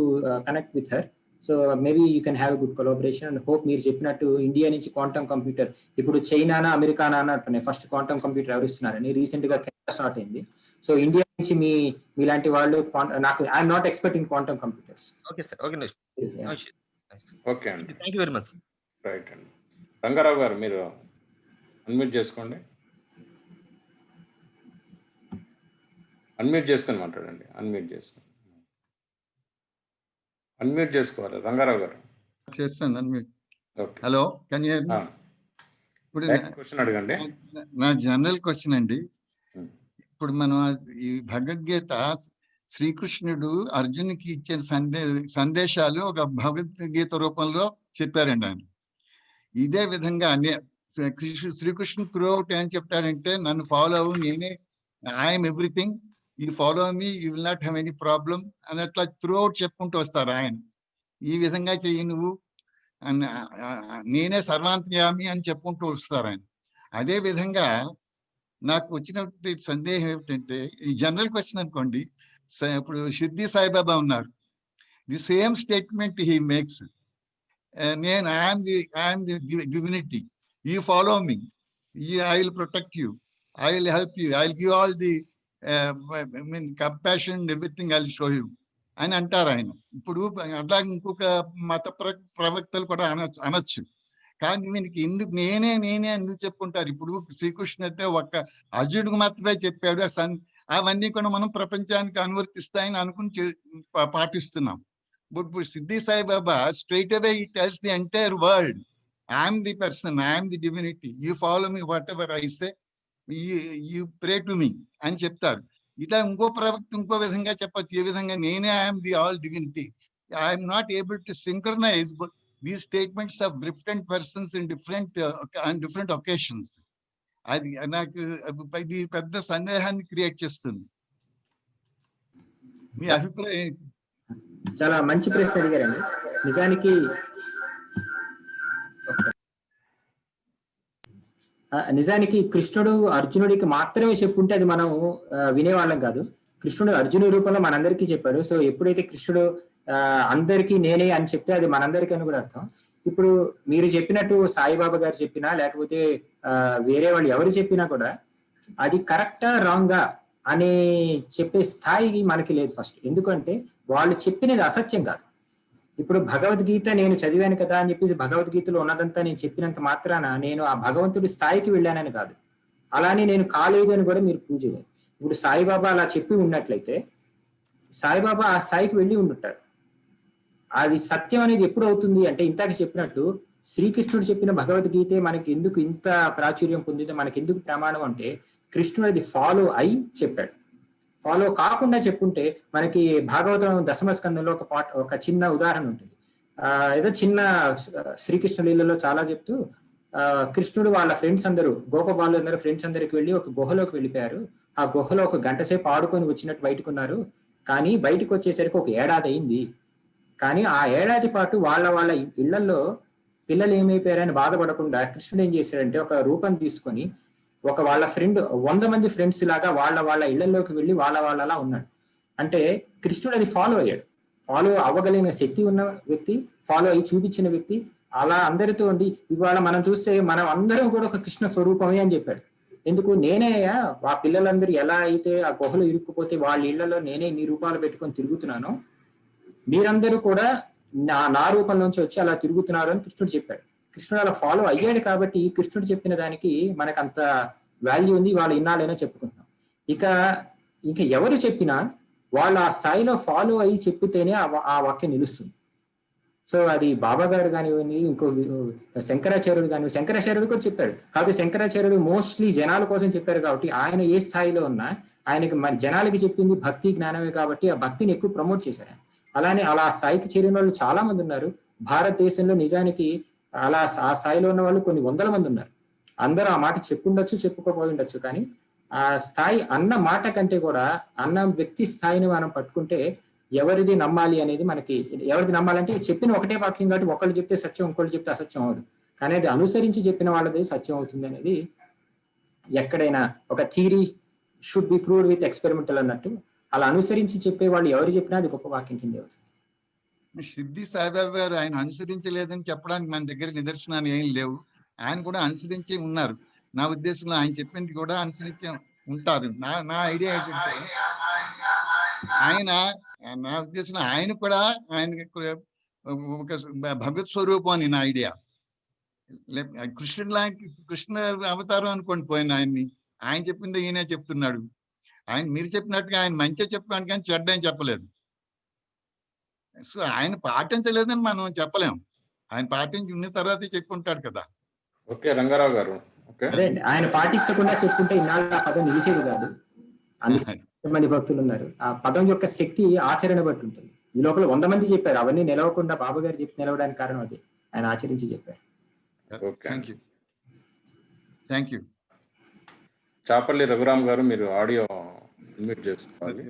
connect with her. So maybe you can have good collaboration and hope మీరు చెప్పినట్టు India నుంచి quantum computer ఇప్పుడు చైనానా అమెరికానా అన్నట్టున్నాయి ఫస్ట్ క్వాంటమ్ కంప్యూటర్ ఎవరు ఇస్తున్నారని రీసెంట్ గా కెనడా స్టార్ట్ అయింది. సో ఇండియా నుంచి మీలాంటి వాళ్ళు నాకు I'm not expecting quantum computers. Okay sir, okay okay అండి, thank you very much. Right అండి. రంగారావు గారు మీరు అన్మ్యూట్ చేసుకోండి, అన్మ్యూట్ చేసుకొని మాట్లాడండి, అన్మ్యూట్ చేసుకోవాలి రంగారావు గారు. చేస్తాను unmute. Okay, hello, can you ఇప్పుడు క్వశ్చన్ అడగండి. నా జనరల్ క్వశ్చన్ అండి. ఇప్పుడు మనం ఈ భగవద్గీత శ్రీకృష్ణుడు అర్జునుకి ఇచ్చిన సందేశాలు ఒక భగవద్గీత రూపంలో చెప్పారండి ఆయన. ఇదే విధంగా శ్రీకృష్ణుడు త్రూ అవుట్ ఏం చెప్తాడంటే, నన్ను ఫాలో అవ్వు, నేనే I'm everything, you follow me, you will not have any problem అని అట్లా త్రూ అవుట్ చెప్పుకుంటూ వస్తారు ఆయన. ఈ విధంగా చెయ్యి నువ్వు, నేనే సర్వాంతర్యామి అని చెప్పుకుంటూ వస్తారు ఆయన. అదే విధంగా నాకు వచ్చినటువంటి సందేహం ఏమిటంటే, ఈ జనరల్ క్వశ్చన్ అనుకోండి, ఇప్పుడు షిర్డీ సాయిబాబా ఉన్నారు, the same statement he makes, నేను I'm the divinity, you follow me, I will protect you, I will help you, I will give all the compassion, everything I will show you అని అంటారు ఆయన. ఇప్పుడు అట్లా ఇంకొక మత ప్రవక్తలు కూడా అనొచ్చు. కానీ వీనికి ఎందుకు నేనే ఎందుకు చెప్పుకుంటారు? ఇప్పుడు శ్రీకృష్ణుడు అంటే ఒక్క అర్జునుడికి మాత్రమే చెప్పాడు, అవన్నీ కూడా మనం ప్రపంచానికి అనువర్తిస్తాయని అనుకుని పాటిస్తున్నాం. బట్ ఇప్పుడు Siddhi Saibaba straight away he tells the entire world, I'm the person, I'm the divinity, you follow me whatever I say, you pray to me అని చెప్తారు. ఇట్లా ఇంకో ప్రవక్త ఇంకో విధంగా చెప్పచ్చు, ఏ విధంగా నేనే I'm the all divinity. I'm not able to synchronise these statements of different persons in different occasions. అది నాకు ఇది పెద్ద సందేహాన్ని క్రియేట్ చేస్తుంది. మీ అభిప్రాయం? చాలా మంచి ప్రశ్న అడిగారండి. నిజానికి కృష్ణుడు అర్జునుడికి మాత్రమే చెప్పుంటే అది మనం వినేవాళ్ళం కాదు. కృష్ణుడు అర్జునుడి రూపంలో మనందరికీ చెప్పాడు. సో ఎప్పుడైతే కృష్ణుడు అందరికీ నేనే అని చెప్తే అది మనందరికీ అని కూడా అర్థం. ఇప్పుడు మీరు చెప్పినట్టు సాయిబాబా గారు చెప్పినా లేకపోతే వేరే వాళ్ళు ఎవరు చెప్పినా కూడా అది కరెక్టా రాంగా అని చెప్పే స్థాయి మనకి లేదు ఫస్ట్. ఎందుకంటే వాళ్ళు చెప్పినది అసత్యం కాదు. ఇప్పుడు భగవద్గీత నేను చదివాను కదా అని చెప్పేసి భగవద్గీతలో ఉన్నదంతా నేను చెప్పినంత మాత్రాన నేను ఆ భగవంతుడి స్థాయికి వెళ్ళానని కాదు. అలానే నేను కాలేదు అని కూడా మీరు ప్రూవ్ చేయలేదు. ఇప్పుడు సాయిబాబా అలా చెప్పి ఉన్నట్లయితే సాయిబాబా ఆ స్థాయికి వెళ్ళి ఉండుంటాడు. అది సత్యం అనేది ఎప్పుడు అవుతుంది అంటే, ఇంతాక చెప్పినట్టు శ్రీకృష్ణుడు చెప్పిన భగవద్గీతే మనకి ఎందుకు ఇంత ప్రాచుర్యం పొందిందో, మనకి ఎందుకు ప్రమాణం అంటే కృష్ణుడు అది ఫాలో అయి చెప్పాడు. ఫాలో కాకుండా చెప్పుంటే మనకి భాగవతం దశమ స్కందంలో ఒక చిన్న ఉదాహరణ ఉంటుంది. ఏదో చిన్న శ్రీకృష్ణ లీలలో చాలా చెప్తూ కృష్ణుడు వాళ్ళ ఫ్రెండ్స్ అందరూ గోపబాలు అందరూ ఫ్రెండ్స్ అందరికి వెళ్ళి ఒక గుహలోకి వెళ్ళిపోయారు. ఆ గుహలో ఒక గంట సేపు ఆడుకొని వచ్చినట్టు బయటకున్నారు. కానీ బయటకు వచ్చేసరికి ఒక ఏడాది అయింది. కానీ ఆ ఏడాది పాటు వాళ్ళ ఇళ్లలో పిల్లలు ఏమైపోయారని బాధపడకుండా కృష్ణుడు ఏం చేశాడంటే ఒక రూపం తీసుకొని వాళ్ళ ఫ్రెండ్ 100 మంది ఫ్రెండ్స్ లాగా వాళ్ళ ఇళ్లలోకి వెళ్ళి వాళ్ళలా ఉన్నాడు. అంటే కృష్ణుడు అది ఫాలో అయ్యాడు. ఫాలో అవ్వగలిగిన శక్తి ఉన్న వ్యక్తి, ఫాలో అయ్యి చూపించిన వ్యక్తి. అలా అందరితో ఉండి ఇవాళ మనం చూస్తే మనం అందరం కూడా ఒక కృష్ణ స్వరూపమే అని చెప్పాడు. ఎందుకు? నేనే ఆ పిల్లలందరూ ఎలా అయితే ఆ గుహలో ఇరుక్కుపోతే వాళ్ళ ఇళ్లలో నేనే నీ రూపాలు పెట్టుకొని తిరుగుతున్నాను, మీరందరూ కూడా నా రూపంలోంచి వచ్చి అలా తిరుగుతున్నారు అని కృష్ణుడు చెప్పాడు. కృష్ణుడు అలా ఫాలో అయ్యాడు కాబట్టి కృష్ణుడు చెప్పిన దానికి మనకు అంత వాల్యూ ఉంది. వాళ్ళు ఇన్నాళ్ళైనా చెప్పుకుంటున్నాం. ఇక ఎవరు చెప్పినా వాళ్ళు ఆ స్థాయిలో ఫాలో అయ్యి చెప్పితేనే ఆ వాక్యం నిలుస్తుంది. సో అది బాబా గారు కానివ్వండి, ఇంకో శంకరాచార్యుడు కానివ్వండి, శంకరాచార్యుడు కూడా చెప్పాడు. కాబట్టి శంకరాచార్యుడు మోస్ట్లీ జనాల కోసం చెప్పారు కాబట్టి ఆయన ఏ స్థాయిలో ఉన్నా ఆయనకి జనాలకి చెప్పింది భక్తి జ్ఞానమే కాబట్టి ఆ భక్తిని ఎక్కువ ప్రమోట్ చేశారు. అలానే అలా స్థాయికి చేరిన వాళ్ళు చాలా మంది ఉన్నారు భారతదేశంలో. నిజానికి అలా ఆ స్థాయిలో ఉన్న వాళ్ళు కొన్ని 100 మంది ఉన్నారు. అందరూ ఆ మాట చెప్పుండొచ్చు, చెప్పుకోపోయి ఉండొచ్చు. కానీ ఆ స్థాయి అన్న మాట కంటే కూడా అన్న వ్యక్తి స్థాయిని మనం పట్టుకుంటే ఎవరిది నమ్మాలి అనేది మనకి, ఎవరిది నమ్మాలంటే చెప్పిన ఒకటే వాక్యం కాబట్టి ఒకళ్ళు చెప్తే సత్యం, ఇంకోళ్ళు చెప్తే అసత్యం అవ్వదు. కానీ అది అనుసరించి చెప్పిన వాళ్ళది సత్యం అవుతుంది అనేది ఎక్కడైనా ఒక theory should be proved with experimental అన్నట్టు అలా అనుసరించి చెప్పే వాళ్ళు ఎవరు చెప్పినా అది గొప్ప వాక్యం కింద అవుతుంది. సిద్ధి సాయిబాబా గారు ఆయన అనుసరించలేదని చెప్పడానికి మన దగ్గర నిదర్శనాలు ఏం లేవు. ఆయన కూడా అనుసరించి ఉన్నారు. నా ఉద్దేశంలో ఆయన చెప్పింది కూడా అనుసరించి ఉంటారు. నా ఐడియా ఏంటంటే ఆయన, నా ఉద్దేశంలో ఆయన కూడా ఆయన ఒక భగవత్ స్వరూపం అని నా ఐడియా. కృష్ణ అవతారం అనుకోండి పోయిన ఆయన్ని. ఆయన చెప్పింది ఈయన చెప్తున్నాడు. ఆయన మీరు చెప్పినట్టుగా ఆయన మంచిగా చెప్పాను కానీ చెడ్డ అని చెప్పలేదు. సో ఆయన పాటించలేదని మనం చెప్పలేం. ఆయన పాటించి ఉన్న తర్వాత చెప్పుకుంటాడు కదా. ఓకే రంగారావు గారు. ఓకే, ఆయన పాటించకుండా చెప్పుకుంటే ఇన్నాళ్ళు ఆ పదం నిలిచేది కాదు. అందుకే మంది భక్తులు ఉన్నారు. ఆ పదం యొక్క శక్తి ఆచరణ బట్టి ఉంటుంది. ఈ లోపల 100 మంది చెప్పారు, అవన్నీ నిలవకుండా బాబు గారు చెప్పి నిలవడానికి కారణం అదే, ఆయన ఆచరించి చెప్పారు. Thank you. చాపల్లి రఘురామ్ గారు, మీరు ఆడియో అన్మ్యూట్ చేసుకోవాలి.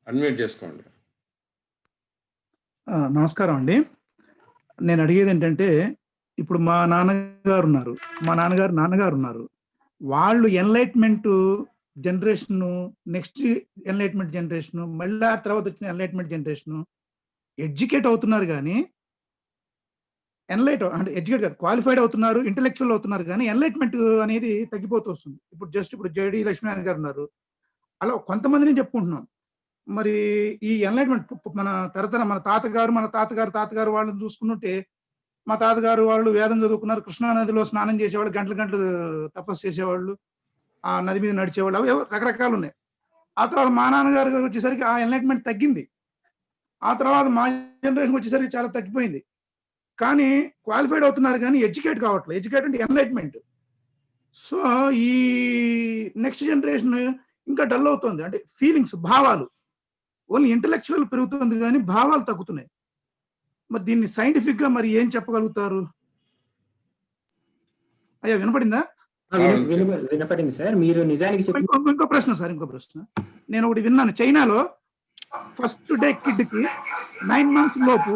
అన్మ్యూట్ చేసుకోండి. నమస్కారం అండి. నేను అడిగేది ఏంటంటే, ఇప్పుడు మా నాన్నగారు ఉన్నారు. వాళ్ళు enlightenment generation, next enlightenment generation, మళ్ళీ ఆ తర్వాత వచ్చిన ఎన్లైట్మెంట్ జనరేషన్ ఎడ్యుకేట్ అవుతున్నారు కానీ ఎడ్యుకేట్ కాదు, క్వాలిఫైడ్ అవుతున్నారు, ఇంటెలెక్చువల్ అవుతున్నారు కానీ ఎన్లైట్మెంట్ అనేది తగ్గిపోతూ వస్తుంది. ఇప్పుడు జేడి లక్ష్మీనారాయణ గారు ఉన్నారు, అలా కొంతమందిని చెప్పుకుంటున్నాం. మరి ఈ ఎన్లైట్మెంట్ మన తాతగారు వాళ్ళని చూసుకుంటుంటే, మా తాతగారు వాళ్ళు వేదం చదువుకున్నారు, కృష్ణా నదిలో స్నానం చేసేవాళ్ళు, గంటలు తపస్సు చేసేవాళ్ళు, ఆ నది మీద నడిచేవాళ్ళు, అవి రకరకాలు ఉన్నాయి. ఆ తర్వాత మా నాన్నగారు వచ్చేసరికి ఆ ఎన్లైట్మెంట్ తగ్గింది. ఆ తర్వాత మా జనరేషన్ వచ్చేసరికి చాలా తగ్గిపోయింది. కానీ క్వాలిఫైడ్ అవుతున్నారు కానీ ఎడ్యుకేట్ కావట్లేదు. ఎడ్యుకేట్ అంటే ఎన్లైట్మెంట్. సో ఈ నెక్స్ట్ జనరేషన్ ఇంకా డల్ అవుతుంది. అంటే ఫీలింగ్స్, భావాలు, ఓన్లీ ఇంటెలెక్చువల్ పెరుగుతుంది కానీ భావాలు తగ్గుతున్నాయి. మరి దీన్ని సైంటిఫిక్ గా మరి ఏం చెప్పగలుగుతారు? అయ్యా వినపడిందా? వినపడింది సార్. మీరు నిజానికి ఇంకో ప్రశ్న. నేను ఒకటి విన్నాను, చైనాలో ఫస్ట్ డే కిడ్ కి 9 months లోపు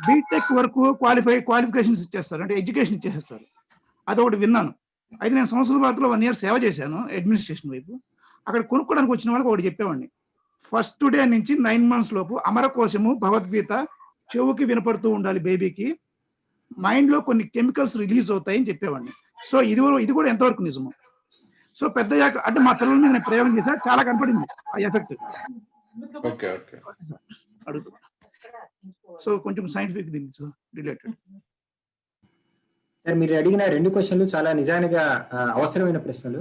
బీటెక్ వరకు క్వాలిఫికేషన్స్ ఇచ్చేస్తారు, అంటే ఎడ్యుకేషన్ ఇచ్చేస్తారు. అదొకటి విన్నాను. అయితే నేను సంస్కృత భారతిలో 1 year సేవ చేశాను అడ్మినిస్ట్రేషన్ వైపు. అక్కడ కొనుక్కోవడానికి వచ్చిన వాళ్ళకి ఒకటి చెప్పేవాడిని, ఫస్ట్ డే నుంచి 9 months లోపు అమరకోశము, భగవద్గీత చెవుకి వినపడుతూ ఉండాలి బేబీకి, మైండ్ లో కొన్ని కెమికల్స్ రిలీజ్ అవుతాయని చెప్పేవాడిని. సో ఇది కూడా ఎంతవరకు నిజము? సో పెద్దయ్యాక అంటే మా పిల్లల మీద నేను ప్రయోగం చేశా, చాలా కనపడింది ఆ ఎఫెక్ట్. అడుగుతున్నా. సో కొంచెం సైంటిఫిక్ దీనికి రిలేటెడ్. సార్ మీరు అడిగిన 2 questions చాలా నిజానిగా అవసరమైన ప్రశ్నలు.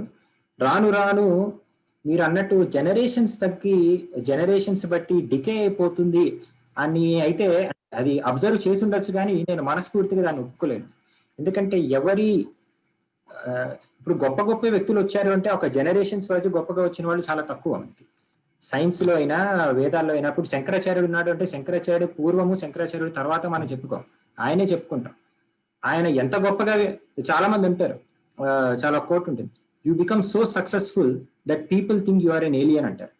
రాను రాను మీరు అన్నట్టు జనరేషన్స్ బట్టి డికే అయిపోతుంది అని అయితే అది అబ్జర్వ్ చేసి ఉండొచ్చు, కానీ నేను మనస్ఫూర్తిగా దాన్ని ఒప్పుకోలేను. ఎందుకంటే ఇప్పుడు గొప్ప గొప్ప వ్యక్తులు వచ్చారు అంటే ఒక జనరేషన్స్ వైజ్ గొప్పగా వచ్చిన వాళ్ళు చాలా తక్కువ. మనకి సైన్స్ లో అయినా వేదాల్లో అయినా, ఇప్పుడు శంకరాచార్యుడు ఉన్నాడు అంటే శంకరాచార్యుడు పూర్వము, శంకరాచార్యుడు తర్వాత మనం చెప్పుకోం, ఆయనే చెప్పుకుంటాం. ఆయన ఎంత గొప్పగా, చాలా మంది ఉంటారు, చాలా కోట్ ఉంటుంది, you become so successful that people think you are an alien అంటారు.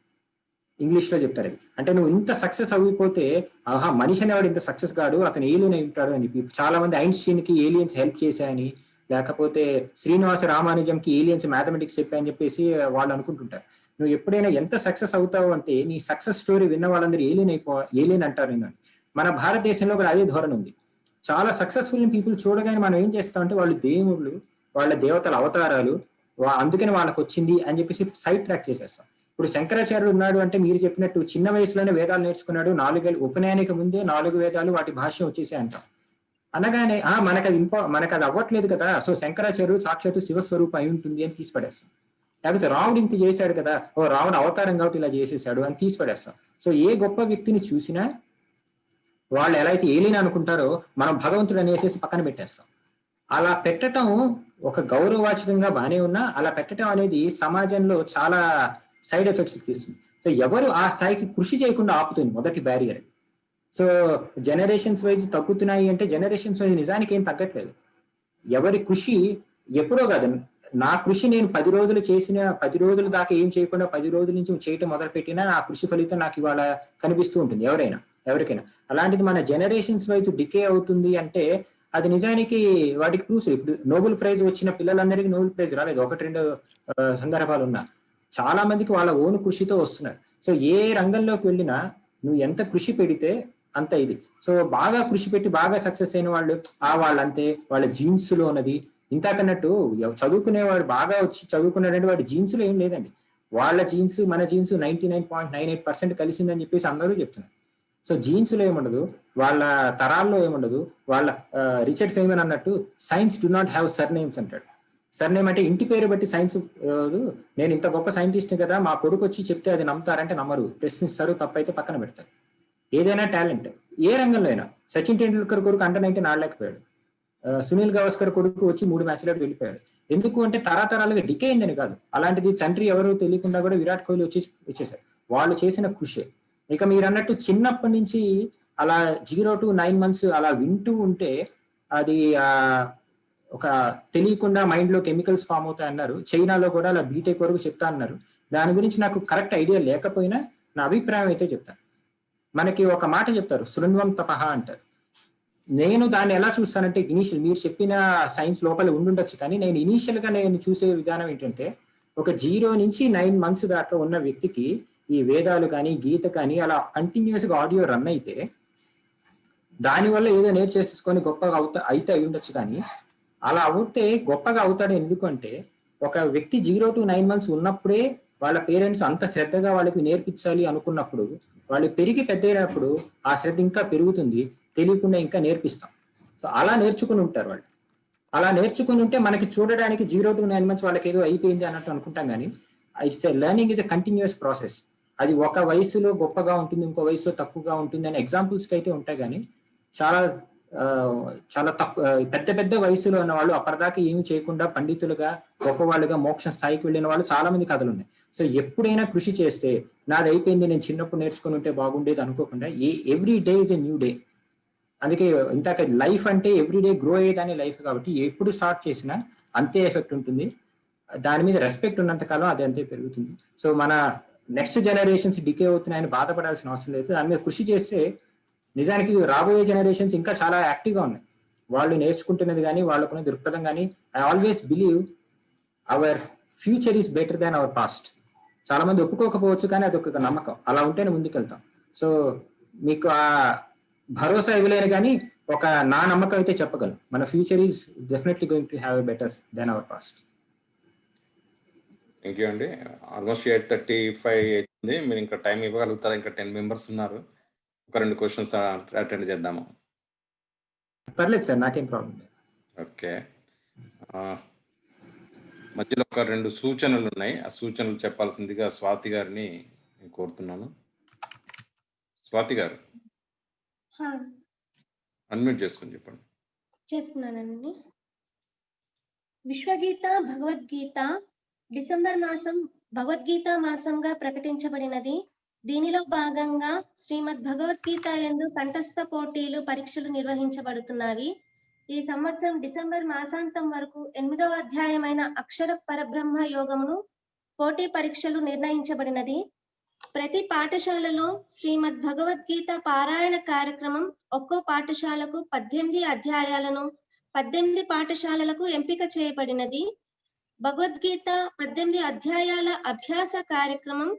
ఇంగ్లీష్ లో చెప్తారు అది. అంటే నువ్వు ఇంత సక్సెస్ అయిపోతే, ఆహా మనిషి అనేవాడు ఇంత సక్సెస్ కాడు, అతను ఏలియన్ అయి ఉంటాడు అని చెప్పి. చాలా మంది ఐన్స్టీన్ కి ఏలియన్స్ హెల్ప్ చేశాయని, లేకపోతే శ్రీనివాస రామానుజంకి ఏలియన్స్ మ్యాథమెటిక్స్ చెప్పాయని చెప్పేసి వాళ్ళు అనుకుంటుంటారు. నువ్వు ఎప్పుడైనా ఎంత సక్సెస్ అవుతావు అంటే నీ సక్సెస్ స్టోరీ విన్న వాళ్ళందరూ ఏలియన్ అంటారు. నేను మన భారతదేశంలో కూడా అదే ధోరణి ఉంది. చాలా సక్సెస్ఫుల్ పీపుల్ చూడగానే మనం ఏం చేస్తామంటే వాళ్ళు దేవుళ్ళు, వాళ్ళ దేవతల అవతారాలు, అందుకని వాళ్ళకి వచ్చింది అని చెప్పేసి సైడ్ ట్రాక్ చేసేస్తాం. ఇప్పుడు శంకరాచార్యుడు ఉన్నాడు అంటే మీరు చెప్పినట్టు చిన్న వయసులోనే వేదాలు నేర్చుకున్నాడు, 4 ఏళ్ళు ఉపనయనానికి ముందే 4 వేదాలు వాటి భాష్యం వచ్చేసి అంటాం. అనగానే మనకు అది అవ్వట్లేదు కదా, సో శంకరాచార్యుడు సాక్షాత్తు శివస్వరూపం అయి ఉంటుంది అని తీసిపడేస్తాం. లేకపోతే రాముడు ఇంత చేశాడు కదా, రాముడు అవతారం కాబట్టి ఇలా చేసేసాడు అని తీసిపడేస్తాం. సో ఏ గొప్ప వ్యక్తిని చూసినా వాళ్ళు ఎలా అయితే ఏలియన్ అనుకుంటారో మనం భగవంతుడు అనేసి పక్కన పెట్టేస్తాం. అలా పెట్టడం ఒక గౌరవవాచకంగా బాగానే ఉన్నా, అలా పెట్టడం అనేది సమాజంలో చాలా సైడ్ ఎఫెక్ట్స్ తీస్తుంది. సో ఎవరు ఆ స్థాయికి కృషి చేయకుండా ఆపుతుంది మొదటి బ్యారియర్. సో జనరేషన్స్ వైజ్ తగ్గుతున్నాయి అంటే జనరేషన్స్ వైజ్ నిజానికి ఏం తగ్గట్లేదు. ఎవరి కృషి ఎప్పుడో కాదు, నా కృషి నేను 10 రోజులు చేసిన 10 రోజుల దాకా ఏం చేయకుండా 10 రోజుల నుంచి చేయటం మొదలు పెట్టినా నా కృషి ఫలితం నాకు ఇవాళ కనిపిస్తూ ఉంటుంది ఎవరికైనా. అలాంటిది మన జనరేషన్స్ వైజ్ డికే అవుతుంది అంటే అది నిజానికి వాటికి ప్రూఫ్స్. ఇప్పుడు నోబెల్ ప్రైజ్ వచ్చిన పిల్లలందరికీ నోబెల్ ప్రైజ్ రాలేదు, 1-2 సందర్భాలు ఉన్నా. చాలా మందికి వాళ్ళ ఓన్ కృషితో వస్తున్నారు. సో ఏ రంగంలోకి వెళ్ళినా నువ్వు ఎంత కృషి పెడితే అంత ఇది. సో బాగా కృషి పెట్టి బాగా సక్సెస్ అయిన వాళ్ళు వాళ్ళంతే, వాళ్ళ జీన్స్ లో ఉన్నది. ఇంతకన్నట్టు చదువుకునేవాడు బాగా వచ్చి చదువుకున్నాడంటే వాడి జీన్స్ లో ఏం లేదండి. వాళ్ళ జీన్స్ మన జీన్స్ 99.98% కలిసిందని చెప్పేసి అందరూ చెప్తున్నారు. సో జీన్స్ లో ఏముండదు, వాళ్ళ తరాల్లో ఏముండదు. వాళ్ళ రిచర్డ్ ఫెయిమన్ అన్నట్టు science do not have surnames అంటాడు. సర్నేమ్ అంటే ఇంటి పేరు బట్టి సైన్స్. నేను ఇంత గొప్ప సైంటిస్ట్ కదా, మా కొడుకు వచ్చి చెప్తే అది నమ్ముతారంటే నమ్మరు, ప్రశ్నిస్తారు, తప్పైతే పక్కన పెడతారు. ఏదైనా టాలెంట్ ఏ రంగంలో అయినా. సచిన్ టెండూల్కర్ కొడుకు అండర్-19 ఆడలేకపోయాడు, సునీల్ గవాస్కర్ కొడుకు వచ్చి 3 మ్యాచ్లకు వెళ్ళిపోయాడు. ఎందుకు అంటే తరతరాలుగా డికే అయిందని కాదు, అలాంటిది తండ్రి ఎవరు తెలియకుండా కూడా విరాట్ కోహ్లీ వచ్చేసారు. వాళ్ళు చేసిన కృషి. ఇక మీరు అన్నట్టు చిన్నప్పటి నుంచి అలా 0 to 9 months అలా వింటూ ఉంటే అది ఒక తెలియకుండా మైండ్ లో కెమికల్స్ ఫామ్ అవుతాయి అన్నారు. చైనాలో కూడా అలా బీటెక్ వరకు చెప్తా అన్నారు. దాని గురించి నాకు కరెక్ట్ ఐడియా లేకపోయినా నా అభిప్రాయం అయితే చెప్తాను. మనకి ఒక మాట చెప్తారు, శృణ్వం తపహ అంటారు. నేను దాన్ని ఎలా చూస్తానంటే, ఇనీషియల్ మీరు చెప్పిన సైన్స్ లోపల ఉండుండొచ్చు, కానీ నేను ఇనీషియల్ గా నేను చూసే విధానం ఏంటంటే, ఒక 0 నుంచి 9 months దాకా ఉన్న వ్యక్తికి ఈ వేదాలు కానీ గీత కానీ అలా కంటిన్యూస్ గా ఆడియో రన్ అయితే దానివల్ల ఏదో నేర్చేసుకొని గొప్పగా అయితే అయి ఉండొచ్చు. కానీ అలా అవుతే గొప్పగా అవుతాడు. ఎందుకంటే ఒక వ్యక్తి 0 to 9 months ఉన్నప్పుడే వాళ్ళ పేరెంట్స్ అంత శ్రద్ధగా వాళ్ళకి నేర్పించాలి అనుకున్నప్పుడు, వాళ్ళు పెరిగి పెద్ద అయినప్పుడు ఆ శ్రద్ధ ఇంకా పెరుగుతుంది, తెలియకుండా ఇంకా నేర్పిస్తాం. సో అలా నేర్చుకుని ఉంటారు వాళ్ళు. అలా నేర్చుకుని ఉంటే మనకి చూడడానికి 0 to 9 months వాళ్ళకి ఏదో అయిపోయింది అన్నట్టు అనుకుంటాం. కానీ it's learning is a continuous process. అది ఒక వయసులో గొప్పగా ఉంటుంది, ఇంకో వయసులో తక్కువగా ఉంటుంది అని ఎగ్జాంపుల్స్కి అయితే ఉంటాయి. కానీ చాలా చాలా తక్కువ పెద్ద పెద్ద వయసులో ఉన్న వాళ్ళు అప్పటిదాకా ఏమి చేయకుండా పండితులుగా గొప్పవాళ్ళుగా మోక్ష స్థాయికి వెళ్ళిన వాళ్ళు చాలా మంది కథలు ఉన్నాయి. సో ఎప్పుడైనా కృషి చేస్తే నాది అయిపోయింది, నేను చిన్నప్పుడు నేర్చుకుని ఉంటే బాగుండేది అనుకోకుండా every day is a new day. అందుకే ఇందాక లైఫ్ అంటే ఎవ్రీ డే గ్రో అయ్యేదాన్ని లైఫ్, కాబట్టి ఎప్పుడు స్టార్ట్ చేసినా అంతే ఎఫెక్ట్ ఉంటుంది. దాని మీద రెస్పెక్ట్ ఉన్నంత కాలం అది అంతే పెరుగుతుంది. సో మన నెక్స్ట్ జనరేషన్స్ డికే అవుతున్నాయని బాధపడాల్సిన అవసరం లేదు. దాని మీద కృషి చేస్తే నిజానికి రాబోయే జనరేషన్స్ ఇంకా చాలా యాక్టివ్గా ఉన్నాయి. వాళ్ళు నేర్చుకుంటున్నది కానీ వాళ్ళకున్న దృక్పథం కానీ, I always believe our future is better than our past. చాలా మంది ఒప్పుకోకపోవచ్చు, కానీ అది ఒక నమ్మకం. అలా ఉంటేనే ముందుకెళ్తాం. సో మీకు ఆ భరోసా ఇవ్వలేను, కానీ ఒక నా నమ్మకం అయితే చెప్పగలను, మన future is definitely going to have better than our past. Thank you అండి. ఆల్మోస్ట్ 8:35 అవుతుంది. మీరు ఇంకా టైం ఇవ్వగలుగుతారా? ఇంకా 10 members ఉన్నారు. ఒక 2 questions అటెండ్ చేద్దాము. పర్లేదు సార్, నాకేం ప్రాబ్లం లేదు. ఓకే, మధ్యలో ఒక 2 సూచనలు ఉన్నాయి. ఆ సూచనలు చెప్పాల్సిందిగా స్వాతి గారిని కోరుతున్నాను. స్వాతి గారు అన్మ్యూట్ చేసుకొని చెప్పండి. చేస్తున్నానండి. విశ్వగీత భగవద్గీత డిసెంబర్ మాసం భగవద్గీత మాసంగా ప్రకటించబడినది. దీనిలో భాగంగా శ్రీమద్ భగవద్గీత యందు కంఠస్థ పోటీలు పరీక్షలు నిర్వహించబడుతున్నవి. ఈ సంవత్సరం డిసెంబర్ మాసాంతం వరకు 8వ అధ్యాయమైన అక్షర పరబ్రహ్మ యోగమును పోటీ పరీక్షలు నిర్ణయించబడినది. ప్రతి పాఠశాలలో శ్రీమద్ భగవద్గీత పారాయణ కార్యక్రమం ఒక్కో పాఠశాలకు 18 అధ్యాయాలను 18 పాఠశాలలకు ఎంపిక చేయబడినది. భగవద్గీత 18 అధ్యాయాల అభ్యాస కార్యక్రమం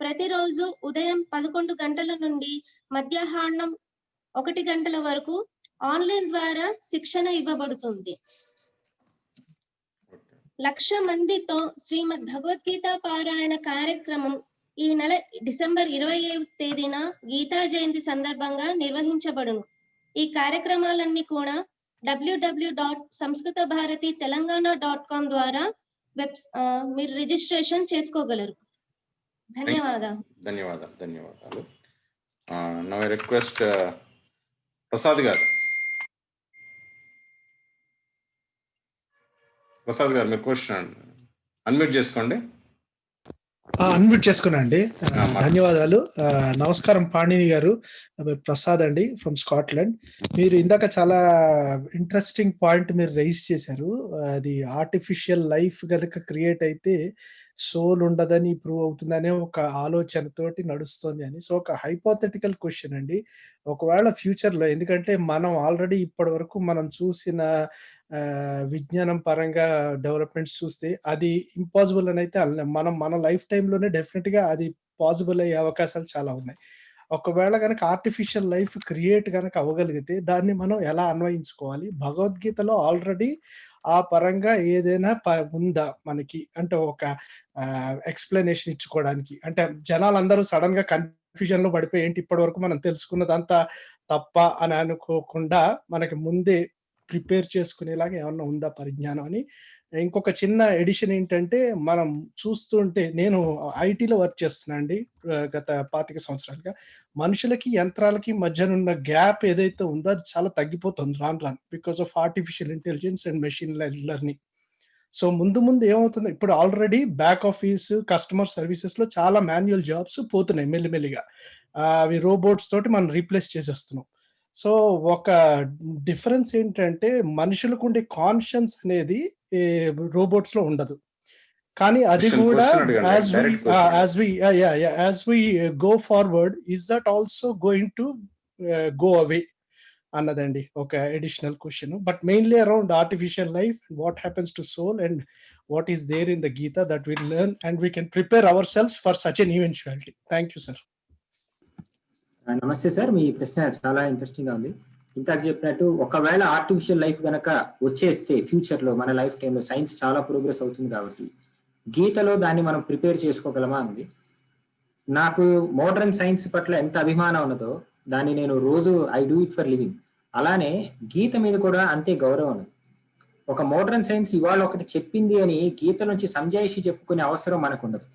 ప్రతిరోజు ఉదయం 11 గంటల నుండి మధ్యాహ్నం 1 గంటల వరకు ఆన్లైన్ ద్వారా శిక్షణ ఇవ్వబడుతుంది. 1,00,000 మందితో శ్రీమద్ భగవద్గీత పారాయణ కార్యక్రమం ఈ నెల డిసెంబర్ 25వ తేదీన గీతా జయంతి సందర్భంగా నిర్వహించబడును. ఈ కార్యక్రమాలన్నీ కూడా www.samskritabharatitelangana.com ద్వారా మీరు రిజిస్ట్రేషన్ చేసుకోగలరు. ధన్యవాదాలు. ధన్యవాదాలు. నౌ ఐ రిక్వెస్ట్ ప్రసాద్ గారు. ప్రసాద్ గారు, మీ క్వశ్చన్ అన్మ్యూట్ చేసుకోండి. అన్మ్యూట్ చేసుకున్నాండి. ధన్యవాదాలు. నమస్కారం పాణిని గారు. ప్రసాద్ అండి ఫ్రమ్ స్కాట్లాండ్. మీరు ఇందాక చాలా ఇంట్రెస్టింగ్ పాయింట్ మీరు రైజ్ చేశారు. అది ఆర్టిఫిషియల్ లైఫ్ కనుక క్రియేట్ అయితే సోల్ ఉండదని ప్రూవ్ అవుతుందనే ఒక ఆలోచనతోటి నడుస్తుంది అని. సో ఒక హైపోథెటికల్ క్వశ్చన్ అండి. ఒకవేళ ఫ్యూచర్ లో, ఎందుకంటే మనం ఆల్రెడీ ఇప్పటి వరకు మనం చూసిన విజ్ఞానం పరంగా డెవలప్మెంట్స్ చూస్తే అది ఇంపాసిబుల్ అని అయితే మనం మన లైఫ్ టైంలోనే డెఫినెట్ గా అది పాసిబుల్ అయ్యే అవకాశాలు చాలా ఉన్నాయి. ఒకవేళ కనుక ఆర్టిఫిషియల్ లైఫ్ క్రియేట్ కనుక అవ్వగలిగితే దాన్ని మనం ఎలా అన్వయించుకోవాలి? భగవద్గీతలో ఆల్రెడీ ఆ పరంగా ఏదైనా ఉందా మనకి, అంటే ఒక ఎక్స్ప్లెనేషన్ ఇచ్చుకోవడానికి? అంటే జనాలందరూ సడన్ గా కన్ఫ్యూజన్ లో పడిపోయి ఏంటి ఇప్పటి వరకు మనం తెలుసుకున్నదంతా తప్ప అని అనుకోకుండా మనకి ముందే ప్రిపేర్ చేసుకునేలాగా ఏమన్నా ఉందా పరిజ్ఞానం అని. ఇంకొక చిన్న ఎడిషన్ ఏంటంటే, మనం చూస్తుంటే నేను ఐటీలో వర్క్ చేస్తున్నా అండి గత 25 సంవత్సరాలుగా. మనుషులకి యంత్రాలకి మధ్యనున్న గ్యాప్ ఏదైతే ఉందో అది చాలా తగ్గిపోతుంది రాను because of artificial intelligence and machine learning. So ముందు ముందు ఏమవుతుంది, ఇప్పుడు already back office customer services లో చాలా మాన్యువల్ జాబ్స్ పోతున్నాయి మెల్లిమెల్లిగా. అవి రోబోట్స్ తోటి మనం రీప్లేస్ చేసేస్తున్నాం. సో ఒక డిఫరెన్స్ ఏంటంటే, మనుషులకు ఉండే కాన్షియన్స్ అనేది రోబోట్స్ లో ఉండదు. కానీ అది కూడా as we go forward, is that also going to go away అన్నదండి ఒక additional question. But mainly around artificial life, what happens to soul and what is there in the Gita that we learn and we can prepare our self for such an eventuality. Thank you sir. నమస్తే sir, మీ ప్రశ్న చాలా interesting గా ఉంది. ఇంతకు చెప్పినట్టు ఒకవేళ artificial life గనక వచ్చేస్తే ఫ్యూచర్ లో మన లైఫ్ టైంలో సైన్స్ చాలా ప్రోగ్రెస్ అవుతుంది కాబట్టి గీతలో దాన్ని మనం ప్రిపేర్ చేసుకోగలమా అంది. నాకు మోడర్న్ సైన్స్ పట్ల ఎంత అభిమానం ఉన్నదో దాన్ని నేను రోజు I do it for living, అలానే గీత మీద కూడా అంతే గౌరవం ఉన్నది. ఒక మోడర్న్ సైన్స్ ఇవాళ ఒకటి చెప్పింది అని గీత నుంచి సంజాయిషి చెప్పుకునే అవసరం మనకు ఉండదు.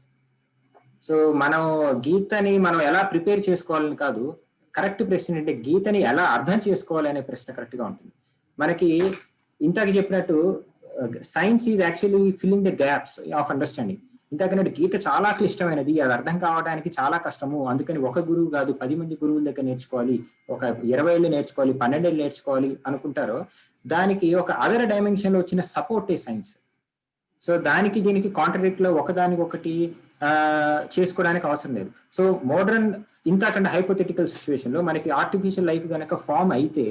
సో మనం గీతని మనం ఎలా ప్రిపేర్ చేసుకోవాలని కాదు, కరెక్ట్ ప్రశ్న అంటే గీతని ఎలా అర్థం చేసుకోవాలి అనే ప్రశ్న కరెక్ట్ గా ఉంటుంది. మనకి ఇంతకు చెప్పినట్టు science is actually filling the gaps of understanding. ఇంతకన్నట్టు గీత చాలా క్లిష్టమైనది, అది అర్థం కావడానికి చాలా కష్టము. అందుకని ఒక గురువు కాదు 10 మంది గురువుల దగ్గర నేర్చుకోవాలి, ఒక 20 ఏళ్ళు నేర్చుకోవాలి, 12 ఏళ్ళు నేర్చుకోవాలి అనుకుంటారో దానికి ఒక అదర్ డైమెన్షన్ లో వచ్చిన సపోర్టే సైన్స్. సో దానికి దీనికి కాంట్రడిక్ట్ లో ఒకదానికొకటి చేసుకోవడానికి అవసరం లేదు. సో మోడర్న్ ఇంతకంటే హైపోథెటికల్ సిచ్యువేషన్ లో మనకి ఆర్టిఫిషియల్ లైఫ్ కనుక ఫామ్ అయితే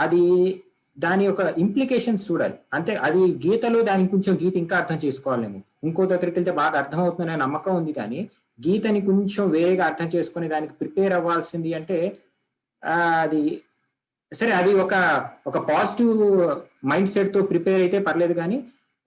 అది దాని యొక్క ఇంప్లికేషన్స్ చూడాలి. అంటే అది గీతలో దానికి కొంచెం గీత ఇంకా అర్థం చేసుకోవాలేమో, ఇంకో దగ్గరికి వెళ్తే బాగా అర్థం అవుతుందనే నమ్మకం ఉంది. కానీ గీతని కొంచెం వేరేగా అర్థం చేసుకుని దానికి ప్రిపేర్ అవ్వాల్సింది అంటే అది సరే, అది ఒక పాజిటివ్ మైండ్ సెట్ తో ప్రిపేర్ అయితే పర్లేదు. కానీ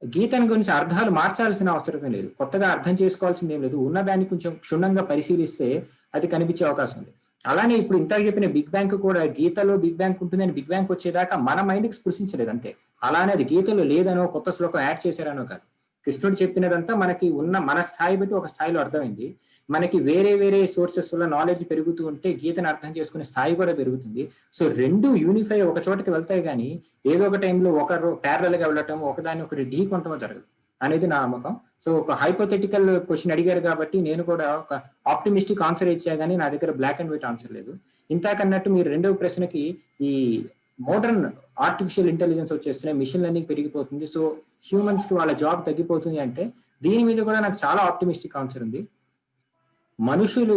గీతని గురించి అర్థాలు మార్చాల్సిన అవసరం లేదు, కొత్తగా అర్థం చేసుకోవాల్సింది ఏం లేదు. ఉన్నదాన్ని కొంచెం క్షుణ్ణంగా పరిశీలిస్తే అది కనిపించే అవకాశం ఉంది. అలానే ఇప్పుడు ఇంతకు చెప్పిన బిగ్ బ్యాంక్ కూడా గీతలో బిగ్ బ్యాంక్ ఉంటుందని బిగ్ బ్యాంక్ వచ్చేదాకా మన మైండ్కి స్పృశించలేదు అంతే. అలానే అది గీతలో లేదనో కొత్త శ్లోకం యాడ్ చేశారనో కాదు. కృష్ణుడు చెప్పినదంతా మనకి ఉన్న మన స్థాయి బట్టి ఒక స్థాయిలో అర్థమైంది. మనకి వేరే వేరే సోర్సెస్ వల్ల నాలెడ్జ్ పెరుగుతూ ఉంటే గీతను అర్థం చేసుకునే స్థాయి కూడా పెరుగుతుంది. సో రెండు యూనిఫై ఒక చోటకి వెళ్తాయి, కానీ ఏదో ఒక టైంలో ఒకరు ప్యారలల్ గా వెళ్ళటం, ఒకదాన్ని ఒకటి ఢీ కొంటమో జరగదు అనేది నా నమ్మకం. సో ఒక హైపోథెటికల్ క్వశ్చన్ అడిగారు కాబట్టి నేను కూడా ఒక ఆప్టిమిస్టిక్ ఆన్సర్ ఇచ్చా, కానీ నా దగ్గర బ్లాక్ అండ్ వైట్ ఆన్సర్ లేదు. ఇంతకన్నట్టు మీరు రెండవ ప్రశ్నకి, ఈ మోడర్న్ ఆర్టిఫిషియల్ ఇంటెలిజెన్స్ వచ్చేస్తున్నాయి, మిషన్ లెర్నింగ్ పెరిగిపోతుంది, సో హ్యూమన్స్ కి వాళ్ళ జాబ్ తగ్గిపోతుంది అంటే దీని మీద కూడా నాకు చాలా ఆప్టిమిస్టిక్ ఆన్సర్ ఉంది. మనుషులు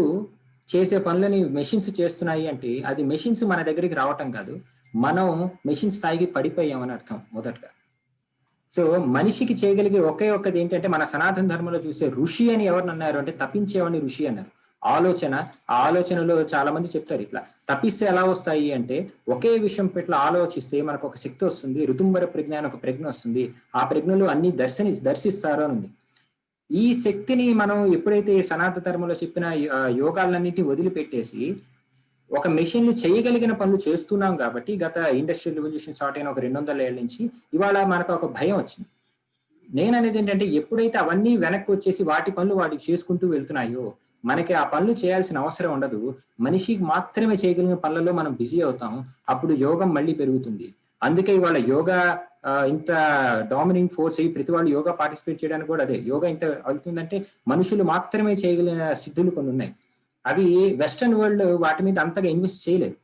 చేసే పనులని మెషిన్స్ చేస్తున్నాయి అంటే అది మెషిన్స్ మన దగ్గరికి రావటం కాదు, మనం మెషిన్ స్థాయికి పడిపోయామని అర్థం మొదటగా. సో మనిషికి చేయగలిగే ఒకే ఒక్కది ఏంటంటే, మన సనాతన ధర్మంలో చూసే ఋషి అని ఎవరిని అన్నారు అంటే తప్పించేవాడిని ఋషి అన్నారు. ఆలోచన, ఆ ఆలోచనలో చాలా మంది చెప్తారు ఇట్లా తప్పిస్తే ఎలా వస్తాయి అంటే, ఒకే విషయం పట్ల ఆలోచిస్తే మనకు ఒక శక్తి వస్తుంది, ఋతుంబర ప్రజ్ఞ అని ఒక ప్రజ్ఞ వస్తుంది, ఆ ప్రజ్ఞలో అన్ని దర్శిస్తారు అని ఉంది. ఈ శక్తిని మనం ఎప్పుడైతే సనాతన ధర్మంలో చెప్పిన యోగాలన్నింటినీ వదిలిపెట్టేసి ఒక మెషిన్ ని చేయగలిగిన పనులు చేస్తున్నాం కాబట్టి గత ఇండస్ట్రియల్ రెవల్యూషన్ స్టార్ట్ అయిన ఒక 200 ఏళ్ల నుంచి ఇవాళ మనకు ఒక భయం వచ్చింది. నేను అనేది ఏంటంటే, ఎప్పుడైతే అవన్నీ వెనక్కి వచ్చేసి వాటి పనులు వాటికి చేసుకుంటూ వెళ్తున్నాయో మనకి ఆ పనులు చేయాల్సిన అవసరం ఉండదు, మనిషికి మాత్రమే చేయగలిగిన పనులలో మనం బిజీ అవుతాం, అప్పుడు యోగం మళ్ళీ పెరుగుతుంది. అందుకే ఇవాళ యోగా ఇంత డామినింగ్ ఫోర్స్ అయ్యి ప్రతి వాళ్ళు యోగా పార్టిసిపేట్ చేయడానికి కూడా అదే. యోగా ఇంత అవుతుందంటే మనుషులు మాత్రమే చేయగలిగిన సిద్ధులు కొన్ని ఉన్నాయి. అవి వెస్టర్న్ వరల్డ్ వాటి మీద అంతగా ఇన్వెస్ట్ చేయలేదు.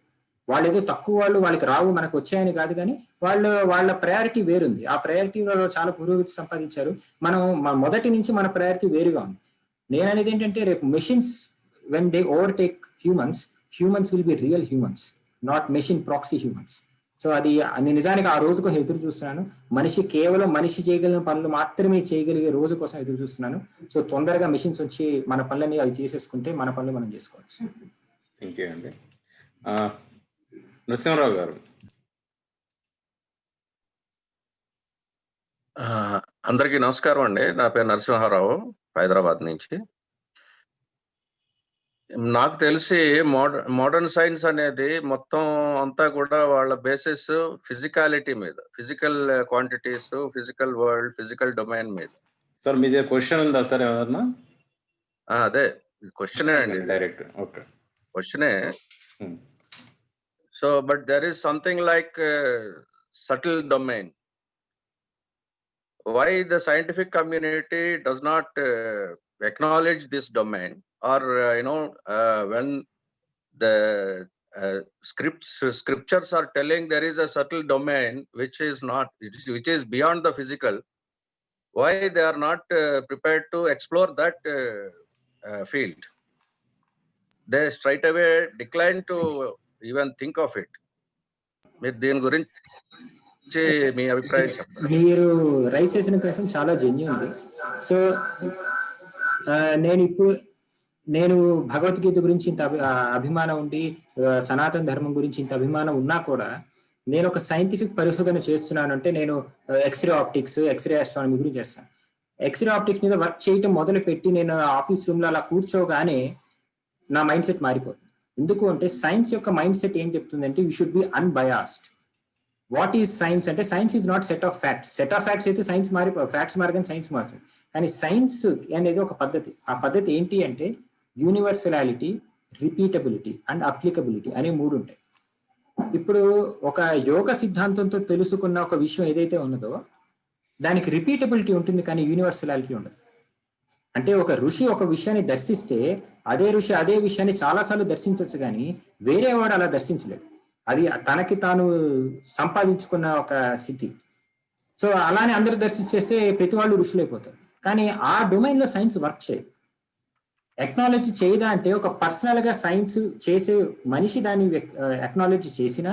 వాళ్ళు ఏదో తక్కువ వాళ్ళు, వాళ్ళకి రావు మనకు వచ్చాయని కాదు, కానీ వాళ్ళ ప్రయారిటీ వేరుంది. ఆ ప్రయారిటీలో చాలా పురోగతి సంపాదించారు. మనం మొదటి నుంచి మన ప్రయారిటీ వేరుగా ఉంది. నేను అనేది ఏంటంటే రేపు machines when they overtake humans will be real humans, not machine proxy humans. So అది నిజానికి ఆ రోజు కోసం ఎదురు చూస్తున్నాను. కేవలం మనిషి చేయగలిగిన పనులు మాత్రమే చేయగలిగే రోజు కోసం ఎదురు చూస్తున్నాను. సో తొందరగా మెషిన్స్ వచ్చి మన పనులని అవి చేసేసుకుంటే మన పనులు మనం చేసుకోవచ్చు. థ్యాంక్ యూ అండి. నరసింహారావు గారు. అందరికీ నమస్కారం అండి. నా పేరు నరసింహారావు, హైదరాబాద్ నుంచి. నాకు తెలిసి మోడర్న్ సైన్స్ అనేది మొత్తం అంతా కూడా వాళ్ళ బేసిస్ ఫిజికాలిటీ మీద, physical quantities, physical world, physical domain మీద. సార్ మీదే క్వశ్చన్ ఉందా సార్ ఏమన్నా? అదే క్వశ్చనే అండి, డైరెక్ట్. ఓకే, క్వశ్చనే. So but there is something like subtle domain. Why the scientific community does not acknowledge this domain, or when the scriptures are telling there is a subtle domain which is beyond the physical, why they are not prepared to explore that field? They straight away decline to even think of it. మీరు దీని గురించి మీ అభిప్రాయం చెప్పండి. మీరు rice చేసిన question చాలా genuine ఉంది. So నేను భగవద్గీత గురించి ఇంత అభిమానం ఉండి, సనాతన ధర్మం గురించి ఇంత అభిమానం ఉన్నా కూడా నేను ఒక సైంటిఫిక్ పరిశోధన చేస్తున్నాను అంటే నేను ఎక్స్రే ఆప్టిక్స్, ఎక్స్రే ఆస్ట్రానమీ గురించి చేస్తాను. ఎక్స్రే ఆప్టిక్స్ మీద వర్క్ చేయటం మొదలు పెట్టి నేను ఆఫీస్ రూమ్ లో అలా కూర్చోగానే నా మైండ్ సెట్ మారిపోతుంది. ఎందుకు అంటే సైన్స్ యొక్క మైండ్ సెట్ ఏం చెప్తుందంటే you should be unbiased. What is science అంటే science is not set of facts. Set of facts అయితే సైన్స్ ఫ్యాక్ట్స్ మారగానే సైన్స్ మారుతుంది. కానీ సైన్స్ అనేది ఒక పద్ధతి. ఆ పద్ధతి ఏంటి అంటే యూనివర్సలాలిటీ, రిపీటబిలిటీ అండ్ అప్లికబిలిటీ అనే 3 ఉంటాయి. ఇప్పుడు ఒక యోగ సిద్ధాంతంతో తెలుసుకున్న ఒక విషయం ఏదైతే ఉన్నదో దానికి రిపీటబిలిటీ ఉంటుంది, కానీ యూనివర్సలాలిటీ ఉండదు. అంటే ఒక ఋషి ఒక విషయాన్ని దర్శిస్తే అదే ఋషి అదే విషయాన్ని చాలాసార్లు దర్శించవచ్చు, కానీ వేరే వాడు అలా దర్శించలేడు. అది తనకి తాను సంపాదించుకున్న ఒక స్థితి. సో అలానే అందరూ దర్శించేస్తే ప్రతి వాళ్ళు ఋషులైపోతారు. కానీ ఆ డొమైన్ లో సైన్స్ వర్క్ చేయదు. ఎక్నాలజీ చేయదా అంటే ఒక పర్సనల్ గా సైన్స్ చేసే మనిషి దాన్ని ఎక్నాలజీ చేసినా,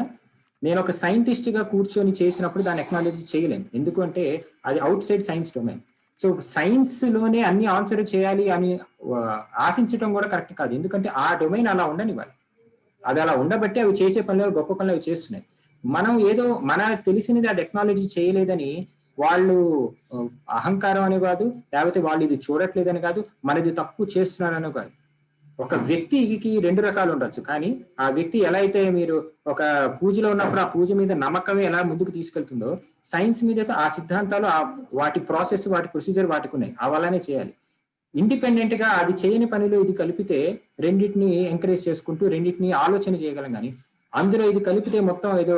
నేను ఒక సైంటిస్ట్ గా కూర్చొని చేసినప్పుడు దాన్ని ఎక్నాలజీ చేయలేను. ఎందుకంటే అది out side science domain. So science లోనే అన్ని ఆన్సర్ చేయాలి అని ఆశించడం కూడా కరెక్ట్ కాదు. ఎందుకంటే ఆ డొమైన్ అలా ఉండనివ్వాలి. అది అలా ఉండబట్టి అవి చేసే పనులు, గొప్ప పనులు అవి చేస్తున్నాయి. మనం ఏదో మన తెలిసినది అది టెక్నాలజీ చేయలేదని వాళ్ళు అహంకారం అని కాదు, లేకపోతే వాళ్ళు ఇది చూడట్లేదని కాదు, మనది తప్పు చేస్తున్నారని కాదు. ఒక వ్యక్తికి 2 రకాలు ఉండొచ్చు, కానీ ఆ వ్యక్తి ఎలా అయితే మీరు ఒక పూజలో ఉన్నప్పుడు ఆ పూజ మీద నమ్మకమే ఎలా ముందుకు తీసుకెళ్తుందో, సైన్స్ మీద ఆ సిద్ధాంతాలు వాటి ప్రాసెస్, వాటి ప్రొసీజర్ వాటికి ఉన్నాయి. అవలానే చేయాలి. ఇండిపెండెంట్ గా అది చేయని పనిలో ఇది కలిపితే రెండింటిని ఎంకరేజ్ చేసుకుంటూ రెండింటిని ఆలోచన చేయగలం. కానీ అందులో ఇది కలిపితే మొత్తం ఏదో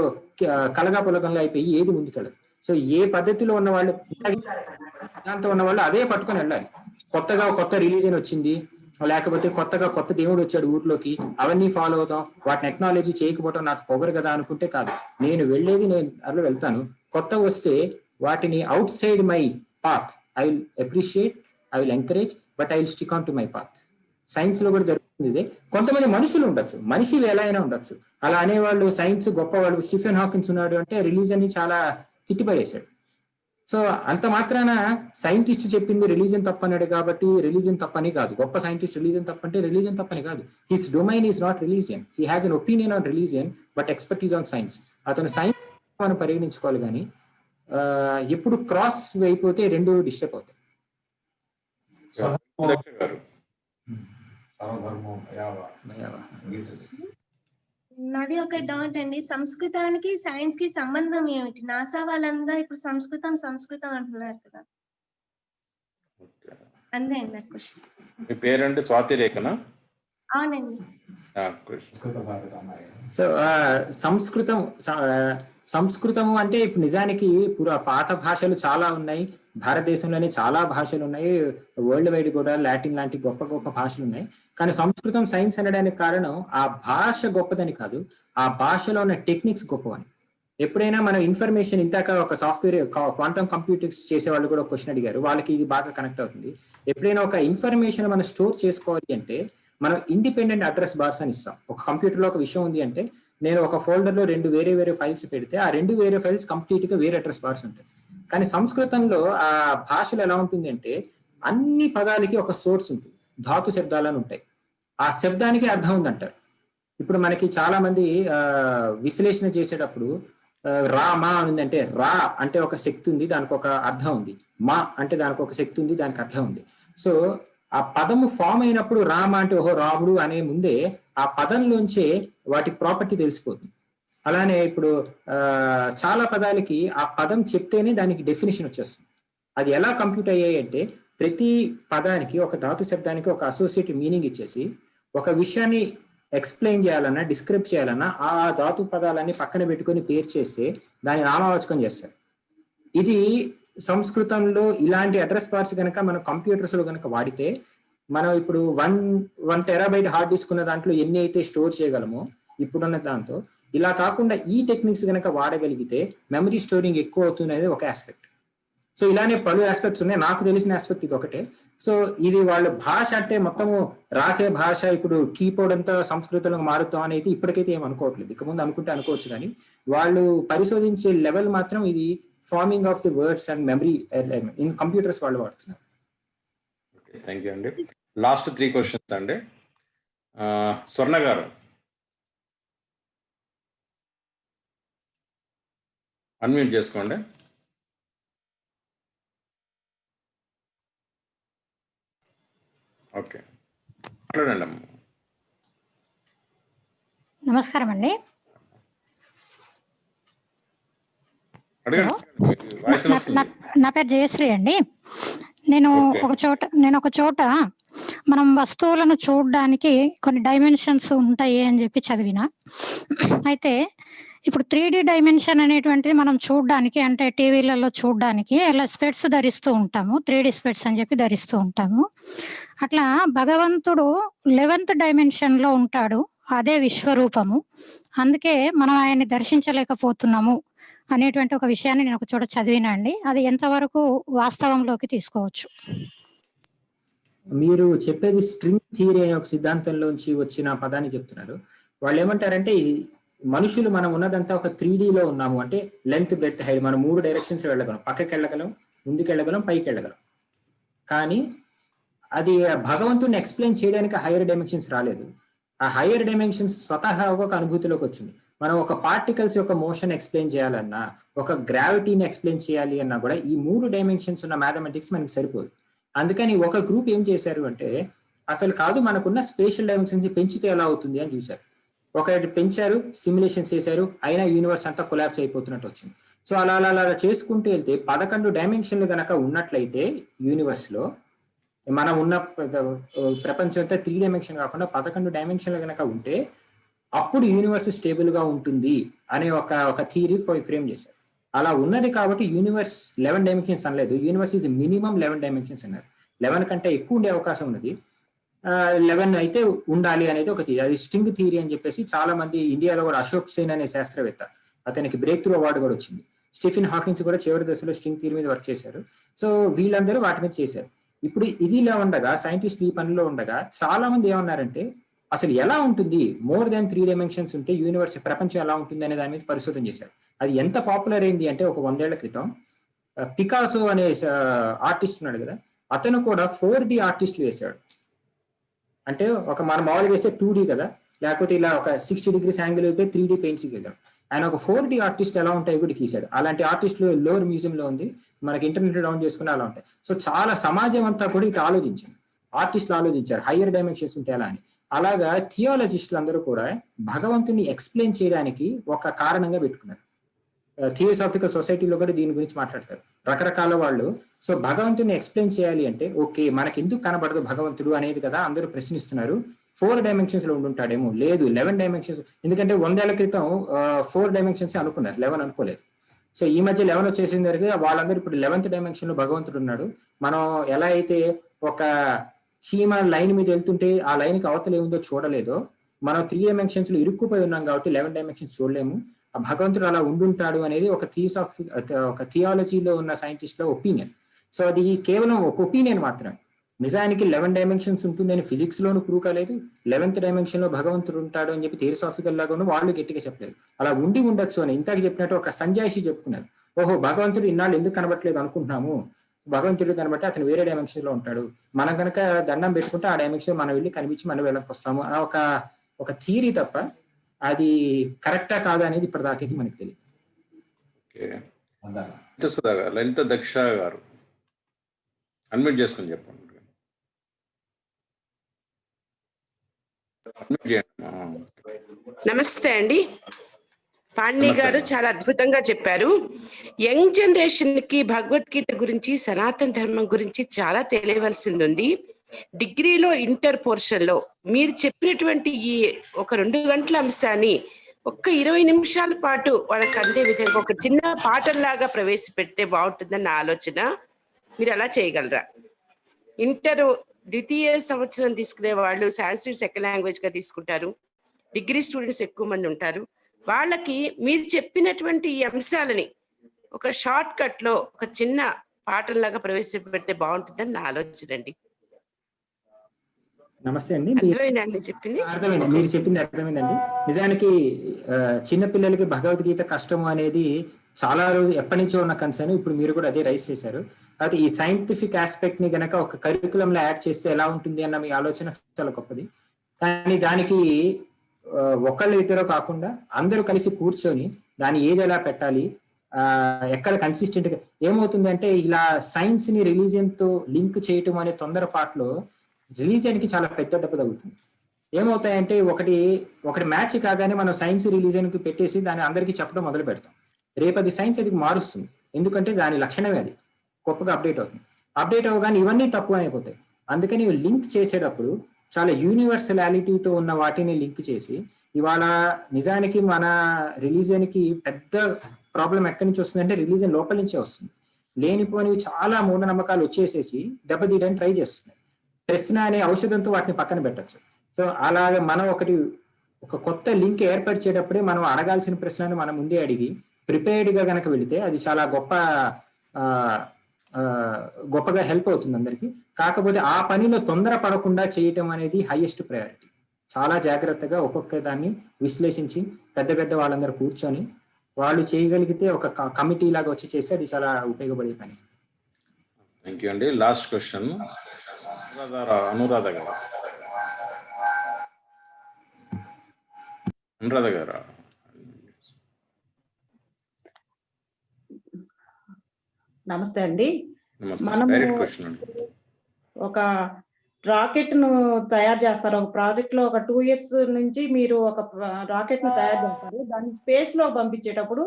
కలగా పొలగంలో అయిపోయి ఏది ముందుకెళ్ళదు. సో ఏ పద్ధతిలో ఉన్న వాళ్ళు, సిద్ధాంతం ఉన్న వాళ్ళు అదే పట్టుకొని వెళ్ళాలి. కొత్త రిలీజియన్ వచ్చింది, లేకపోతే కొత్త దేవుడు వచ్చాడు ఊర్లోకి, అవన్నీ ఫాలో అవుతాం, వాటిని టెక్నాలజీ చేయకపోవటం నాకు పొగరు కదా అనుకుంటే కాదు. నేను అలా వెళ్తాను. కొత్త వస్తే వాటిని out side my path I will appreciate, I will encourage, but I will stick on to my path. Science లో కూడా జరుగుతుంది ఇదే. కొంతమంది మనుషులు ఉండొచ్చు, మనిషిలు ఎలా అయినా ఉండొచ్చు. అలా అనేవాళ్ళు సైన్స్ గొప్పవాళ్ళు. స్టీఫెన్ హాకిన్స్ ఉన్నాడు అంటే రిలీజన్ ని చాలా తిట్టిపడేశాడు. సో అంత మాత్రాన సైంటిస్ట్ చెప్పింది రిలీజన్ తప్పన్నాడు కాబట్టి రిలీజన్ తప్పని కాదు. గొప్ప సైంటిస్ట్ రిలీజన్ తప్పంటే రిలీజన్ తప్పని కాదు. His domain is not religion. He has an opinion on religion but expertise on science. అతను సైన్స్ మనం పరిగణించుకోవాలి, కానీ ఎప్పుడు క్రాస్ అయిపోతే 2 డిస్టర్బ్ అవుతాయి. నాది ఒక డౌట్ అండి. సంస్కృతానికి సైన్స్ కి సంబంధం ఏమిటి? నాసా వాళ్ళందరూ ఇప్పుడు సంస్కృతం అంటున్నారు కదా, అంతే అండి నాకు క్వశ్చన్. మీ పేరండి స్వాతి రేఖనా? అవునండి. సో సంస్కృతం సంస్కృతము అంటే ఇప్పుడు నిజానికి పాత భాషలు చాలా ఉన్నాయి, భారతదేశంలోనే చాలా భాషలు ఉన్నాయి, వరల్డ్ వైడ్ కూడా లాటిన్ లాంటి గొప్ప గొప్ప భాషలు ఉన్నాయి. కానీ సంస్కృతం సైన్స్ అనడానికి కారణం ఆ భాష గొప్పదని కాదు, ఆ భాషలో ఉన్న టెక్నిక్స్ గొప్పవని. ఎప్పుడైనా మనం ఇన్ఫర్మేషన్, ఇంతాక ఒక సాఫ్ట్వేర్ క్వాంటమ్ కంప్యూటర్స్ చేసే వాళ్ళు కూడా క్వశ్చన్ అడిగారు, వాళ్ళకి ఇది బాగా కనెక్ట్ అవుతుంది. ఎప్పుడైనా ఒక ఇన్ఫర్మేషన్ మనం స్టోర్ చేసుకోవాలి అంటే మనం ఇండిపెండెంట్ అడ్రస్ బార్స్ అని ఇస్తాం. ఒక కంప్యూటర్ లో ఒక విషయం ఉంది అంటే నేను ఒక ఫోల్డర్ లో 2 వేరే వేరే ఫైల్స్ పెడితే ఆ 2 వేరే ఫైల్స్ కంప్లీట్ గా వేరే అడ్రస్ బార్స్ ఉంటాయి. కానీ సంస్కృతంలో ఆ భాషలో ఎలా ఉంటుంది అంటే అన్ని పదాలకి ఒక సోర్స్ ఉంటుంది, ధాతు శబ్దాలను ఉంటాయి, ఆ శబ్దానికి అర్థం ఉందంటారు. ఇప్పుడు మనకి చాలా మంది విశ్లేషణ చేసేటప్పుడు రా మా ఉందంటే రా అంటే ఒక శక్తి ఉంది, దానికి ఒక అర్థం ఉంది, మా అంటే దానికి ఒక శక్తి ఉంది, దానికి అర్థం ఉంది. సో ఆ పదము ఫామ్ అయినప్పుడు రామ అంటే ఓహో రాముడు అనే ముందే ఆ పదంలోంచే వాటి ప్రాపర్టీ తెలిసిపోతుంది. అలానే ఇప్పుడు చాలా పదాలకి ఆ పదం చెప్తేనే దానికి డెఫినేషన్ వచ్చేస్తుంది. అది ఎలా కంప్యూట్ అయ్యాయి అంటే ప్రతి పదానికి ఒక ధాతు శబ్దానికి ఒక అసోసియేటివ్ మీనింగ్ ఇచ్చేసి ఒక విషయాన్ని ఎక్స్ప్లెయిన్ చేయాలన్నా డిస్క్రైబ్ చేయాలన్నా ఆ ధాతు పదాలన్నీ పక్కన పెట్టుకొని పేరు చేస్తే దాన్ని నామవాచకం చేస్తారు. ఇది సంస్కృతంలో ఇలాంటి అడ్రస్ బార్స్ కనుక మనం కంప్యూటర్స్ లో కనుక వాడితే మనం ఇప్పుడు 1 టెరాబైట్ హార్డ్ డిస్క్ ఉన్న దాంట్లో ఎన్ని అయితే స్టోర్ చేయగలమో ఇప్పుడున్న దాంతో, ఇలా కాకుండా ఈ టెక్నిక్స్ కనుక వాడగలిగితే మెమరీ స్టోరింగ్ ఎక్కువ అవుతుంది అనేది ఒక ఆస్పెక్ట్. సో ఇలానే పలు ఆస్పెక్ట్స్ ఉన్నాయి, నాకు తెలిసిన ఆస్పెక్ట్ ఇది ఒకటే. సో ఇది వాళ్ళ భాష అంటే మొత్తము రాసే భాష ఇప్పుడు కీబోర్డ్ అంతా సంస్కృతంలో మారుతాం అనేది ఇప్పటికైతే ఏం అనుకోవట్లేదు, ఇక ముందు అనుకుంటే అనుకోవచ్చు. కానీ వాళ్ళు పరిశోధించే లెవెల్ మాత్రం ఇది farming of the words and memory in computers వాళ్ళు వాడుతున్నారు. థ్యాంక్ యూ అండి. లాస్ట్ 3 క్వశ్చన్స్ అండి. స్వర్ణ గారు అన్మ్యూట్ చేసుకోండి. ఓకే, మాట్లాడండి అమ్మ. నమస్కారం అండి. నా పేరు జయశ్రీ అండి. నేను ఒక చోట మనం వస్తువులను చూడడానికి కొన్ని డైమెన్షన్స్ ఉంటాయి అని చెప్పి చదివిన. అయితే ఇప్పుడు 3D డైమెన్షన్ అనేటువంటిది మనం చూడడానికి అంటే టీవీలలో చూడడానికి అలా స్పెట్స్ ధరిస్తూ ఉంటాము, 3D స్పెట్స్ అని చెప్పి ధరిస్తూ ఉంటాము. అట్లా భగవంతుడు 11th డైమెన్షన్ లో ఉంటాడు, అదే విశ్వరూపము. అందుకే మనం ఆయన్ని దర్శించలేకపోతున్నాము అనేటువంటి ఒక విషయాన్ని నేను ఒక చోట చదివినా అండి. అది ఎంతవరకు వాస్తవంలోకి తీసుకోవచ్చు? మీరు చెప్పేది స్ట్రింగ్ థియరీ అనే ఒక సిద్ధాంతంలోంచి వచ్చిన పదాన్ని చెప్తున్నారు. వాళ్ళు ఏమంటారంటే మనుషులు మనం ఉన్నదంతా ఒక 3D లో ఉన్నాము అంటే లెంత్ బ్రెడ్త్ హైట్ మనం 3 డైరెక్షన్స్ లో వెళ్ళగలం, పక్కకి వెళ్ళగలం, ముందుకు వెళ్ళగలం, పైకి వెళ్ళగలం. కానీ అది భగవంతుడిని ఎక్స్ప్లెయిన్ చేయడానికి హైయర్ డైమెన్షన్స్ రాలేదు. ఆ హైయర్ డైమెన్షన్స్ స్వతహాగా ఒక అనుభూతిలోకి వచ్చింది. మనం ఒక పార్టికల్స్ యొక్క మోషన్ ఎక్స్ప్లెయిన్ చేయాలన్నా, ఒక గ్రావిటీని ఎక్స్ప్లెయిన్ చేయాలి అన్నా కూడా ఈ 3 డైమెన్షన్స్ ఉన్న మ్యాథమెటిక్స్ మనకి సరిపోదు. అందుకని ఒక గ్రూప్ ఏం చేశారు అంటే అసలు కాదు, మనకున్న స్పేషియల్ డైమెన్షన్స్ పెంచితే ఎలా అవుతుంది అని చూశారు. ఒకటి పెంచారు, సిమ్యులేషన్స్ చేశారు, అయినా యూనివర్స్ అంతా కొలాప్స్ అయిపోతున్నట్టు వచ్చింది. సో అలా చేసుకుంటూ వెళ్తే 11 డైమెన్షన్లు కనుక ఉన్నట్లయితే యూనివర్స్ లో మనం ఉన్న ప్రపంచం అంతా 3 డైమెన్షన్ కాకుండా 11 డైమెన్షన్లు కనుక ఉంటే అప్పుడు యూనివర్స్ స్టేబుల్ గా ఉంటుంది అనే ఒక థియరీ ఫ్రేమ్ చేశారు. అలా ఉన్నది కాబట్టి యూనివర్స్ 11 డైమెన్షన్స్ అనలేదు, యూనివర్స్ ఇది మినిమం 11 డైమెన్షన్స్ అన్నారు. 11 కంటే ఎక్కువ ఉండే అవకాశం ఉన్నది, 11 అయితే ఉండాలి అనేది ఒక థియరీ. అది స్ట్రింగ్ థియరీ అని చెప్పేసి చాలా మంది, ఇండియాలో కూడా అశోక్ సేన్ అనే శాస్త్రవేత్త, అతనికి బ్రేక్ త్రూ అవార్డు కూడా వచ్చింది. స్టీఫెన్ హాకిన్స్ కూడా చివరి దశలో స్ట్రింగ్ థియరీ మీద వర్క్ చేశారు. సో వీళ్ళందరూ వాటి మీద చేశారు. ఇప్పుడు ఇది ఇలా ఉండగా, సైంటిస్టులు ఈ పనిలో ఉండగా చాలా మంది ఏమన్నారంటే అసలు ఎలా ఉంటుంది, మోర్ దాన్ 3 డైమెన్షన్స్ ఉంటే యూనివర్స్ ప్రపంచం ఎలా ఉంటుంది అనే దాని మీద పరిశోధన చేశారు. అది ఎంత పాపులర్ అయింది అంటే ఒక 100 ఏళ్ల క్రితం పికాసో అనే ఆర్టిస్ట్ ఉన్నాడు కదా, అతను కూడా 4D ఆర్టిస్టులు వేశాడు. అంటే ఒక మనం మామూలుగా వేసే 2D కదా, లేకపోతే ఇలా ఒక 60 degrees యాంగిల్ అయితే 3D పెయింట్స్ గీద్దాం. ఆయన ఒక 4D ఆర్టిస్ట్ ఎలా ఉంటాయి కూడా గీశాడు. అలాంటి ఆర్టిస్టులు లోవర్ మ్యూజియం లో ఉంది, మనకి ఇంటర్నెట్ డౌన్ చేసుకుని అలా ఉంటాయి. సో చాలా సమాజం అంతా కూడా ఇటు ఆలోచించింది, ఆర్టిస్టులు ఆలోచించారు హయ్యర్ డైమెన్షన్స్ ఉంటాయి అలా అని. అలాగా థియాలజిస్టులు అందరూ కూడా భగవంతుని ఎక్స్ప్లెయిన్ చేయడానికి ఒక కారణంగా పెట్టుకున్నారు. థియోసాఫికల్ సొసైటీలో కూడా దీని గురించి మాట్లాడతారు రకరకాల వాళ్ళు. సో భగవంతుని ఎక్స్ప్లెయిన్ చేయాలి అంటే ఓకే మనకి ఎందుకు కనబడదు భగవంతుడు అనేది కదా అందరూ ప్రశ్నిస్తున్నారు. 4 డైమెన్షన్స్ లో ఉండుంటాడేమో, లేదు 11 డైమెన్షన్స్. ఎందుకంటే 100 ఏళ్ల క్రితం 4 డైమెన్షన్స్ అనుకున్నారు, 11 అనుకోలేదు. సో ఈ మధ్య 11 వచ్చేసిందరికి వాళ్ళందరూ ఇప్పుడు 11th డైమెన్షన్ లో భగవంతుడు ఉన్నాడు. మనం ఎలా అయితే ఒక చీమ లైన్ మీద వెళ్తుంటే ఆ లైన్ కి అవతల ఏముందో చూడలేదో, మనం 3 డైమెన్షన్స్ లో ఇరుక్కుపోయి ఉన్నాం కాబట్టి 11 డైమెన్షన్స్ చూడలేము. ఆ భగవంతుడు అలా ఉండుంటాడు అనేది ఒక థియాలజీలో ఉన్న సైంటిస్ట్ లో ఒపీనియన్. సో అది కేవలం ఒక ఒపీనియన్ మాత్రమే. నిజానికి 11 డైమెన్షన్స్ ఉంటుందని ఫిజిక్స్ లోను ప్రూవ్ కాలేదు. 11th డైమెన్షన్ లో భగవంతుడు ఉంటాడు అని చెప్పి థియసాఫికల్ లాగాను వాళ్ళు గట్టిగా చెప్పలేదు. అలా ఉండి ఉండొచ్చు అని ఇంతకు చెప్పినట్టు ఒక సంజాయిషి చెప్పుకున్నారు. ఓహో, భగవంతుడు ఇన్నాళ్ళు ఎందుకు కనబట్టలేదు అనుకుంటున్నాము, భగవంతుడు కనబట్టి అతను వేరే డైమెన్షన్ లో ఉంటాడు, మనం కనుక దండం పెట్టుకుంటే ఆ డైమెన్షన్ మనం వెళ్ళి కనిపించి మనం వెళ్ళకి వస్తాము అన్న ఒక థియరీ తప్ప అది కరెక్టా కాదా అనేది ఇప్పటిదాకా మనకి తెలియదు. లలిత దక్ష గారు అన్మ్యూట్ చేసుకుని చెప్పండి. నమస్తే అండి. పాణి గారు చాలా అద్భుతంగా చెప్పారు. యంగ్ జనరేషన్ కి భగవద్గీత గురించి, సనాతన ధర్మం గురించి చాలా తెలియవలసింది ఉంది. డిగ్రీలో ఇంటర్ పోర్షన్ లో మీరు చెప్పినటువంటి ఈ ఒక 2 గంటల అంశాన్ని ఒక్క 20 నిమిషాల పాటు వాళ్ళకి అందే విధంగా ఒక చిన్న పాఠంలాగా ప్రవేశపెడితే బాగుంటుందని నా ఆలోచన. మీరు అలా చేయగలరా? ఇంటర్ ద్వితీయ సంవత్సరం తీసుకునే వాళ్ళు సాంస్క్రిట్ సెకండ్ లాంగ్వేజ్ గా తీసుకుంటారు, డిగ్రీ స్టూడెంట్స్ ఎక్కువ మంది ఉంటారు. వాళ్ళకి మీరు చెప్పినటువంటి ఈ అంశాలని ఒక షార్ట్ కట్ లో ఒక చిన్న పాఠంలాగా ప్రవేశపెడితే బాగుంటుందని నా ఆలోచన అండి. నమస్తే అండి. అర్థమైందండి చెప్పింది? అర్థమైంది, మీరు చెప్పింది అర్థమైందండి. నిజానికి చిన్న పిల్లలకి భగవద్గీత కష్టము అనేది చాలా రోజు ఎప్పటి నుంచో ఉన్న కన్సర్న్. ఇప్పుడు మీరు కూడా అదే రైజ్ చేశారు. అయితే ఈ సైంటిఫిక్ ఆస్పెక్ట్ ని గనక ఒక కరికులం లో యాడ్ చేస్తే ఎలా ఉంటుంది అన్న మీ ఆలోచన చాలా గొప్పది. కానీ దానికి ఒకళ్ళు ఇద్దరు కాకుండా అందరూ కలిసి కూర్చొని దాన్ని ఏది ఎలా పెట్టాలి, ఎక్కడ కన్సిస్టెంట్ గా ఏమవుతుంది అంటే ఇలా సైన్స్ ని రిలీజియన్ తో లింక్ చేయటం అనే తొందరపాటులో రిలీజియన్ కి చాలా పెద్ద దెబ్బ తగులుతుంది. ఏమవుతాయంటే ఒకటి మ్యాచ్ కాగానే మనం సైన్స్ రిలీజియన్ కి పెట్టేసి దాన్ని అందరికీ చెప్పడం మొదలు పెడతాం. రేపది సైన్స్ అది మారుస్తుంది, ఎందుకంటే దాని లక్షణమే అది గొప్పగా అప్డేట్ అవుతుంది. అప్డేట్ అవ్వగానే ఇవన్నీ తక్కువ అయిపోతాయి. అందుకని లింక్ చేసేటప్పుడు చాలా యూనివర్సలాలిటీతో ఉన్న వాటిని లింక్ చేసి, ఇవాళ నిజానికి మన రిలీజియన్ కి పెద్ద ప్రాబ్లం ఎక్కడి నుంచి వస్తుందంటే రిలీజియన్ లోపల నుంచే వస్తుంది. లేనిపోనివి చాలా మూఢనమ్మకాలు వచ్చేసేసి దెబ్బతీయడానికి ట్రై చేస్తున్నాయి. ప్రశ్న అనే ఔషధంతో వాటిని పక్కన పెట్టచ్చు. సో అలాగే మనం ఒక కొత్త లింక్ ఏర్పరిచేటప్పుడే మనం అడగాల్సిన ప్రశ్నను మనం ముందే అడిగి ప్రిపేర్డ్ గా గనక వెళితే అది చాలా గొప్పగా హెల్ప్ అవుతుంది అందరికి. కాకపోతే ఆ పనిలో తొందర పడకుండా చేయటం అనేది హైయెస్ట్ ప్రయారిటీ. చాలా జాగ్రత్తగా ఒక్కొక్క దాన్ని విశ్లేషించి పెద్ద వాళ్ళందరూ కూర్చొని వాళ్ళు చేయగలిగితే ఒక కమిటీ లాగా వచ్చి చేస్తే అది చాలా ఉపయోగపడే పని. థ్యాంక్ యూ అండి. లాస్ట్ క్వశ్చన్ అనురాధ గారు. నమస్తే అండి. ఒక రాకెట్ ను తయారు చేస్తారు. ఒక ప్రాజెక్ట్ లో ఒక 2 years నుంచి మీరు ఒక రాకెట్ ను తయారు చేస్తారు. దాన్ని స్పేస్ లో పంపించేటప్పుడు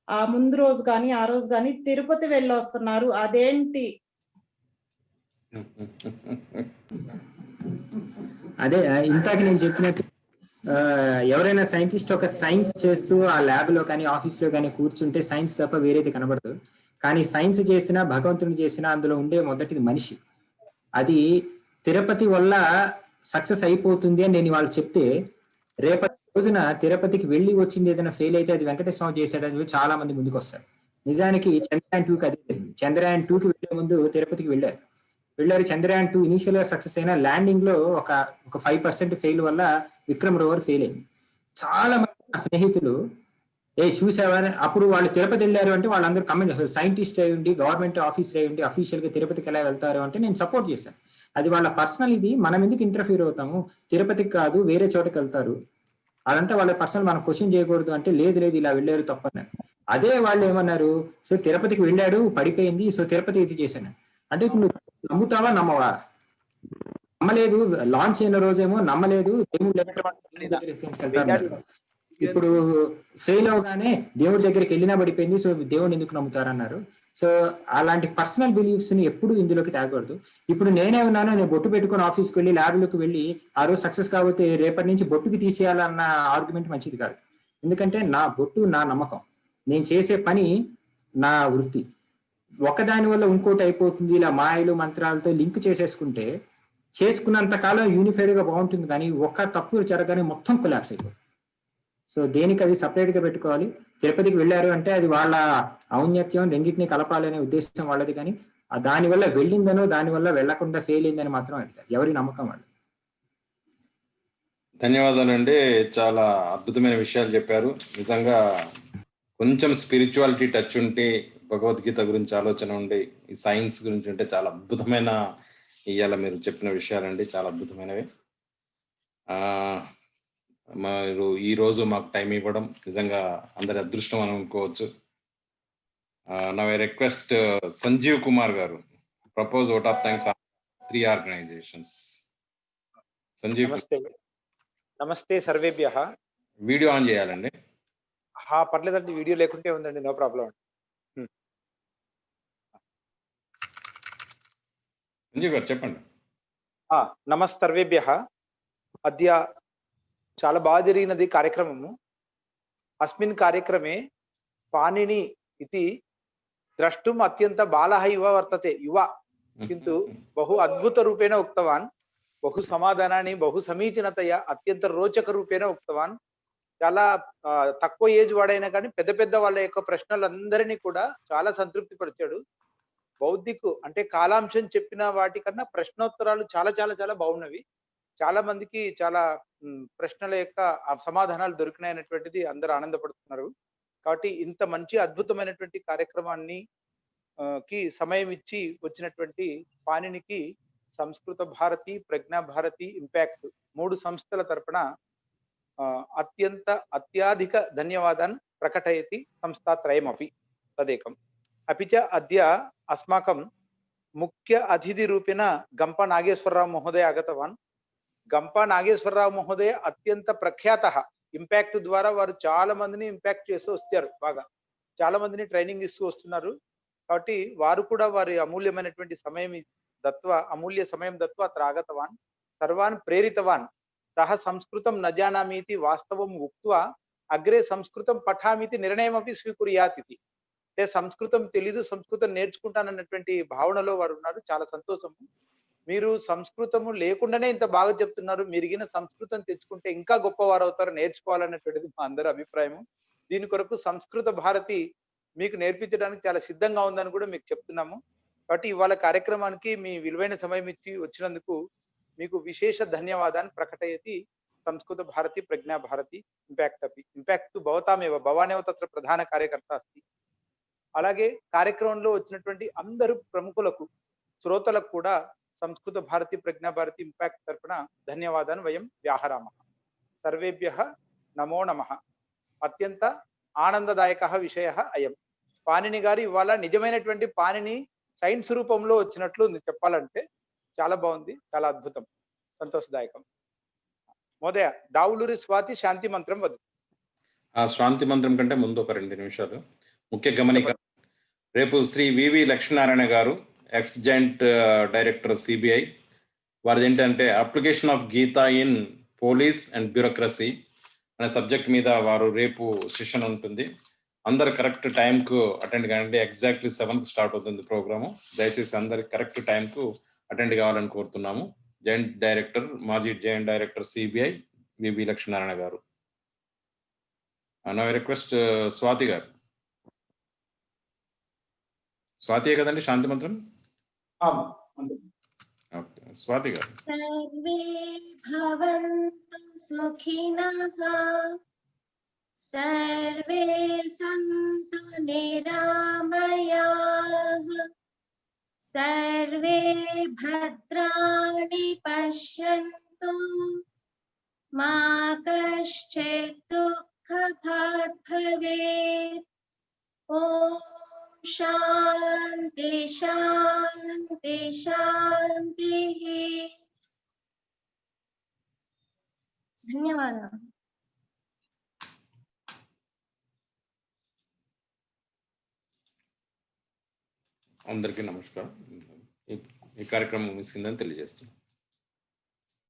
ఆ ముందు రోజు కానీ ఆ రోజు కానీ తిరుపతి వెళ్ళి వస్తున్నారు, అదేంటి? అదే ఇంతాక నేను చెప్పినట్టు ఎవరైనా సైంటిస్ట్ ఒక సైన్స్ చేస్తూ ఆ ల్యాబ్ లో కానీ ఆఫీస్ లో కానీ కూర్చుంటే సైన్స్ తప్ప వేరేది కనబడదు. కానీ సైన్స్ చేసినా భగవంతుని చేసినా అందులో ఉండే మొదటిది మనిషి. అది తిరుపతి వల్ల సక్సెస్ అయిపోతుంది అని నేను వాళ్ళు చెప్తే, రేపటి రోజున తిరుపతికి వెళ్ళి వచ్చింది ఏదైనా ఫెయిల్ అయితే అది వెంకటేశ్వర స్వామి చేశాడని చాలా మంది ముందుకు వస్తారు. నిజానికి చంద్రయాన్ 2కి అదే జరిగింది. చంద్రయాన్ 2కి వెళ్లే ముందు తిరుపతికి వెళ్ళారు. చంద్రయాన్ 2 ఇనిషియల్ గా సక్సెస్ అయినా ల్యాండింగ్ లో ఒక 5% ఫెయిల్ వల్ల విక్రమ్ రోవర్ ఫెయిల్ అయింది. చాలా మంది స్నేహితులు చూసావా, అప్పుడు వాళ్ళు తిరుపతి వెళ్ళారు అంటే వాళ్ళందరూ కమెంట్ చేస్తారు, సైంటిస్ట్ అయ్యండి, గవర్నమెంట్ ఆఫీసర్ అయ్యండి, అఫీషియల్ గా తిరుపతికి ఎలా వెళ్తారు అంటే నేను సపోర్ట్ చేశాను. అది వాళ్ళ పర్సనల్, ఇది మనం ఎందుకు ఇంటర్ఫీర్ అవుతాము, తిరుపతికి కాదు వేరే చోటకి వెళ్తారు, అదంతా వాళ్ళ పర్సనల్, మనం క్వశ్చన్ చేయకూడదు అంటే లేదు ఇలా వెళ్ళారు తప్పన్నారు. అదే వాళ్ళు ఏమన్నారు, సో తిరుపతికి వెళ్ళాడు పడిపోయింది, సో తిరుపతి ఇది చేశాను అంటే ఇప్పుడు నువ్వు నమ్ముతావా నమ్మవా? నమ్మలేదు, లాంచ్ అయిన రోజేమో నమ్మలేదు, ఇప్పుడు ఫెయిల్ అవగానే దేవుడి దగ్గరికి వెళ్ళినా పడిపోయింది, సో దేవుడిని ఎందుకు నమ్ముతారన్నారు. సో అలాంటి పర్సనల్ బిలీఫ్స్ ని ఎప్పుడు ఇందులోకి తేకూడదు. ఇప్పుడు నేనే ఉన్నాను, నేను బొట్టు పెట్టుకుని ఆఫీస్కి వెళ్ళి ల్యాబ్లోకి వెళ్ళి ఆ రోజు సక్సెస్ కాకపోతే రేపటి నుంచి బొట్టుకి తీసేయాలన్న ఆర్గ్యుమెంట్ మంచిది కాదు. ఎందుకంటే నా బొట్టు నా నమ్మకం, నేను చేసే పని నా వృత్తి. ఒకదాని వల్ల ఇంకోటి అయిపోతుంది ఇలా మాయలు మంత్రాలతో లింక్ చేసేసుకుంటే చేసుకున్నంత కాలం యూనిఫైడ్ గా బాగుంటుంది, కానీ ఒక్క తప్పు జరగగానే మొత్తం కొలాప్స్ అయిపోతుంది. సో దేనికి అది సపరేట్ గా పెట్టుకోవాలి. తిరుపతికి వెళ్ళారు అంటే అది వాళ్ళ ఔన్నత్యం, రెండింటినీ కలపాలి అనే ఉద్దేశం వాళ్ళది, కానీ దానివల్ల వెళ్ళిందనో దానివల్ల వెళ్లకుండా ఫెయిల్ అయిందని మాత్రం అది కాదు, ఎవరి నమ్మకం వాళ్ళు. ధన్యవాదాలండి, చాలా అద్భుతమైన విషయాలు చెప్పారు. నిజంగా కొంచెం స్పిరిచువాలిటీ టచ్ ఉంటే, భగవద్గీత గురించి ఆలోచన ఉండి, ఈ సైన్స్ గురించి ఉంటే చాలా అద్భుతమైన ఇవాళ మీరు చెప్పిన విషయాలండి, చాలా అద్భుతమైనవి. మీరు ఈ రోజు మాకు టైం ఇవ్వడం నిజంగా అందరి అదృష్టం అని అనుకోవచ్చు. నా రిక్వెస్ట్ సంజీవ్ కుమార్ గారు propose vote of thanks 3 organisations. Sanjeev. నమస్తే. నమస్తే సర్వేభ్యః. వీడియో ఆన్ చేయాలండి. పర్లేదండి, వీడియో లేకుంటే ఉందండి, నో ప్రాబ్లం. సంజీవ్ గారు చెప్పండి. నమస్తర్వేభ్యః. అద్య చాలా బాగా జరిగినది కార్యక్రమము. అస్మిన్ కార్యక్రమే పాణిని ఇతి ద్రష్టుం అత్యంత బాలः ఇవ వర్తతే యువ కింటు బహు అద్భుత రూపేణ ఉక్తవాన్, బహు సమాధానాన్ని బహు సమీచీనతయ అత్యంత రోచక రూపేణ ఉక్తవాన్. చాలా తక్కువ ఏజ్ వాడైనా కానీ పెద్ద పెద్ద వాళ్ళ యొక్క ప్రశ్నలందరినీ కూడా చాలా సంతృప్తి పరిచాడు. బౌద్ధికు అంటే కాలాంశం చెప్పిన వాటికన్నా ప్రశ్నోత్తరాలు చాలా చాలా చాలా బాగున్నవి. చాలా మందికి చాలా ప్రశ్నల యొక్క సమాధానాలు దొరికినాయనేటువంటిది అందరూ ఆనందపడుతున్నారు. కాబట్టి ఇంత మంచి అద్భుతమైనటువంటి కార్యక్రమాన్ని కి సమయం ఇచ్చి వచ్చినటువంటి పాణినికి సంస్కృత భారతి, ప్రజ్ఞా భారతి, ఇంపాక్ట్ 3 సంస్థల తరపున అత్యాధిక ధన్యవాదాన్ ప్రకటయతి సంస్థాత్రయమపి తదేకం. अपि च अद्य अस्माकं मुख्य अतिथि रूपेण गंपा नागेश्वरराव महोदय आगतवान्. गंपा नागेश्वरराव महोदय अत्यंत प्रख्यातः. इंपैक्ट द्वारा वाరు చాలా మందిని ఇంపాక్ట్ చేస్తూ వచ్చారు, బాగా చాలా మందిని ట్రైనింగ్ ఇస్తూ వస్తున్నారు. కాబట్టి వారు కూడా వారి అమూల్య సమయం దత్వా అత్ర ఆగతవాన్. సర్వాన్ ప్రేరితవాన్. సహ సంస్కృతం న జానామీతి వాస్తవం ఉక్త్వా అగ్రే సంస్కృతం పఠామీతి నిర్ణయమపి స్వీకుర్యాత్ ఇతి. అంటే సంస్కృతం తెలీదు, సంస్కృతం నేర్చుకుంటానన్నటువంటి భావనలో వారు ఉన్నారు. చాలా సంతోషము. మీరు సంస్కృతము లేకుండానే ఇంత బాగా చెప్తున్నారు. మీరిగిన సంస్కృతం తెచ్చుకుంటే ఇంకా గొప్పవారు అవుతారు, నేర్చుకోవాలన్నటువంటిది మా అందరి అభిప్రాయం. దీని కొరకు సంస్కృత భారతి మీకు నేర్పించడానికి చాలా సిద్ధంగా ఉందని కూడా మీకు చెప్తున్నాము. కాబట్టి ఇవాళ కార్యక్రమానికి మీ విలువైన సమయం ఇచ్చి వచ్చినందుకు మీకు విశేష ధన్యవాదాన్ని ప్రకటయతి సంస్కృత భారతి, ప్రజ్ఞా భారతి, ఇంపాక్ట్ అపి. ఇంపాక్ట్ భవతామేవ, భవానేవ తత్ర ప్రధాన కార్యకర్త అస్తి. అలాగే కార్యక్రమంలో వచ్చినటువంటి అందరు ప్రముఖులకు, శ్రోతలకు కూడా సంస్కృత భారతి, ప్రజ్ఞా భారతి, ఇంపాక్ట్ తరపున ధన్యవాదాన్ని వయం వ్యాహరామః. సర్వేభ్యః నమో నమః. అత్యంత ఆనందదాయకः విషయः అయం. పాణిని గారు ఇవాళ నిజమైనటువంటి పాణిని సైన్స్ రూపంలో వచ్చినట్లు చెప్పాలంటే చాలా బాగుంది, చాలా అద్భుతం, సంతోషదాయకం. మోదయ దావులూరి స్వాతి శాంతి మంత్రం వద్దు. ఆ శాంతి మంత్రం కంటే ముందు ఒక 2 నిమిషాలు ముఖ్య గమనిక. రేపు శ్రీ వివి లక్ష్మీనారాయణ గారు, ఎక్స్ జాయింట్ డైరెక్టర్ సిబిఐ, వారిది ఏంటంటే application of Gita in police and bureaucracy అనే సబ్జెక్ట్ మీద వారు రేపు సెషన్ ఉంటుంది. అందరు కరెక్ట్ టైంకు అటెండ్ కాండి. ఎగ్జాక్ట్లీ 7th స్టార్ట్ అవుతుంది ప్రోగ్రాము. దయచేసి అందరు కరెక్ట్ టైంకు అటెండ్ కావాలని కోరుతున్నాము. జాయింట్ డైరెక్టర్, మాజీ జాయింట్ డైరెక్టర్ సిబిఐ వివి లక్ష్మీనారాయణ గారు. నా రిక్వెస్ట్ స్వాతి గారు. స్వాతి కదండి శాంతి మంత్రం? స్వాతి గారు. సర్వే భవంతు సుఖినః, సర్వే సంతు నిరామయాః, సర్వే భద్రాణి పశ్యంతు, మా కశ్చిత్ దుఃఖభాగ్ భవేత్. ఓం శాంతి శాంతి శాంతి. ధన్యవాదాలు. అందరికీ నమస్కారం. ఈ కార్యక్రమం ముగిసిందని తెలియజేస్తున్నాను.